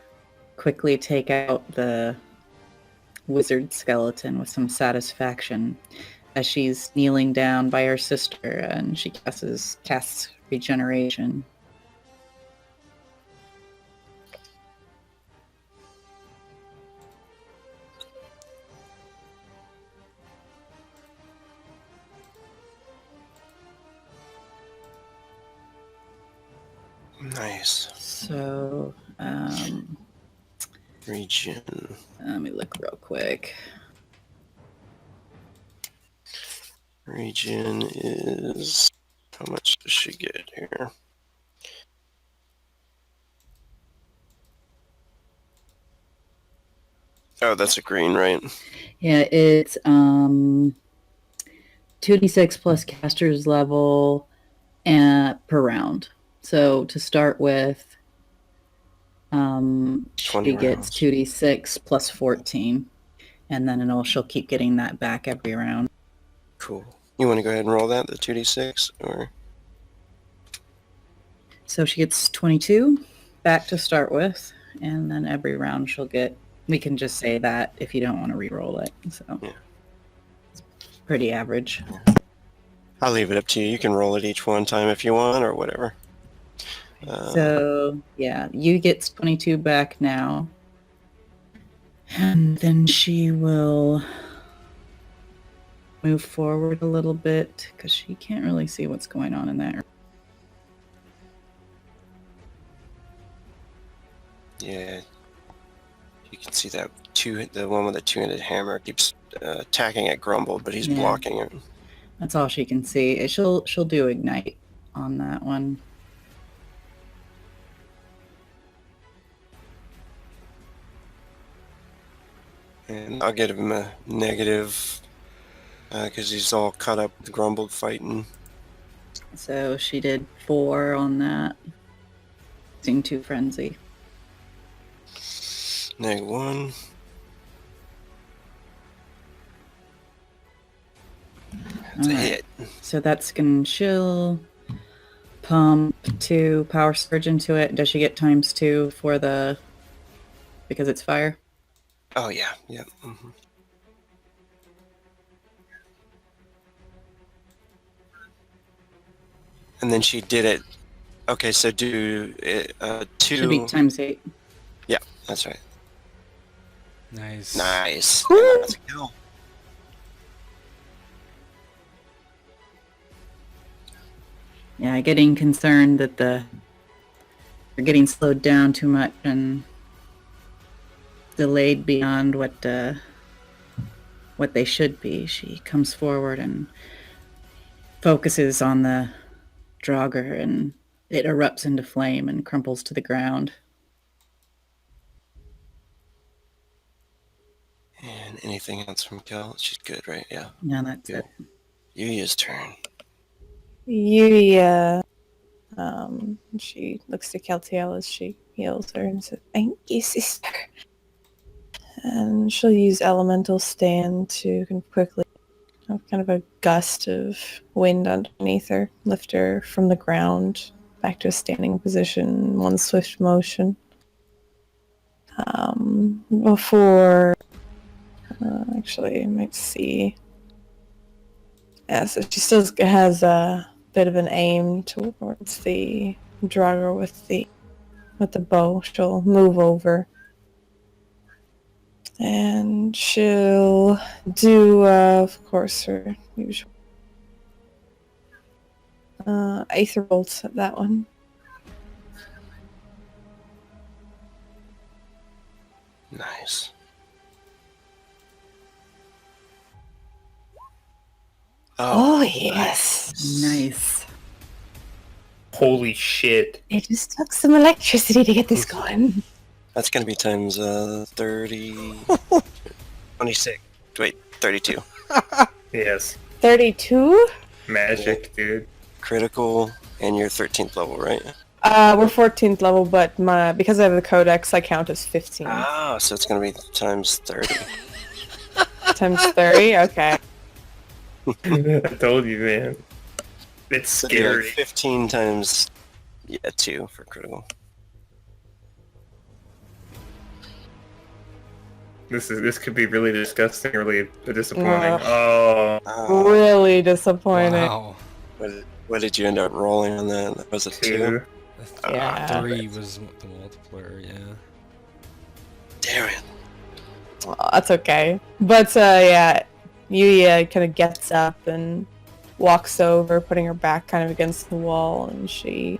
quickly take out the wizard skeleton with some satisfaction as she's kneeling down by her sister, and she casts regeneration. Nice. So, Regen. let me look real quick. Regen is... How much does she get here? Oh, that's a green, right? Yeah, it's 2d6 plus caster's level per round. So to start with, she gets 2d6 plus 14, and then she'll keep getting that back every round. Cool. You want to go ahead and roll that, the 2d6, or? So she gets 22 back to start with, and then every round she'll get. We can just say that if you don't want to re-roll it. So yeah. It's pretty average. Yeah. I'll leave it up to you. You can roll it each one time if you want, or whatever. So yeah, you gets 22 back now, and then she will move forward a little bit because she can't really see what's going on in that. Yeah. You can see that the one with the two-handed hammer keeps attacking at Grumble, but he's Yeah. blocking it. That's all she can see. She'll do ignite on that one. And I'll get him a negative because he's all cut up with Grumble fighting. So she did 4 on that. Using 2 frenzy. -1. That's a Alright. hit. So that's gonna she'll pump 2 power surge into it. Does she get ×2 for the because it's fire? Oh yeah, yeah. And then she did it. Okay, so do it, 2. Should be ×8. Yeah, that's right. Nice. Nice. Woo! That's a kill. Yeah, getting concerned that they're getting slowed down too much and delayed beyond what they should be. She comes forward and focuses on the Draugr, and it erupts into flame and crumples to the ground. And anything else from Kel? She's good, right? Yeah. Yeah, that's it. Yuya's turn. Yuya, she looks to Keltiel as she heals her and says, "Thank you, sister." And she'll use Elemental Stand to quickly have kind of a gust of wind underneath her, lift her from the ground back to a standing position, one swift motion. Before, actually, I might see. Yeah, so she still has a bit of an aim towards the Draugr with the bow. She'll move over. And she'll do, of course, her usual Aether Bolt at that one. Nice. Oh, yes. Nice. Holy shit. It just took some electricity to get this going. That's gonna be times 30. 26. Wait, 32. Yes. 32? Magic, dude. Critical, and you're 13th level, right? We're 14th level, but because I have the codex, I count as 15. Ah, so it's gonna be times 30. Times 30? Okay. I told you, man. It's So it'd be like scary. 15 times 2 for critical. This could be really disgusting, really disappointing. Ugh. Oh, Really disappointing. Wow. What did you end up rolling on that? Was it 2? 2. Yeah. 3 was the multiplier, yeah. Damn it. Oh, that's okay. But, yeah, Yuya kind of gets up and walks over, putting her back kind of against the wall, and she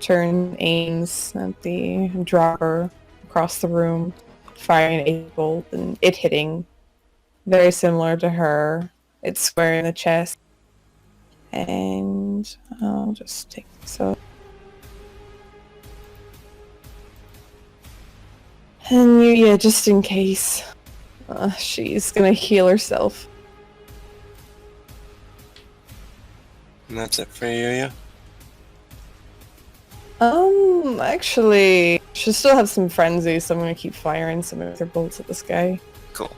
aims at the Draugr across the room, firing an 8 bolt, and it hitting. Very similar to her. It's square in the chest. And I'll just take this out. And Yuya, just in case, she's gonna heal herself. And that's it for you, yeah? Actually, she'll still have some frenzy, so I'm gonna keep firing some of her bolts at this guy. Cool.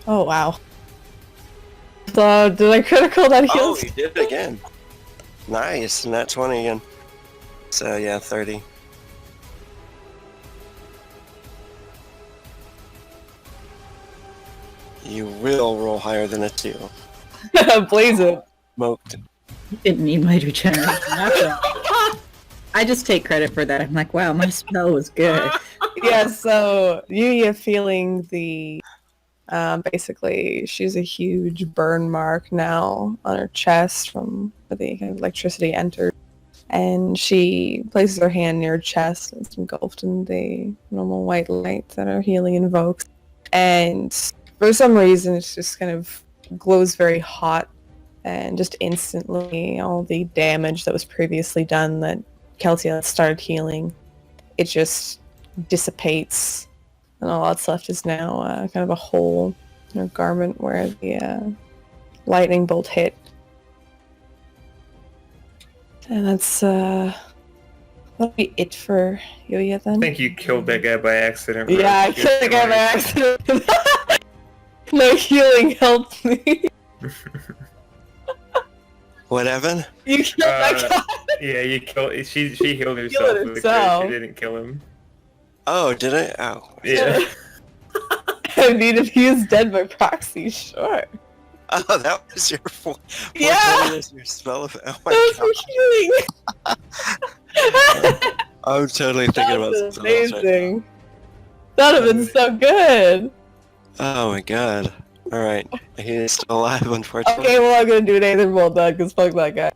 Oh, wow. So, did I critical that Oh, heals? you did it again. Nice, and that's 20 again. So, yeah, 30. You will roll higher than a 2. Blaze it. Smoked. Didn't need my regeneration after all. I just take credit for that. I'm like, wow, my spell was good. Yeah, so Yuya feeling the Basically, she's a huge burn mark now on her chest from where the kind of electricity entered. And she places her hand near her chest and it's engulfed in the normal white light that her healing invokes. And for some reason, it just kind of glows very hot. And just instantly, all the damage that was previously done that Keltia started healing, it just dissipates. And all that's left is now kind of a hole in her garment where the lightning bolt hit. And that'll be it for Yoya then. I think you killed that guy by accident. Yeah, I right? killed the guy by accident. No healing helped me. What, Evan? You killed that guy. Yeah, you killed. She healed herself. Killed with the herself. crit. She didn't kill him. Oh, did I? Oh. Yeah. I mean, if he is dead by proxy, sure. Oh, that was your Yeah. That was your spell of. Oh my That god. was for healing. I'm totally thinking about That was something else right now. amazing. That would have been so good. Oh my god. Alright. He is still alive, unfortunately. Okay, well, I'm gonna do Nathan Bolt then, because fuck that guy.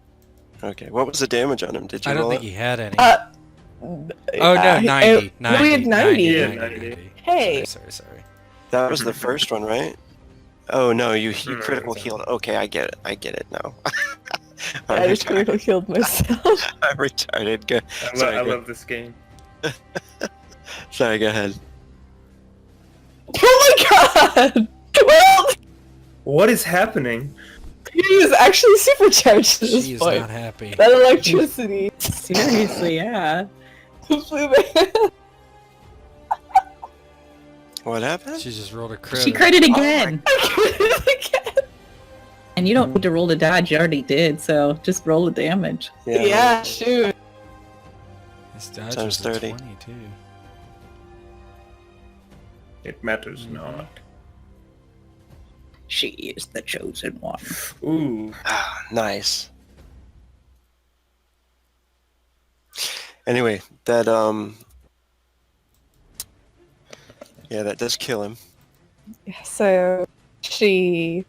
Okay. What was the damage on him? Did you I don't roll think it? he had any. Oh no, 90. 90. We had 90. Yeah, 90. Hey. Sorry. That was the first one, right? Oh no, you No, critical it's healed. Okay, I get it now. I just critical killed myself. I'm retarded. Go. Sorry, I go. love this game. Sorry, go ahead. Oh my god! Well, What is happening? he is actually supercharged at this She is point. not happy. That electricity. Seriously, yeah. flew my- What happened? She just rolled a crit. She critted again. again. And you don't need to roll to dodge, you already did, so just roll the damage. Yeah, shoot. This dodge Times was a 30. 20 too. It matters not. She is the chosen one. Ooh. Ah, nice. Anyway, that yeah, that does kill him. So the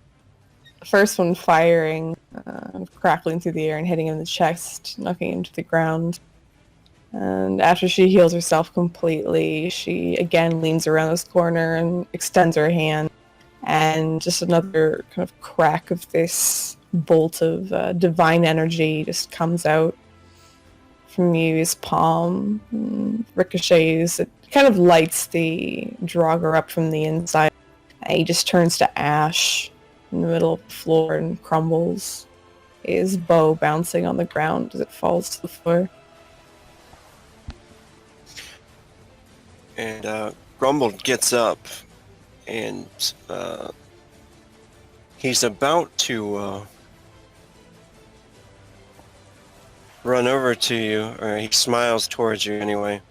first one firing, crackling through the air and hitting him in the chest, knocking him to the ground. And after she heals herself completely, she again leans around this corner and extends her hand. And just another kind of crack of this bolt of divine energy just comes out from Yu's palm, and ricochets. It kind of lights the Draugr up from the inside. And he just turns to ash in the middle of the floor and crumbles, his bow bouncing on the ground as it falls to the floor. And Grumble gets up, and he's about to run over to you, or he smiles towards you anyway,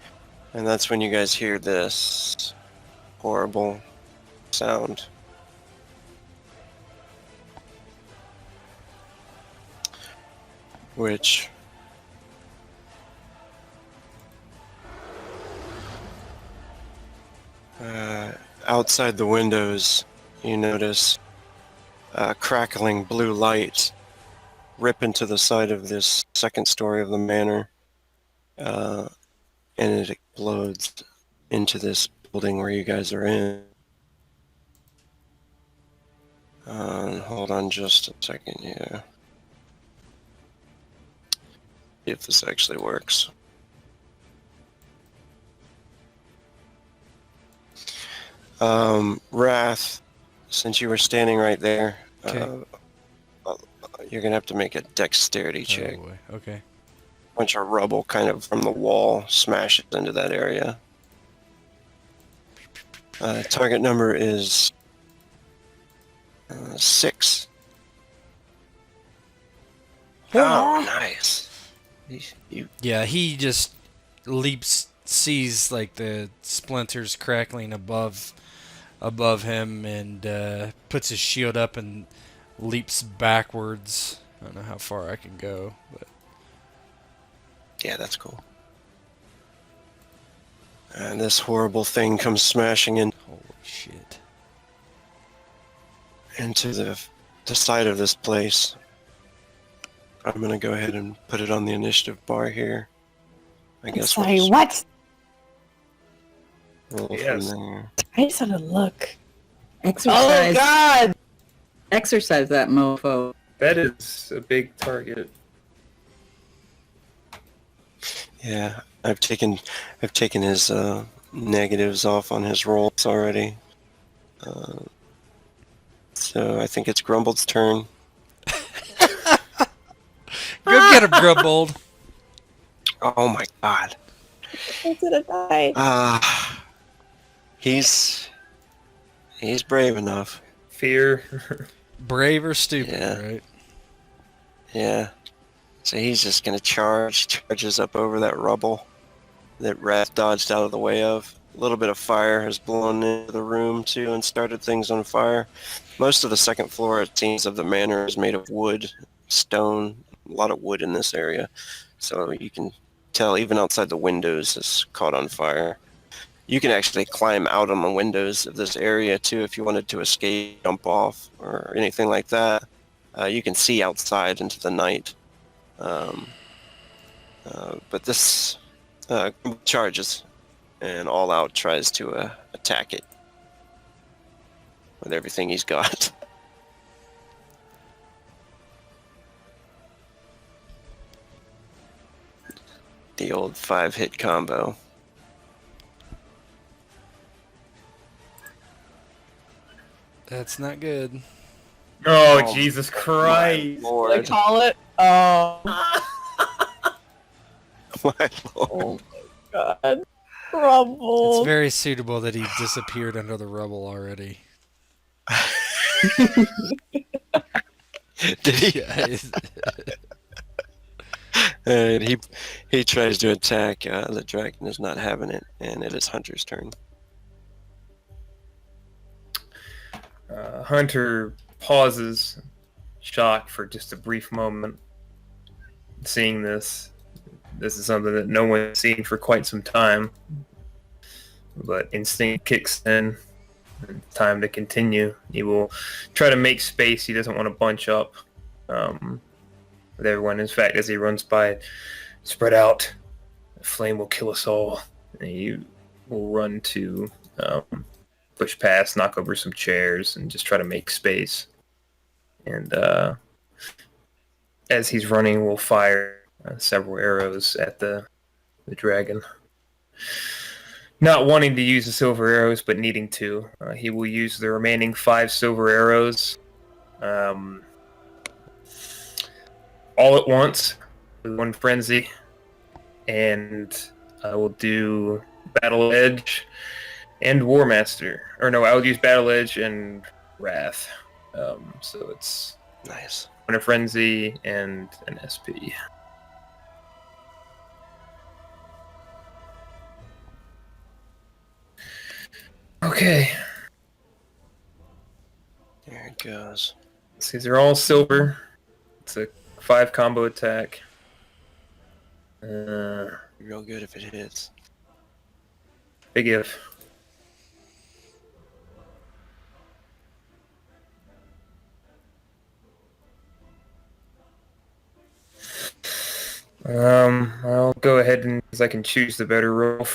and that's when you guys hear this horrible sound. Which outside the windows, you notice crackling blue light rip into the side of this second story of the manor, and it explodes into this building where you guys are in. Hold on just a second here. See if this actually works. Wrath, since you were standing right there, Okay. you're gonna have to make a dexterity check. Oh boy. Okay. A bunch of rubble kind of from the wall smashes into that area. Target number is 6. Oh, nice. You Yeah, he just leaps, sees like the splinters crackling above him, and puts his shield up and leaps backwards. I don't know how far I can go, but Yeah, that's cool. And this horrible thing comes smashing in. holy shit! into the side of this place. I'm gonna go ahead and put it on the initiative bar here. I guess Sorry, we'll what? roll Yes. from there. I just had to look. Exercise. Oh God! Exercise that mofo. That is a big target. Yeah, I've taken his negatives off on his rolls already. So I think it's Grumbled's turn. Go get him, Grumbold. Oh my god. I should have died. He's brave enough. Fear. Brave or stupid, Yeah. right? Yeah. So he's just gonna charges up over that rubble that Wrath dodged out of the way of. A little bit of fire has blown into the room too and started things on fire. Most of the second floor, it seems, of the manor is made of wood, stone, a lot of wood in this area. So you can tell even outside the windows is caught on fire. You can actually climb out on the windows of this area too if you wanted to escape, jump off, or anything like that. You can see outside into the night. But this charges and all out tries to attack it with everything he's got. The old 5-hit combo. That's not good. Oh, Oh, Jesus My Christ. lord. Call it. Oh. My lord. God. Rumble. It's very suitable that he disappeared under the rubble already. Did he? Yeah, And he tries to attack. The dragon is not having it, and it is Hunter's turn. Hunter pauses, shocked for just a brief moment, seeing this. This is something that no one's seen for quite some time. But instinct kicks in. And it's time to continue. He will try to make space. He doesn't want to bunch up with everyone. In fact, as he runs by, spread out. The flame will kill us all. And he will run to push past, knock over some chairs, and just try to make space. And as he's running, we'll fire several arrows at the dragon. Not wanting to use the silver arrows, but needing to. He will use the remaining 5 silver arrows all at once with one frenzy. And I will do Battle Edge and War Master. Or no, I'll use Battle Edge and Wrath. So it's Nice. a Frenzy and an SP. Okay. There it goes. These are all silver. It's a 5 combo attack. Real good if it hits. Big if. I'll go ahead and because I can choose the better roll.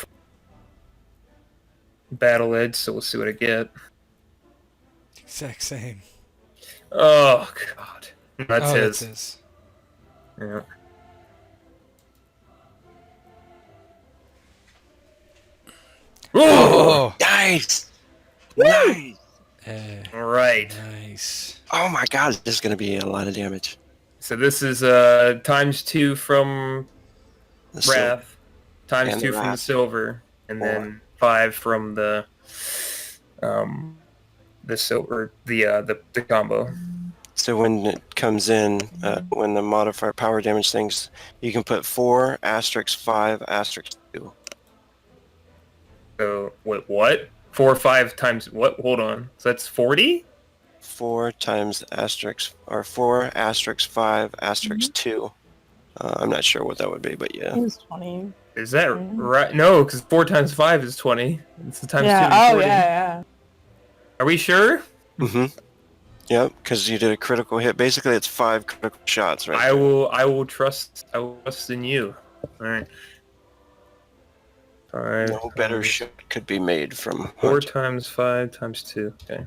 Battle Edge, so we'll see what I get. exact same. Oh god, that's Oh, his. that's his. Yeah. Oh, Nice! Nice! All right. nice. Oh my god, this is going to be a lot of damage. So this is times 2 from The sil- Wrath, times and 2 the from the Wrath. silver, and then 5 from the silver, the combo. So when it comes in, when the modifier power damage things, you can put 4 asterisk 5 asterisk 2. So what? 4 or 5 times what? Hold on. So that's 40? 4 times asterisk, or 4 asterisk 5 asterisk 2. I'm not sure what that would be, but yeah. It was 20. Is that right? No, because 4 times 5 is 20. It's the times 2 Yeah. is Oh, 40. yeah. Are we sure? Mm-hmm. Yep, because you did a critical hit. Basically, it's 5 critical shots, right? I will trust in you. All right. 5 No better times shot could be made from 4 Hunter. times 5 times 2. Okay.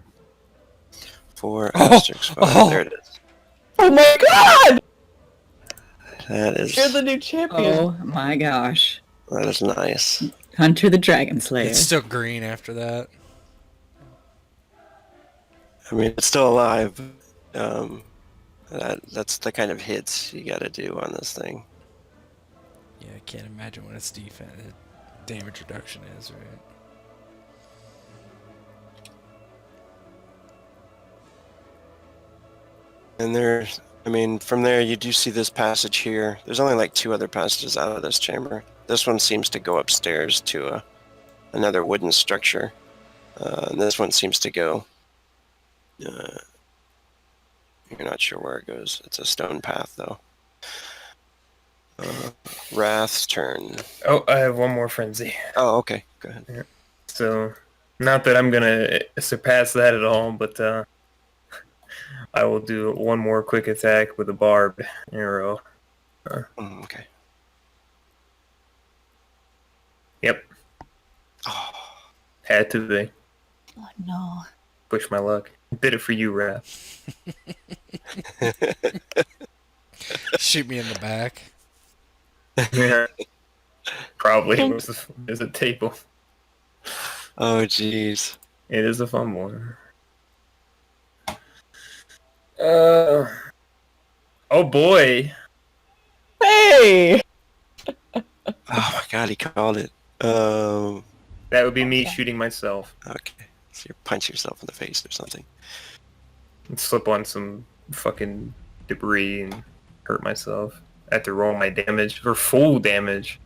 4 Oh, asterisk 5. oh. There it is. Oh my god! That is. You're the new champion. Oh my gosh. That is nice. Hunter the Dragon Slayer. It's still green after that. I mean, it's still alive. That's the kind of hits you got to do on this thing. Yeah, I can't imagine what its damage reduction is, right? And there's, I mean, from there you do see this passage here. There's only like 2 other passages out of this chamber. This one seems to go upstairs to another wooden structure. And this one seems to go. You're not sure where it goes. It's a stone path, though. Wrath's turn. Oh, I have one more frenzy. Oh, okay. Go ahead. So, not that I'm gonna surpass that at all, but I will do one more quick attack with a barbed arrow. Okay. Yep, Oh, had to be. Oh no. Push my luck. Did it for you, Wrath. Shoot me in the back. Yeah. Probably. It was a table. oh, jeez. It is a fun one. Oh boy. Hey! Oh my God, he called it. That would be me shooting myself. Okay. So you punch yourself in the face or something. And slip on some fucking debris and hurt myself. I have to roll my damage for full damage.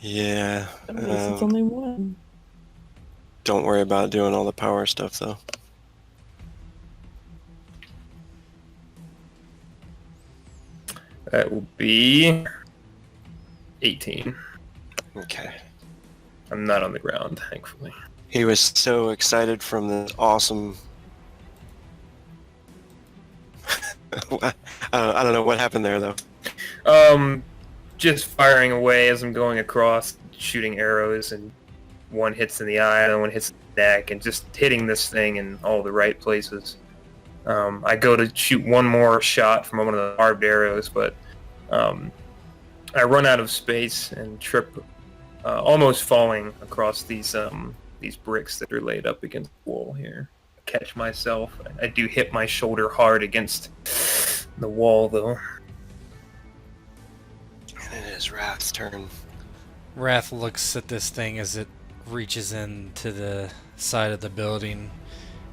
Yeah. At least it's only one. Don't worry about doing all the power stuff, though. That will be 18. Okay. I'm not on the ground, thankfully. He was so excited from the awesome. I don't know what happened there, though. Just firing away as I'm going across, shooting arrows, and one hits in the eye, and one hits in the neck, and just hitting this thing in all the right places. I go to shoot one more shot from one of the barbed arrows, but I run out of space and trip, almost falling across these bricks that are laid up against the wall here. Catch myself. I do hit my shoulder hard against the wall, though. And it is Wrath's turn. Wrath looks at this thing as it reaches into the side of the building.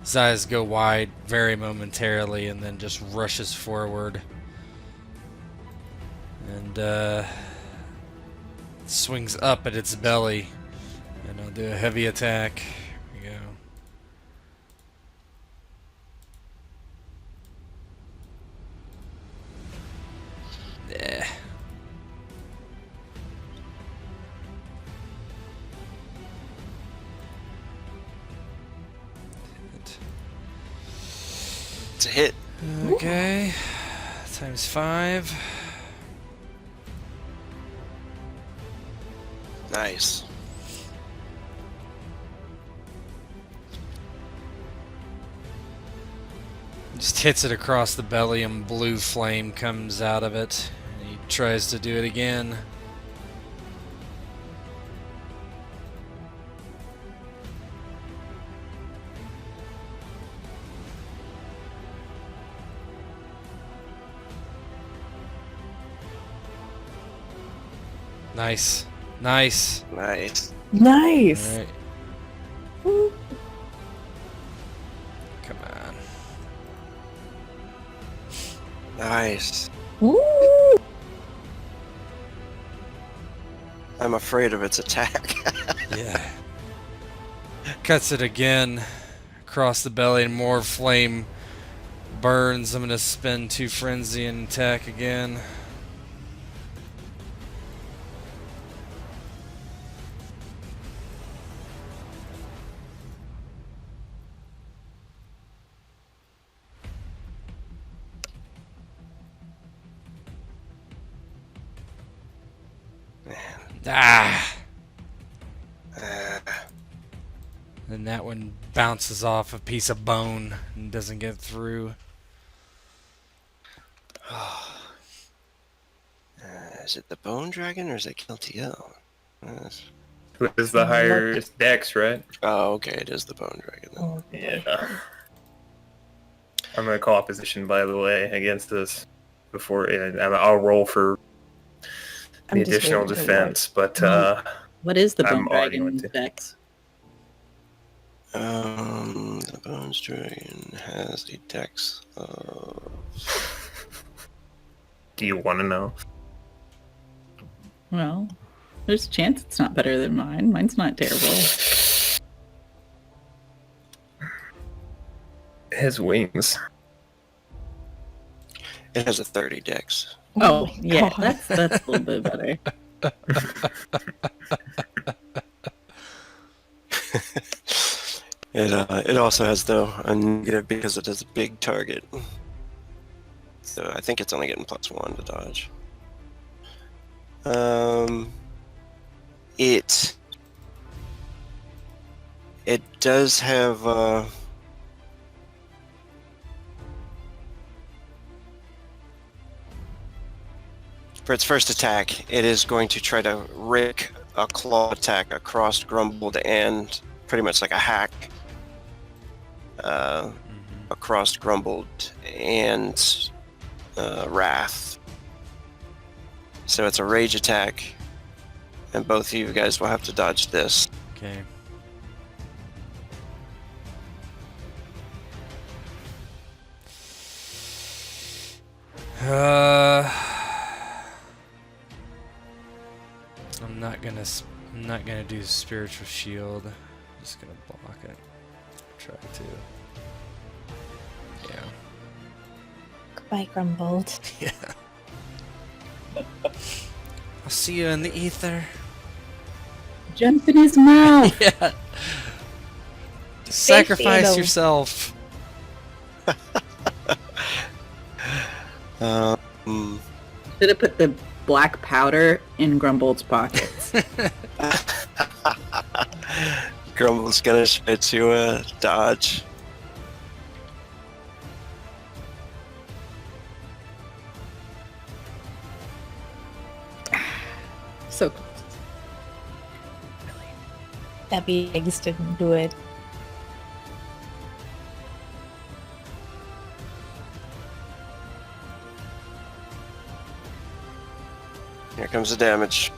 His eyes go wide very momentarily and then just rushes forward. And swings up at its belly. And I'll do a heavy attack. Here we go. Yeah. It's a hit. Okay. Times 5. Nice. Just hits it across the belly and blue flame comes out of it. And he tries to do it again. Nice. Nice. Nice. Nice! Alright. Come on. Nice. Woo! I'm afraid of its attack. Yeah. Cuts it again across the belly and more flame burns. I'm going to spend 2 frenzy and attack again. Ah! Uh, Then that one bounces off a piece of bone and doesn't get through. is it the Bone Dragon or is it Kiltiel? Who is the higher dex, right? Oh, okay, it is the Bone Dragon. Then. Oh, Yeah. I'm gonna call opposition, by the way, against this before I'll roll for I'm the just additional waiting to defense, but What is the I'm bone already dragon going to. dex? The Bones Dragon has a dex of... Do you want to know? Well, there's a chance it's not better than mine. Mine's not terrible. It has wings. It has a 30 dex. Oh, my yeah, God. that's a little bit better. It also has, though, a negative because it has a big target. So I think it's only getting +1 to dodge. It does have for its first attack, it is going to try to rake a claw attack across Grumbled and pretty much like a hack across Grumbled and Wrath. So it's a rage attack, and both of you guys will have to dodge this. Okay. I'm not gonna do spiritual shield. I'm just gonna block it. Try to. Yeah. Goodbye, Grumbled. Yeah. I'll see you in the ether. Jump in his mouth. Yeah. Sacrifice fatal. yourself. Should have put the black powder in Grumbled's pockets. Grumble's gonna try to dodge. So close. That eggs didn't do it. Here comes the damage.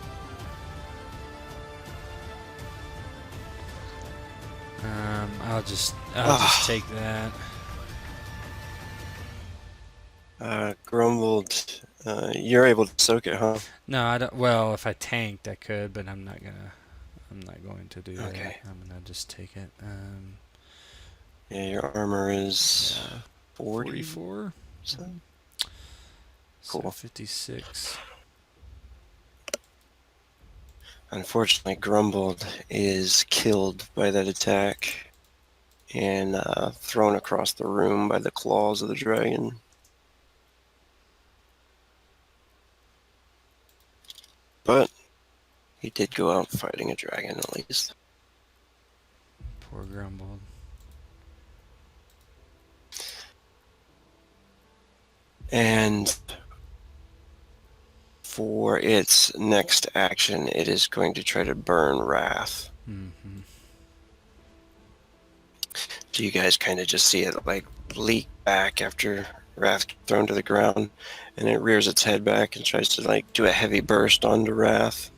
I'll just take that. Grumbled, you're able to soak it, huh? No, I don't. Well, if I tanked, I could, but I'm not going to do that. Okay. I'm gonna just take it. Yeah, your armor is 40. 44. So. So Cool. 56. Unfortunately, Grumbled is killed by that attack and thrown across the room by the claws of the dragon. But he did go out fighting a dragon at least. Poor Grumbled. And for its next action, it is going to try to burn Wrath. Mm-hmm. Do you guys kind of just see it like leak back after Wrath gets thrown to the ground, and it rears its head back and tries to like do a heavy burst onto Wrath?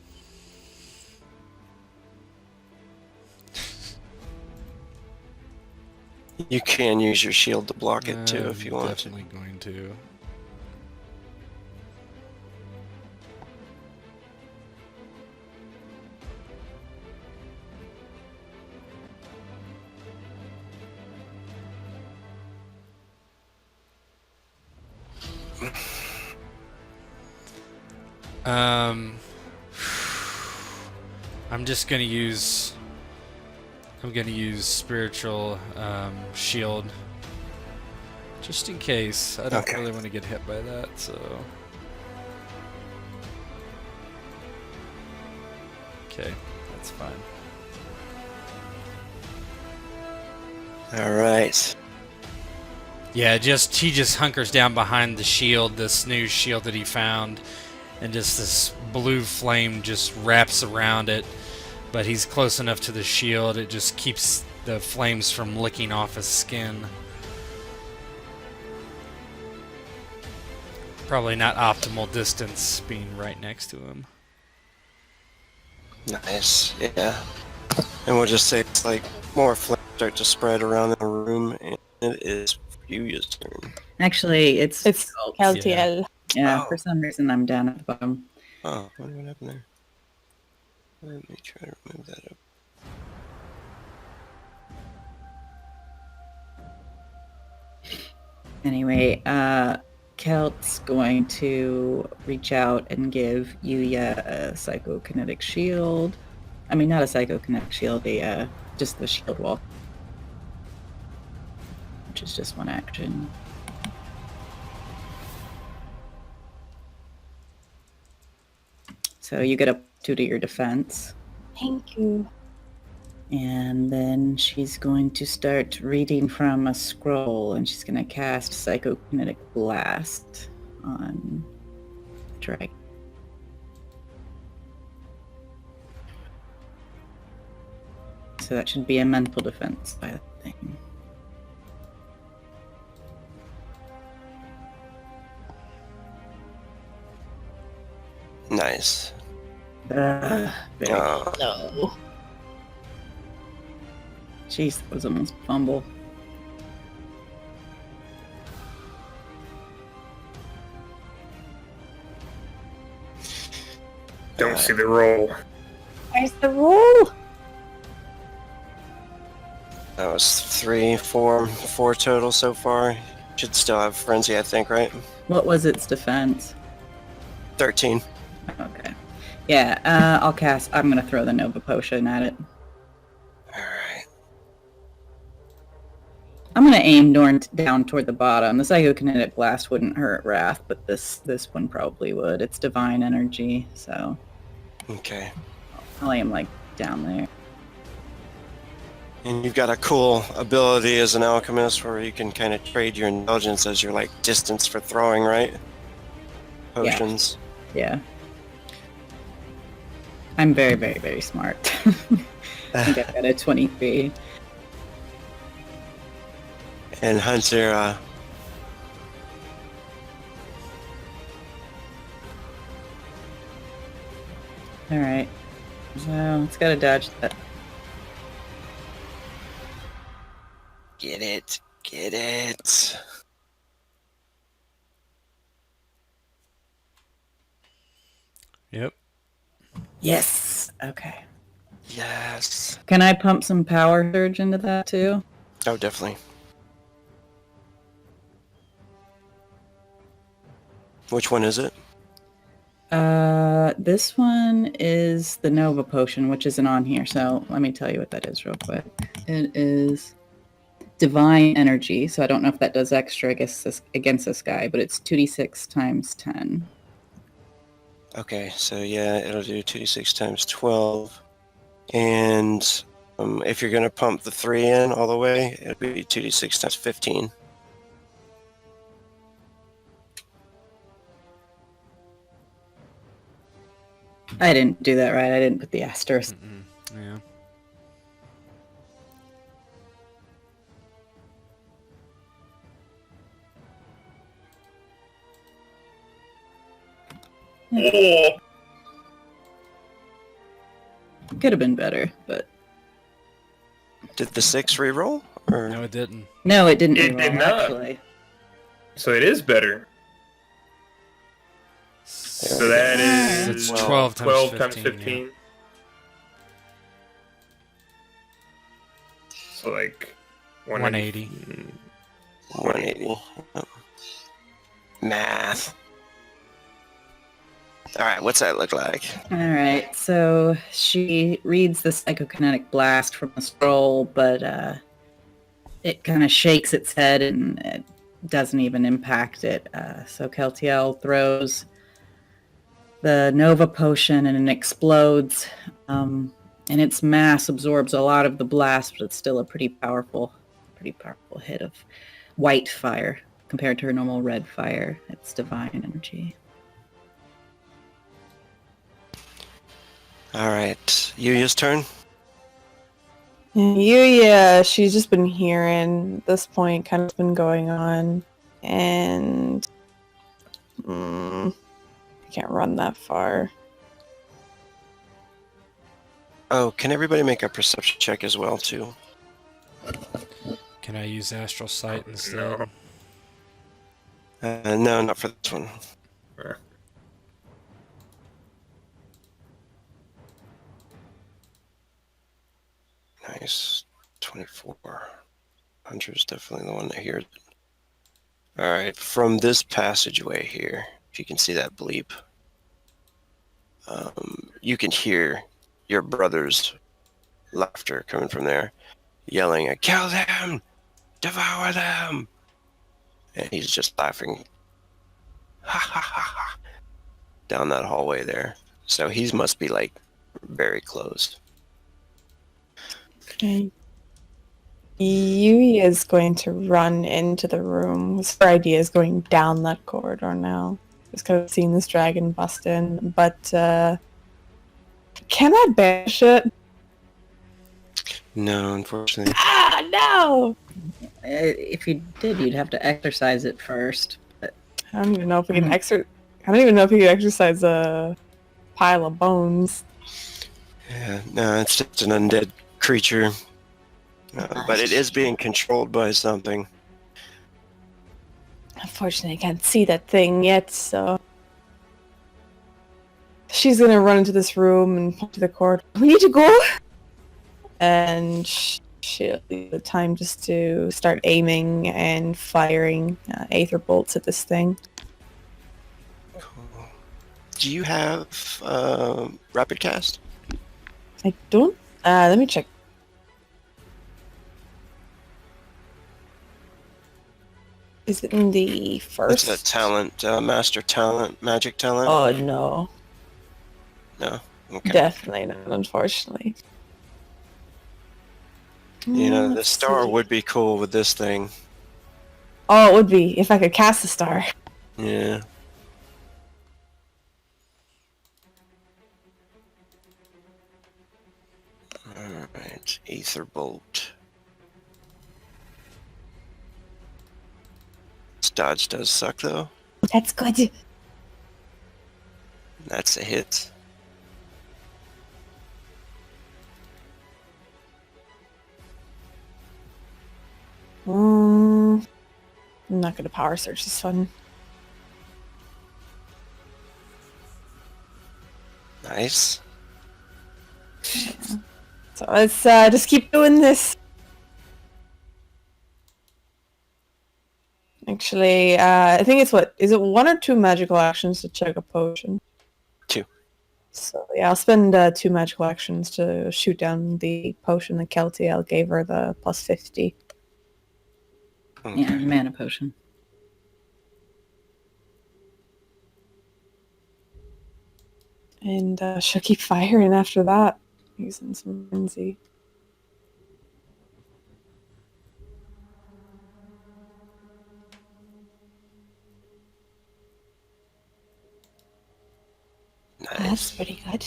You can use your shield to block it too if you want to. Definitely going to. I'm just gonna use. I'm gonna use spiritual shield, just in case. I don't really want to get hit by that, so. Okay, that's fine. All right. Yeah, he just hunkers down behind the shield, this new shield that he found, and just this blue flame just wraps around it. But he's close enough to the shield, it just keeps the flames from licking off his skin. Probably not optimal distance being right next to him. Nice. Yeah. And we'll just say it's like more flames start to spread around the room, and it is Yuya's turn. Actually, it's Keltiel. Yeah, Oh. for some reason I'm down at the bottom. Oh, what happened there? Let me try to remove that up. Anyway, Kelt's going to reach out and give Yuya a psychokinetic shield. I mean, not a psychokinetic shield, just the shield wall. Which is just one action. So you get a 2 to your defense. Thank you. And then she's going to start reading from a scroll, and she's going to cast Psychokinetic Blast on Drake. So that should be a mental defense by the thing. Nice. Very- Oh, No. Jeez, that was almost a fumble. Don't see the roll. Where's the roll? that was 4 total so far. Should still have frenzy, I think, right? What was its defense? 13. Okay. Yeah, I'm going to throw the Nova Potion at it. Alright. I'm gonna aim down toward the bottom. The Psychokinetic Blast wouldn't hurt Wrath, but this one probably would. It's divine energy, so Okay. I'll aim like down there. And you've got a cool ability as an alchemist where you can kind of trade your indulgence as your like distance for throwing, right? Potions. Yeah. I'm very, very, very smart. I think I've got a 23. And Hunter, Alright. So it's gotta dodge that. get it. Get it. Yep. Yes! Okay. Yes. Can I pump some power surge into that too? Oh, definitely. Which one is it? This one is the Nova Potion, which isn't on here, so let me tell you what that is real quick. It is Divine Energy, so I don't know if that does extra against this guy, but it's 2d6 times 10. Okay, so yeah, it'll do 2d6 times 12. And if you're going to pump the 3 in all the way, it'll be 2d6 times 15. I didn't do that right. I didn't put the asterisk. Yeah. Could have been better, but Did the 6 reroll? Or... No, it didn't. no, it didn't. It reroll, did not. Actually. So it is better. So that is It's 12 times 12 times 15, 15. So like 180. 180. Yep. Math. Alright, what's that look like? All right, so she reads the Psychokinetic Blast from the scroll, but it kind of shakes its head and it doesn't even impact it. So Keltiel throws the Nova Potion and it explodes And its mass absorbs a lot of the blast, but it's still a pretty powerful hit of white fire compared to her normal red fire. It's divine energy. All right, Yuya's turn. Yuya, she's just been hearing this point, kind of been going on, and I can't run that far. Oh, can everybody make a perception check as well, too? Can I use astral sight instead? No, not for this one. Nice. 24. Hunter's definitely the one that hears it. All right, from this passageway here, if you can see that bleep, you can hear your brother's laughter coming from there, yelling, "Kill them! Devour them!" And he's just laughing, ha ha ha ha, down that hallway there. So he must be like very close. Okay. Yui is going to run into the room. Her idea is going down that corridor now. Just kind of seeing this dragon bust in. But, can I banish it? No, unfortunately. Ah, no! If you did, you'd have to exercise it first. But I don't even know if we can I don't even know if we can exercise a pile of bones. Yeah, no, it's just an undead creature. But it is being controlled by something. Unfortunately, I can't see that thing yet, so... She's gonna run into this room and point to the corridor. We need to go! And she'll leave the time just to start aiming and firing aether bolts at this thing. Cool. Do you have rapid cast? I don't... let me check. Is it in the first? It's a talent, master talent, magic talent? Oh, no. No? Okay. Definitely not, unfortunately. You know, the Let's star see. would be cool with this thing. Oh, it would be, if I could cast the star. Yeah. Alright, Aether Bolt. This dodge does suck, though. That's good. That's a hit. I'm not gonna power search this one. Nice. So let's just keep doing this. Actually, I think it's is it 1 or 2 magical actions to check a potion? 2. So yeah, I'll spend 2 magical actions to shoot down the potion that Keltiel gave her the plus 50. Okay. yeah, mana potion. And she'll keep firing after that, using some frenzy. That's Nice. pretty good.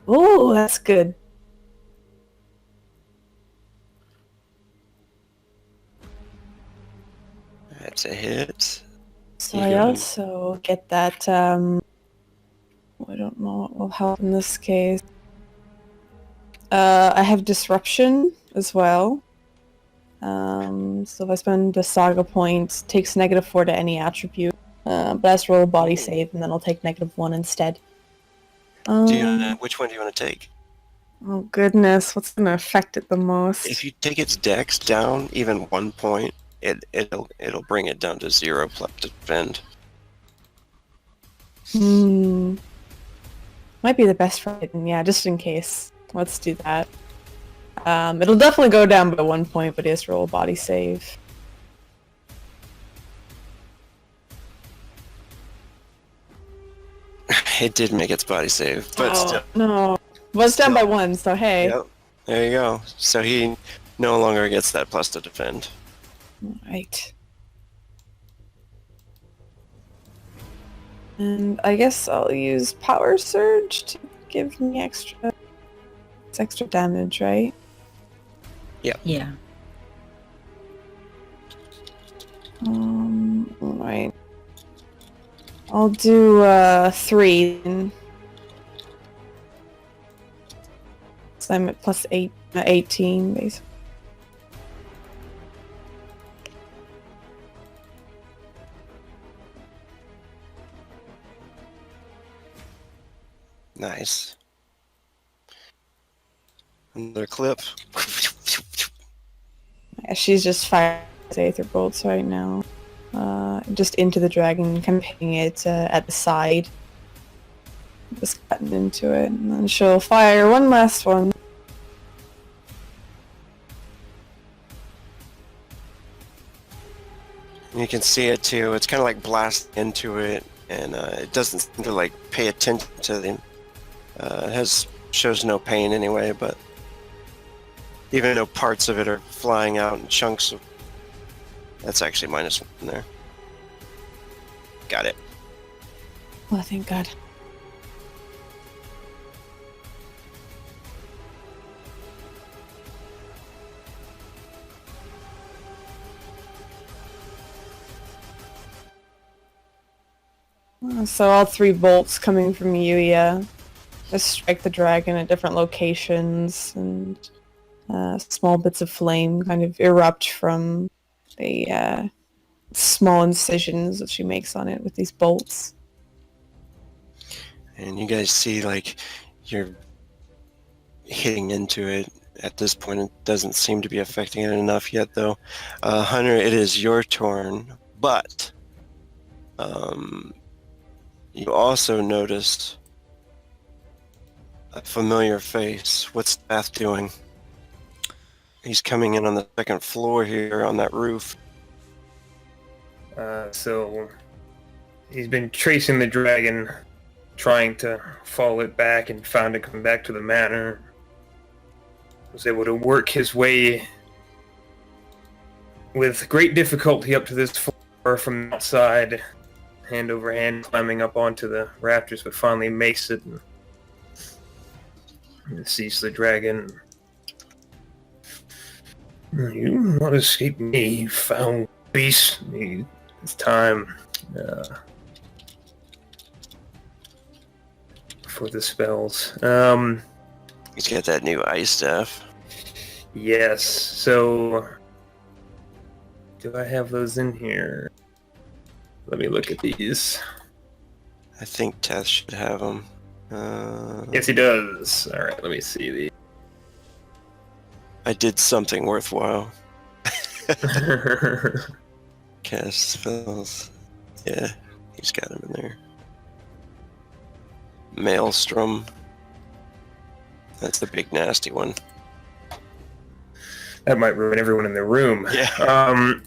Oh, that's good. That's a hit. So You I got it. also get that, I don't know what will help in this case. I have disruption as well. So if I spend a saga point, takes -4 to any attribute. But I have to roll a body save, and then I'll take -1 instead. Which one do you want to take? Oh goodness, what's gonna affect it the most? If you take its dex down even 1 point, it'll bring it down to 0 plus defend. Might be the best for it, and yeah, just in case. Let's do that. It'll definitely go down by 1 point, but he has to roll a body save. It did make its body save, but still. No. Was down by 1, so hey. Yep. There you go. So he no longer gets that plus to defend. Right. And I guess I'll use Power Surge to give me extra damage, right? Yeah. Right. I'll do 3 then. So I'm at plus 18 basically. Nice. Another clip. Yeah, she's just firing Aether bolts right now. Just into the dragon, kind of hitting it at the side. Just cutting into it, and then she'll fire one last one. You can see it too. It's kind of like blasting into it, and it doesn't seem to like pay attention to them. It shows no pain anyway, but even though parts of it are flying out in chunks of. That's actually -1 there. Got it. Oh, thank God. So all 3 bolts coming from Yuya just strike the dragon at different locations, and small bits of flame kind of erupt from the small incisions that she makes on it with these bolts. And you guys see, like, you're hitting into it. At this point, it doesn't seem to be affecting it enough yet, though. Hunter, it is your turn, but you also noticed a familiar face. What's Bath doing? He's coming in on the 2nd floor here on that roof. So he's been tracing the dragon, trying to follow it back, and found it coming back to the manor. Was able to work his way with great difficulty up to this floor from the outside, hand over hand, climbing up onto the rafters, but finally makes it and sees the dragon. You will not escape me, foul beast. It's time for the spells. He's got that new ice staff. Yes, so do I have those in here? Let me look at these. I think Teth should have them. Yes, he does. Alright, let me see these. I did something worthwhile. Cast spells. Yeah, he's got him in there. Maelstrom. That's the big nasty one. That might ruin everyone in the room. Yeah.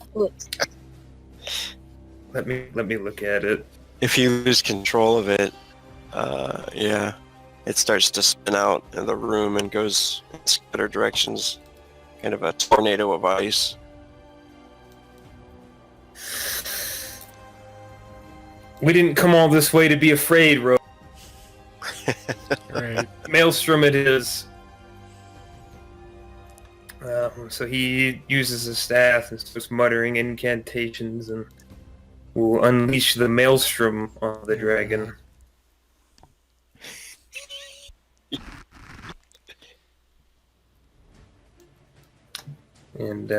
Let me look at it. If you lose control of it, yeah, it starts to spin out in the room and goes in scattered directions. Kind of a tornado of ice. We didn't come all this way to be afraid, Ro. Right. Maelstrom it is. So he uses his staff and starts muttering incantations and will unleash the Maelstrom on the dragon. And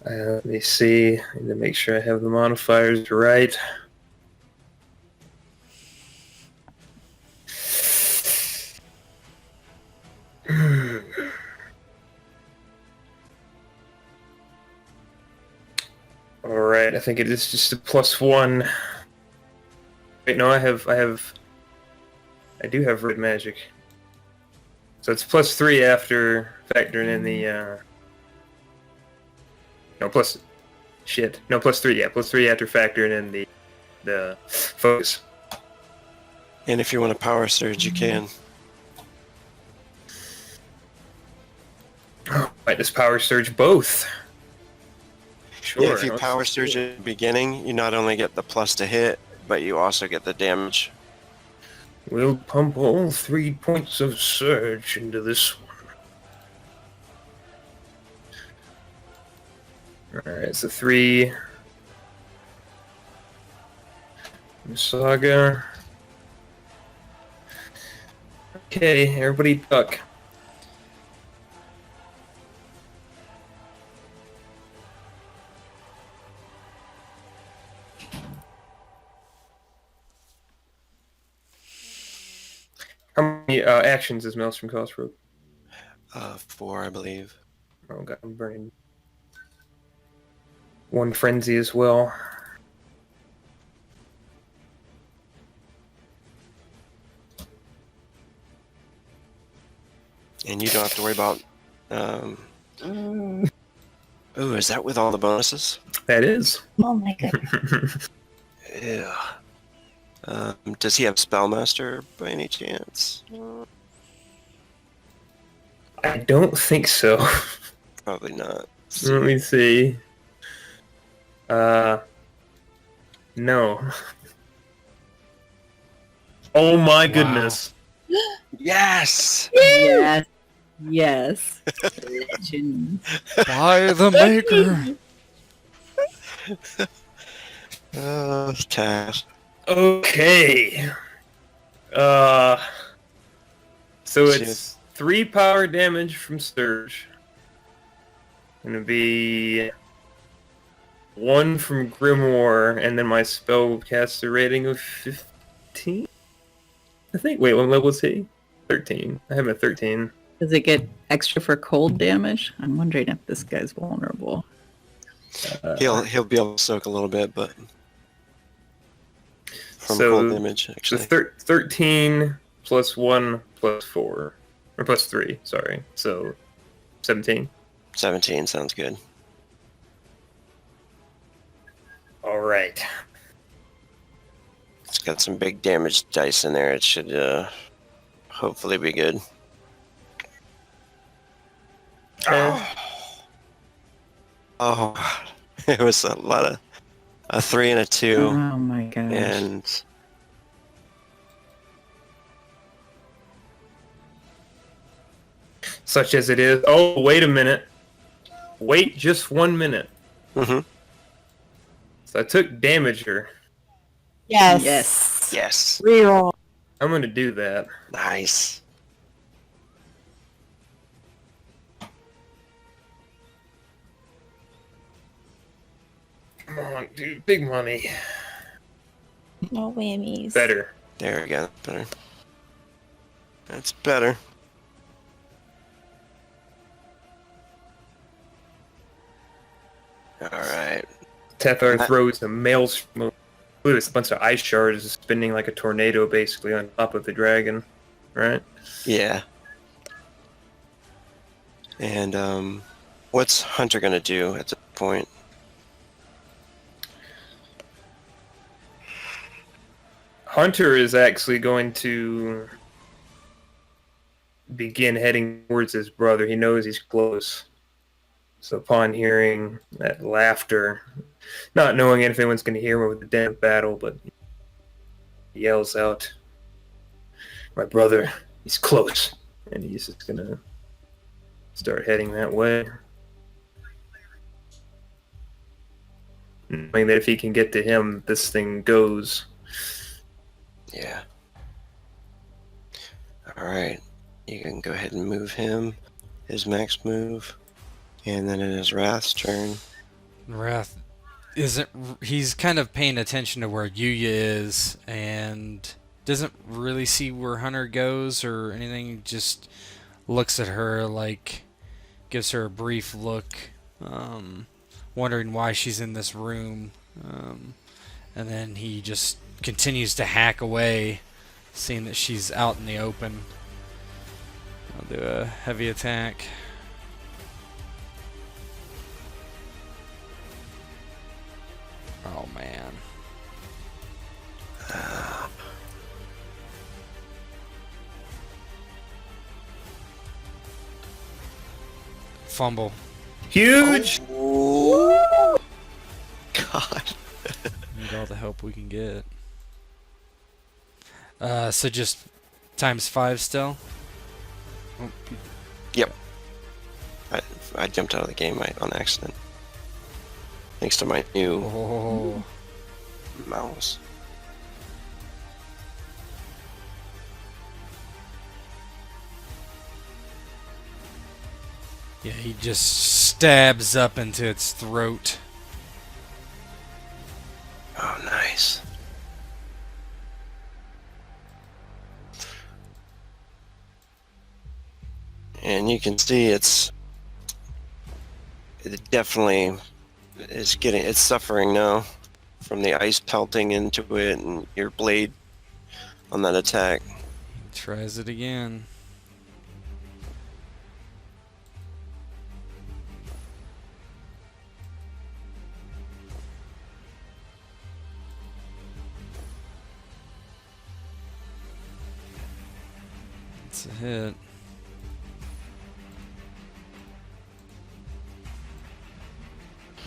let me see. I need to make sure I have the modifiers right. Alright, I think it is just a +1. Wait, no, I do have red magic. So it's +3 after factoring in the, no, +3, yeah, +3 after factoring in the focus. And if you want a power surge, you can. Might just power surge both. Sure. Yeah, if you power surge at the beginning, you not only get the plus to hit, but you also get the damage. We'll pump all 3 points of surge into this one. Alright, so 3. Saga. Okay, everybody duck. How many actions does Maelstrom cost, Rogue? 4, I believe. Oh god, I'm burning 1 frenzy as well. And you don't have to worry about... Ooh, is that with all the bonuses? That is. Oh my goodness. Yeah. Does he have Spellmaster by any chance? I don't think so. Probably not. Let me see. No. Oh my goodness. Yes! Yes. Yes. Legend. By the maker. Tash. Okay. So it's 3 power damage from Surge. Gonna be 1 from Grimoire, and then my spell casts a rating of 15? I think. Wait, what level is he? 13. I have him at 13. Does it get extra for cold damage? I'm wondering if this guy's vulnerable. He'll be able to soak a little bit, but from So, cold damage, actually. So 13 plus 1 plus 4. Or plus 3, sorry. So 17. 17 sounds good. Alright. It's got some big damage dice in there. It should hopefully be good. Oh, it was a lot of a 3 and a 2, Oh my gosh. and Such as it is. Oh, wait a minute. Wait just 1 minute. mm-hmm. So I took Damager. Yes. Yes, Reroll. I'm gonna do that. nice. Come on, dude. Big money. No whammies. Better. There we go. Better. That's better. All right. Tethar throws a maelstrom. Look, it's a bunch of ice shards spinning like a tornado basically on top of the dragon. Right? Yeah. And what's Hunter gonna do at this point? Hunter is actually going to begin heading towards his brother. He knows he's close. So upon hearing that laughter, not knowing if anyone's going to hear him with the damn battle, but he yells out, "My brother, he's close." And he's just going to start heading that way. Knowing that if he can get to him, this thing goes. Yeah. All right. You can go ahead and move him. His max move. And then it is Wrath's turn. Wrath isn't. He's kind of paying attention to where Yuya is and doesn't really see where Hunter goes or anything. Just looks at her, like, gives her a brief look, wondering why she's in this room. And then he just continues to hack away, seeing that she's out in the open. I'll do a heavy attack. Oh man. fumble. Huge. Oh. God. Need all the help we can get. So just times 5 still? Oh, Yep. I jumped out of the game on accident. Thanks to my new oh. mouse. Yeah, he just stabs up into its throat. Oh, nice. And you can see it definitely it's suffering now from the ice pelting into it and your blade on that attack. He tries it again. It's a hit.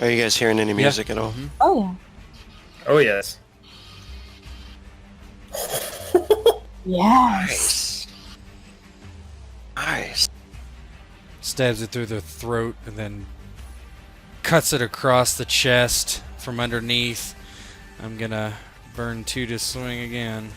Are you guys hearing any music at all? Mhm. Oh yeah. Oh yes. Yes. Nice. Stabs it through the throat and then cuts it across the chest from underneath. I'm gonna burn 2 to swing again.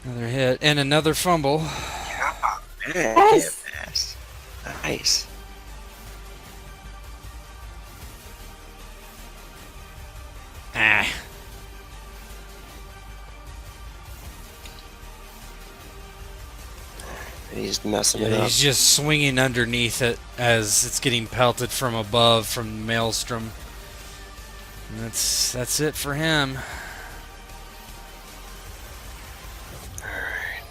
Another hit and another fumble. Yeah, man, Yes. can't pass. Nice. Ah. He's messing it Yeah, up. he's just swinging underneath it as it's getting pelted from above from the maelstrom. And that's it for him. Alright.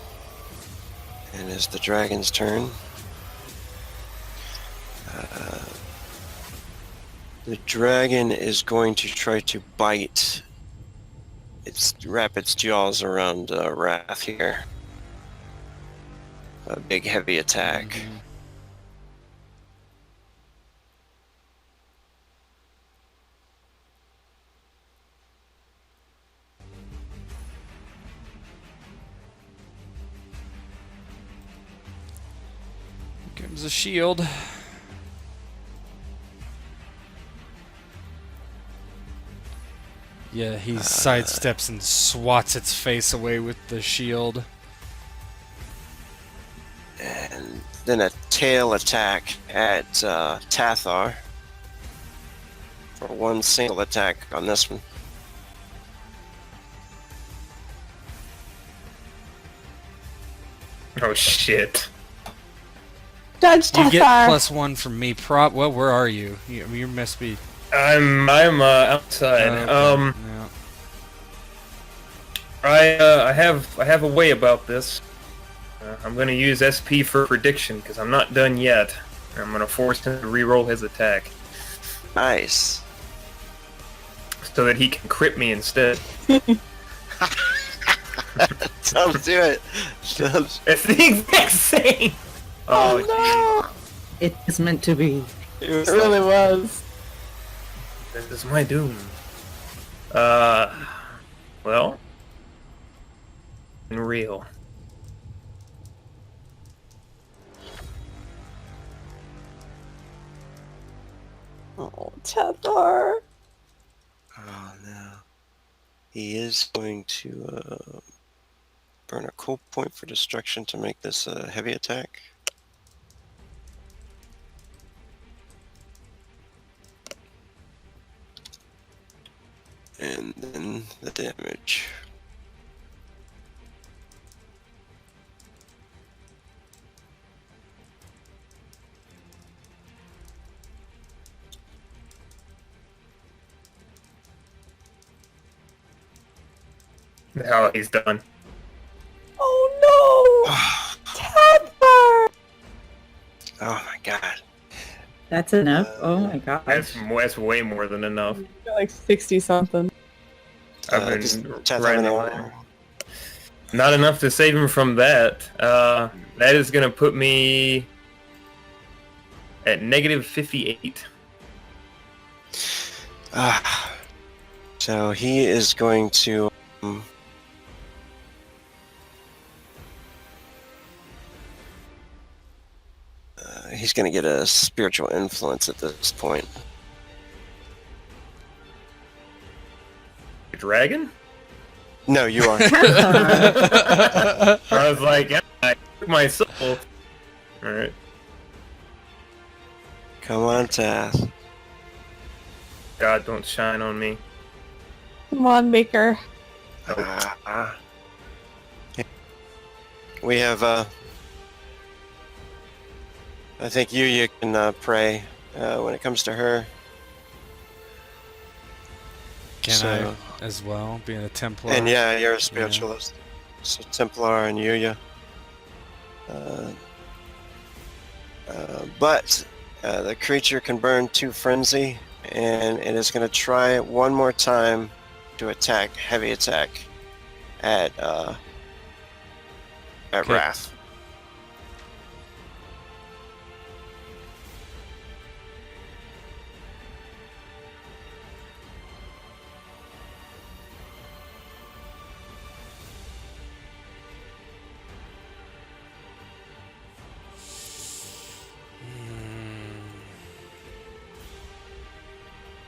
And it's the dragon's turn. The dragon is going to try to bite wrap its jaws around Wrath here. A big heavy attack. Mhm. Here comes a shield. Yeah, he sidesteps and swats its face away with the shield. And then a tail attack at Tathar. For one single attack on this one. Oh shit. Judge You get Tethar. +1 from me. Well, where are you? You must be. I'm outside. Okay. Yeah. I have a way about this. I'm gonna use SP for prediction because I'm not done yet. I'm gonna force him to re-roll his attack Nice. so that he can crit me instead. Don't do it. Don't- It's the exact same. Oh It is meant to be. It no! was It really was. This is my doom. Well, real. Oh, Tethar. Oh no. He is going to burn a cool point for destruction to make this a heavy attack. And then the damage. Now he's done. Oh no! Tethar! Oh my god. That's enough. Oh my gosh. That's way more than enough. Like 60 something. I've Does been Teth have riding any the more? Not enough to save him from that. That is going to put me at negative 58. So he is going to... he's going to get a spiritual influence at this point. Dragon? No, you are. I was like, yeah, I took my soul. Alright. Come on, Teth. God, don't shine on me. Come on, Maker. We have, I think you can pray when it comes to her. Can So- I as well, being a Templar? And yeah, you're a spiritualist. So Templar and Yuya. But the creature can burn to frenzy, and it is going to try one more time to attack, heavy attack, at Okay. Wrath.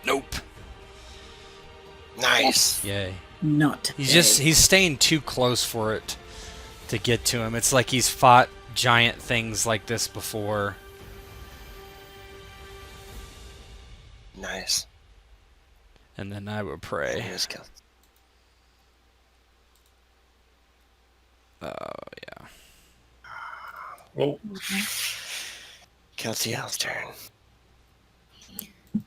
Nope. Nice. Yay. Not. He's staying too close for it to get to him. It's like he's fought giant things like this before. Nice. And then I would And pray. he is killed. Oh, yeah. Well, Keltiel's turn.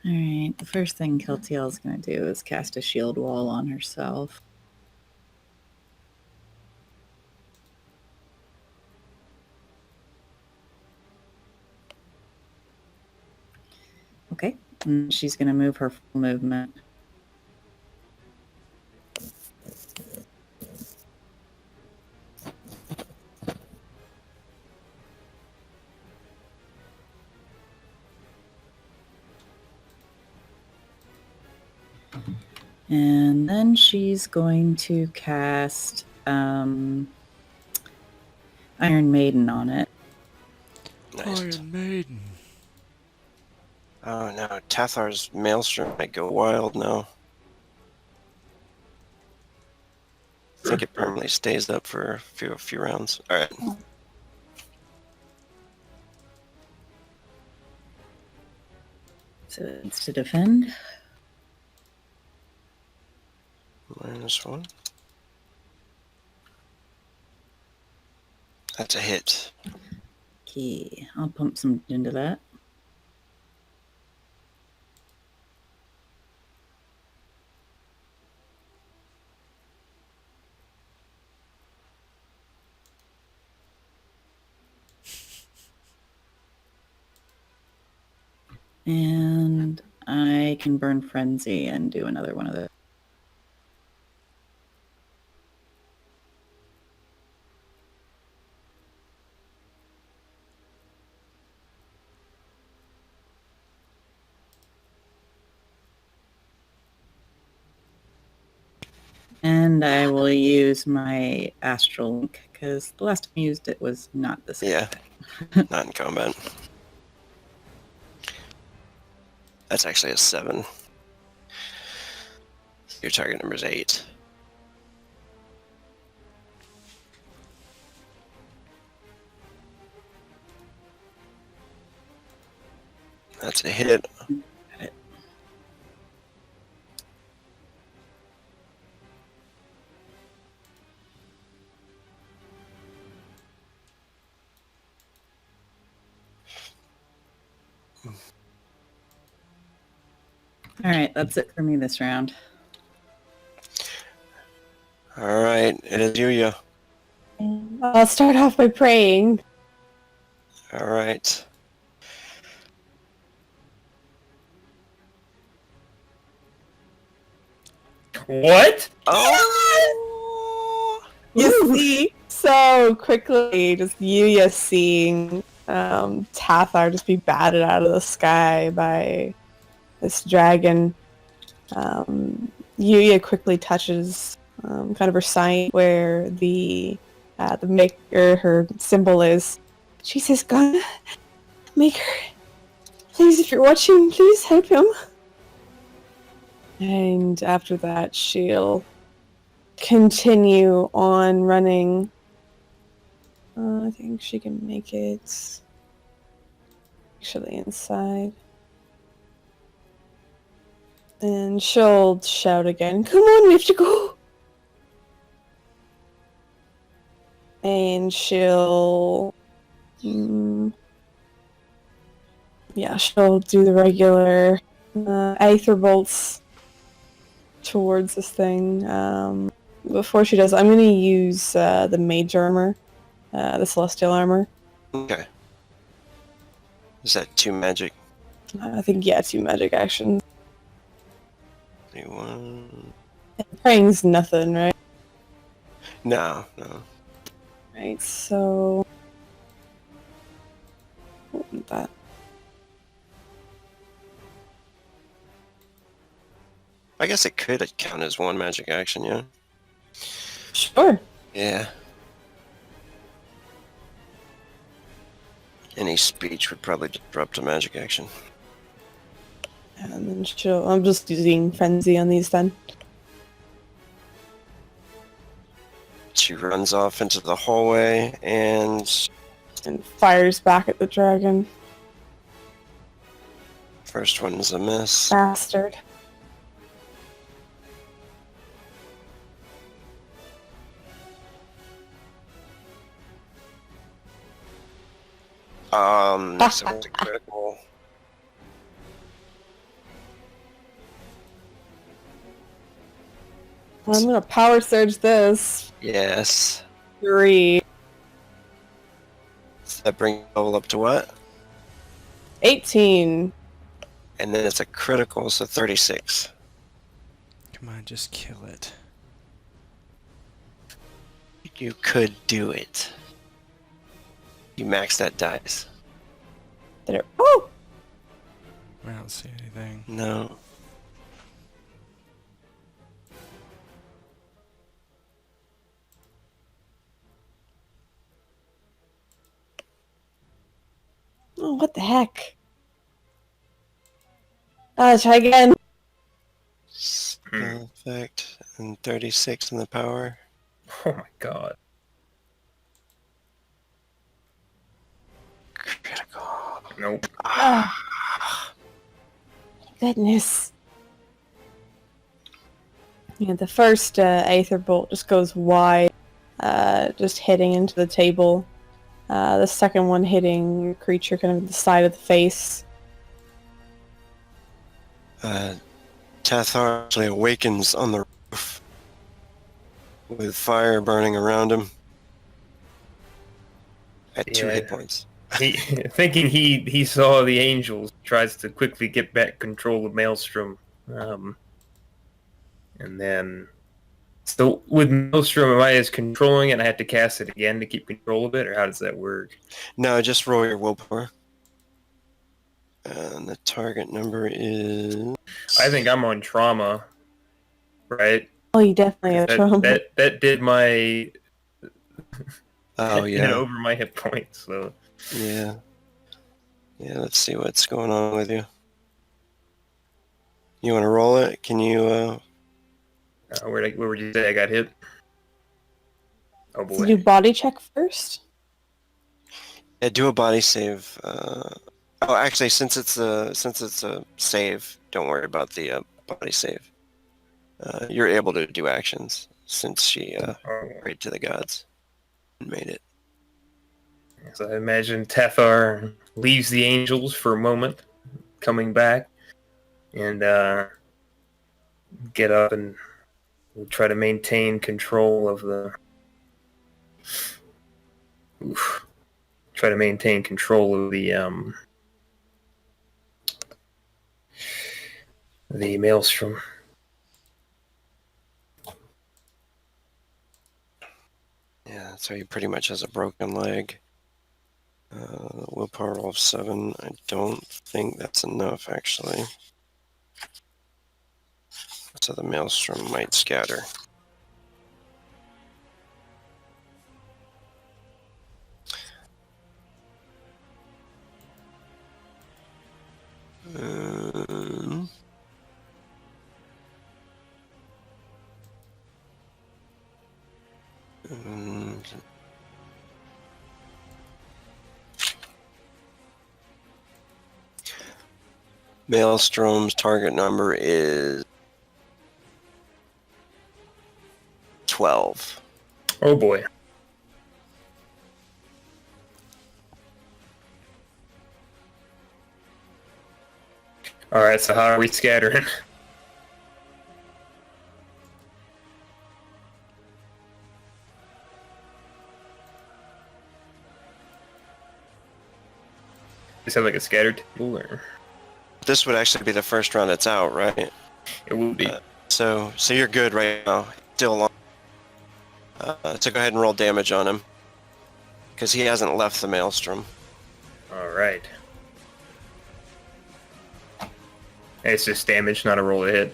Alright, the first thing Keltiel is going to do is cast a shield wall on herself. Okay, and she's going to move her full movement. And then she's going to cast Iron Maiden on it. Nice. Iron Maiden. Oh no, Tathar's Maelstrom might go wild now. I think it permanently stays up for a few rounds. Alright. So it's to defend. -1. That's a hit. Okay, I'll pump some into that. And I can burn Frenzy and do another one of those. And I will use my Astral Link, because the last time I used it was not the same. Yeah. Not in combat. That's actually a 7. Your target number is 8. That's a hit. Alright, that's it for me this round. Alright, it is Yuya. I'll start off by praying. Alright. What? Oh! You see so quickly, just Yuya seeing Tathar just be batted out of the sky by this dragon. Yuya quickly touches kind of her sign where the maker, her symbol is. She says, "God, maker, please, if you're watching, please help him." And after that, she'll continue on running. I think she can make it actually inside. And she'll shout again, "Come on, we have to go!" And she'll... she'll do the regular Aether bolts towards this thing. Before she does, I'm going to use the mage armor, the celestial armor. Okay. Is that 2 magic? I think, 2 magic actions. 1. Praying's nothing, right? No. Right, so... What was that? I guess it could count as 1 magic action, yeah? Sure. Yeah. Any speech would probably disrupt a magic action. And then I'm just using Frenzy on these then. She runs off into the hallway and Fires back at the dragon. first one is a miss. Bastard. Next one was a critical. I'm gonna power surge this. Yes. 3. So that brings the level up to what? 18. And then it's a critical, so 36. Come on, just kill it. You could do it. You max that dice. Oh! I don't see anything. No. Oh, what the heck? Try again. Spell effect and 36 in the power. Oh my god. Critical. Nope. Goodness. Yeah, the first Aether Bolt just goes wide, just hitting into the table. The second one hitting creature kind of at the side of the face. Tathar actually awakens on the roof with fire burning around him at 2 hit points. He, thinking he saw the angels, tries to quickly get back control of Maelstrom. And then... So, with Maelstrom, am I as controlling it and I have to cast it again to keep control of it, or how does that work? No, just roll your willpower. And the target number is... I think I'm on trauma, right? Oh, you definitely have trauma. That did my... Oh, yeah. over my hit points, so... Yeah. Yeah, let's see what's going on with you. You want to roll it? Can you, where would you say I got hit? Oh So boy. do body check first? Yeah, do a body save. Oh, actually, since it's a save, don't worry about the body save. You're able to do actions since she prayed to the gods and made it. So I imagine Tathar leaves the angels for a moment, coming back, and get up and try to maintain control of the... Try to maintain control of the Maelstrom. So he pretty much has a broken leg. Willpower roll of 7. I don't think that's enough, actually. So the maelstrom might scatter. Maelstrom's target number is 12. Oh boy. Alright, so how are we scattering? Is that like a scattered table, or? This would actually be the first round it's out, right? It will be. So you're good right now. Still on. So go ahead and roll damage on him. Because he hasn't left the maelstrom. Alright. It's just damage, not a roll to hit.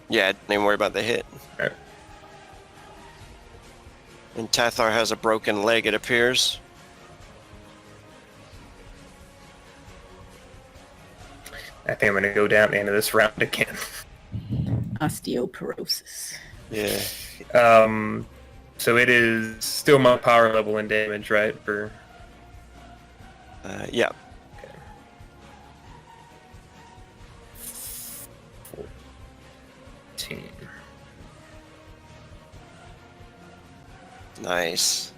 Yeah, don't even worry about the hit. Alright. And Tathar has a broken leg, it appears. I think I'm going to go down at the end of this round again. Osteoporosis. Yeah. So it is still my power level and damage, right? For Yeah. okay. 14. Nice.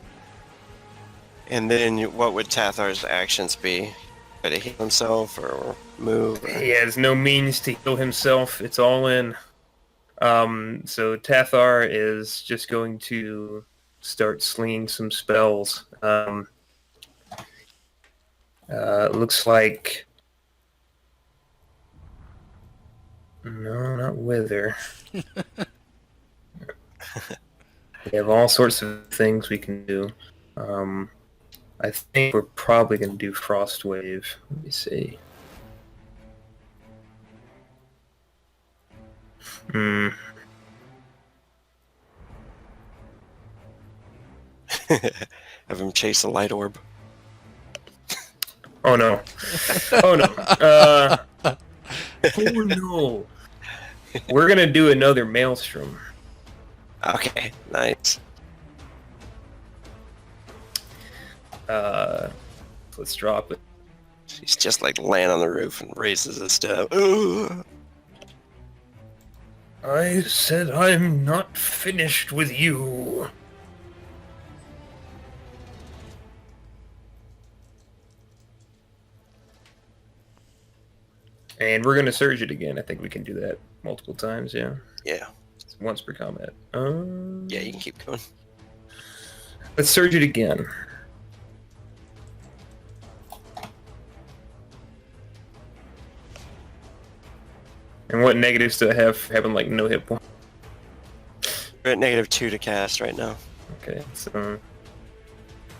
And then what would Tathar's actions be? Try to heal himself or move? Or... He has no means to heal himself. It's all in. So Tathar is just going to start slinging some spells. Looks like... No, not Wither. We have all sorts of things we can do. I think we're probably going to do Frost Wave. Let me see. Have him chase a light orb. Oh no. Oh no. Oh no. We're going to do another Maelstrom. Okay, nice. Let's drop it. He's just like laying on the roof and raises his staff. Ooh. I said I'm not finished with you. And we're going to surge it again. I think we can do that multiple times, yeah. Yeah. Once per combat. Yeah, you can keep going. Let's surge it again. And what negatives do I have for having, like, no hit point? We're at -2 to cast right now. Okay, so...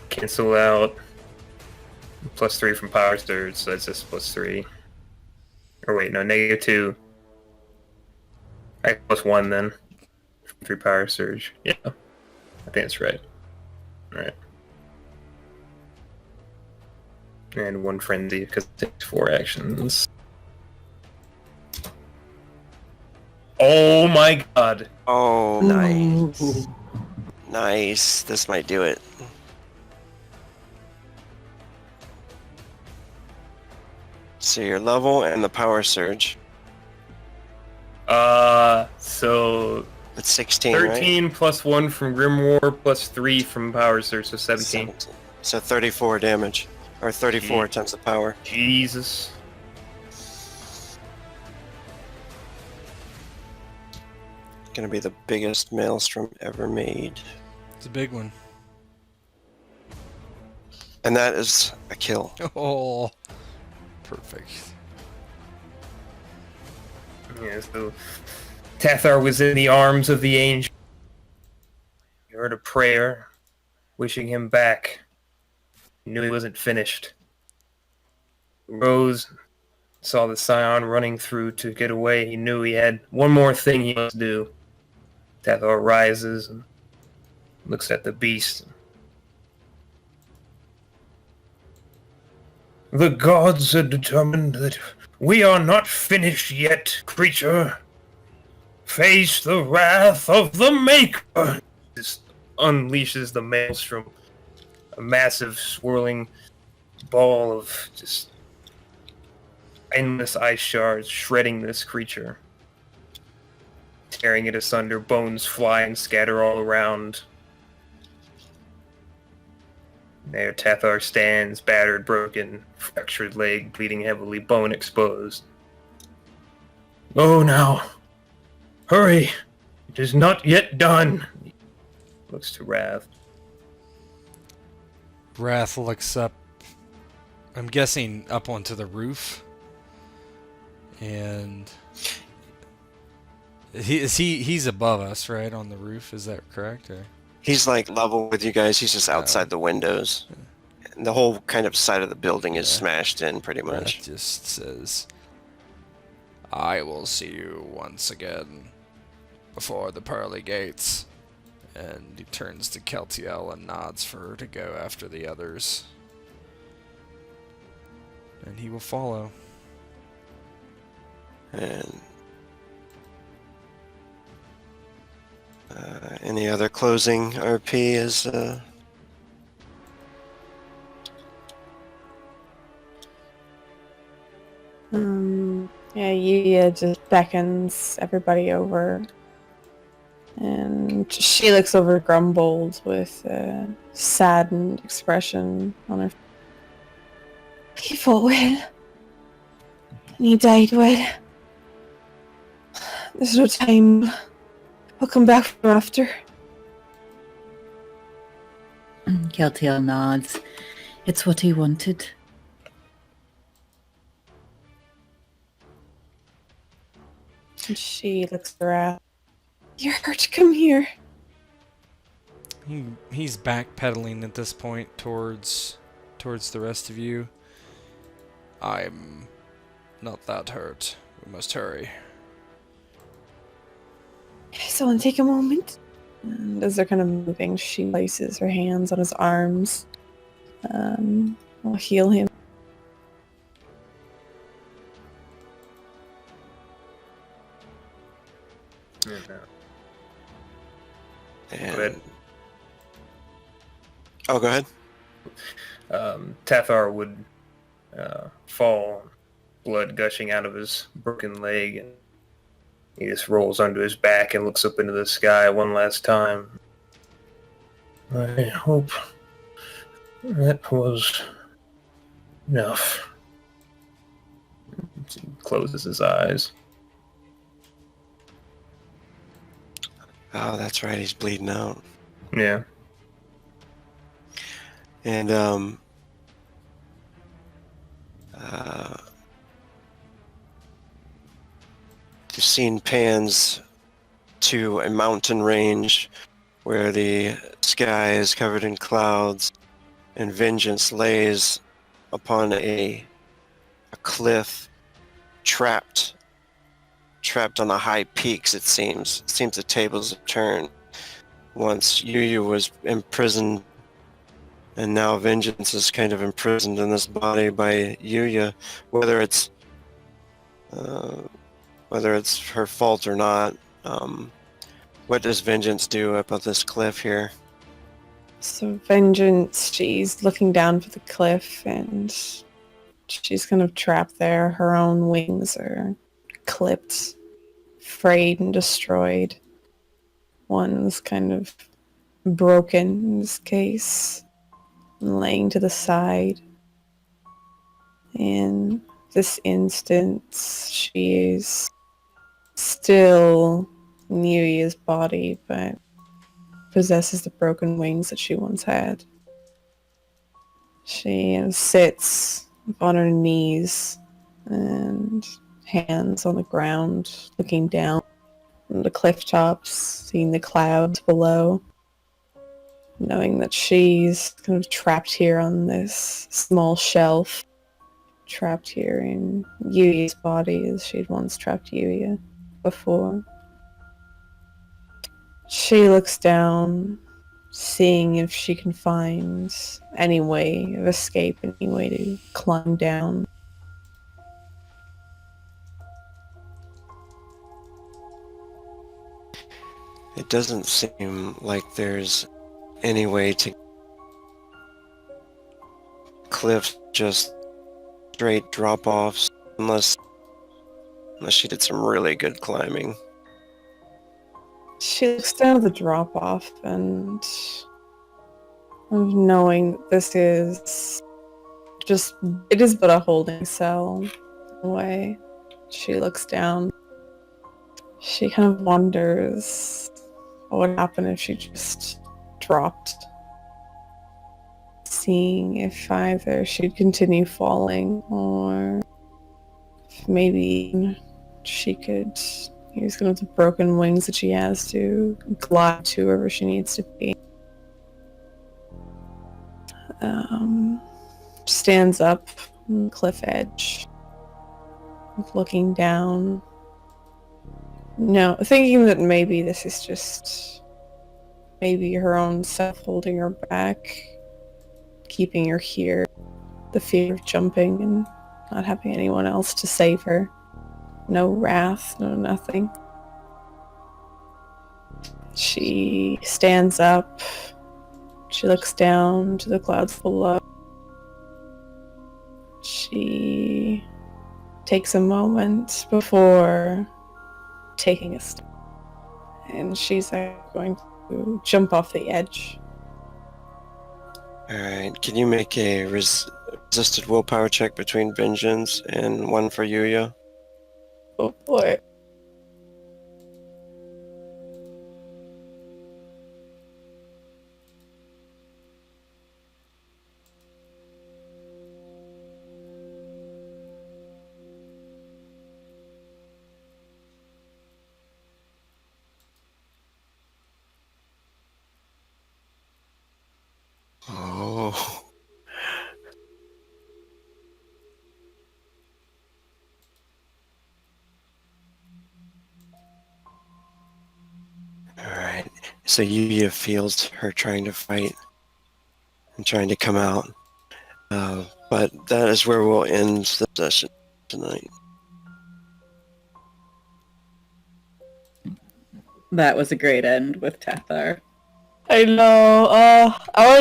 Cancel out... +3 from Power Surge, so that's just +3. Or wait, no, -2. I +1 then. 3 Power Surge. Yeah. I think that's right. Alright. And 1 Frenzy, because it takes 4 actions. Oh my god! Oh, nice. Nice. This might do it. So your level and the power surge. So... It's 16, 13 right? plus 1 from Grimoire plus 3 from Power Surge, so 17. So 34 damage. Or 34 times the power. Jesus. Gonna be the biggest maelstrom ever made. It's a big one. And that is a kill. Oh, perfect. Yeah, so Tathar was in the arms of the angel. He heard a prayer, wishing him back. He knew he wasn't finished. Rose saw the scion running through to get away. He knew he had one more thing he must do. Tathar rises and looks at the beast. The gods are determined that we are not finished yet, creature. Face the wrath of the Maker. Just unleashes the maelstrom, a massive swirling ball of just endless ice shards shredding this creature, tearing it asunder. Bones fly and scatter all around. There Tathar stands, battered, broken, fractured leg, bleeding heavily, bone exposed. Go now. Hurry. It is not yet done. Looks to Wrath. Wrath looks up, I'm guessing up onto the roof. And he's above us, right, on the roof, is that correct? Or? He's like level with you guys. He's just outside the windows. And the whole kind of side of the building is smashed in pretty much. Wrath just says, I will see you once again before the pearly gates. And he turns to Keltiel and nods for her to go after the others. And he will follow. And any other closing RP is Yeah, Yuya just beckons everybody over. And she looks over Grumbled with a saddened expression on her face. He fought well. And he died well. There's no time. I'll come back for after. Keltiel nods. It's what he wanted. And she looks around. You're hurt, come here. He's backpedaling at this point towards the rest of you. I'm not that hurt. We must hurry. Someone take a moment. And as they're kind of moving, she places her hands on his arms. I'll heal him. and... Go ahead. Oh, go ahead. Tathar would fall, blood gushing out of his broken leg, and he just rolls onto his back and looks up into the sky one last time. I hope that was enough. He closes his eyes. Oh, that's right. He's bleeding out. Yeah. And the scene pans to a mountain range where the sky is covered in clouds, and vengeance lays upon a cliff, trapped on the high peaks. It seems the tables have turned. Once Yuya was imprisoned, and now vengeance is kind of imprisoned in this body by Yuya, whether it's her fault or not. What does vengeance do up at this cliff here? So Vengeance, she's looking down for the cliff and she's kind of trapped there. Her own wings are clipped, frayed and destroyed. One's kind of broken in this case, laying to the side. In this instance, she is still Yuya's body, but possesses the broken wings that she once had. She sits on her knees and hands on the ground, looking down from the cliff tops, seeing the clouds below. knowing that she's kind of trapped here on this small shelf, trapped here in Yuya's body as she'd once trapped Yuya before. She looks down, seeing if she can find any way of escape, any way to climb down. It doesn't seem like there's any way to cliffs, just straight drop-offs, unless she did some really good climbing. She looks down at the drop-off and knowing that this is just, it is but a holding cell away. She looks down. She kind of wonders what would happen if she just dropped. Seeing if either she'd continue falling or if maybe she could use kind of the broken wings that she has to glide to wherever she needs to be. Stands up on the cliff edge, looking down. No, thinking that maybe this is just maybe her own self holding her back, keeping her here. The fear of jumping and not having anyone else to save her. No wrath, no nothing. She stands up. She looks down to the clouds below. She takes a moment before taking a step. And she's going to jump off the edge. Alright, can you make a resisted willpower check between Vengeance and one for Yuya? Oh boy. Oh. Alright, so Yuya feels her trying to fight and trying to come out. But that is where we'll end the session tonight. That was a great end with Tathar. I know. I would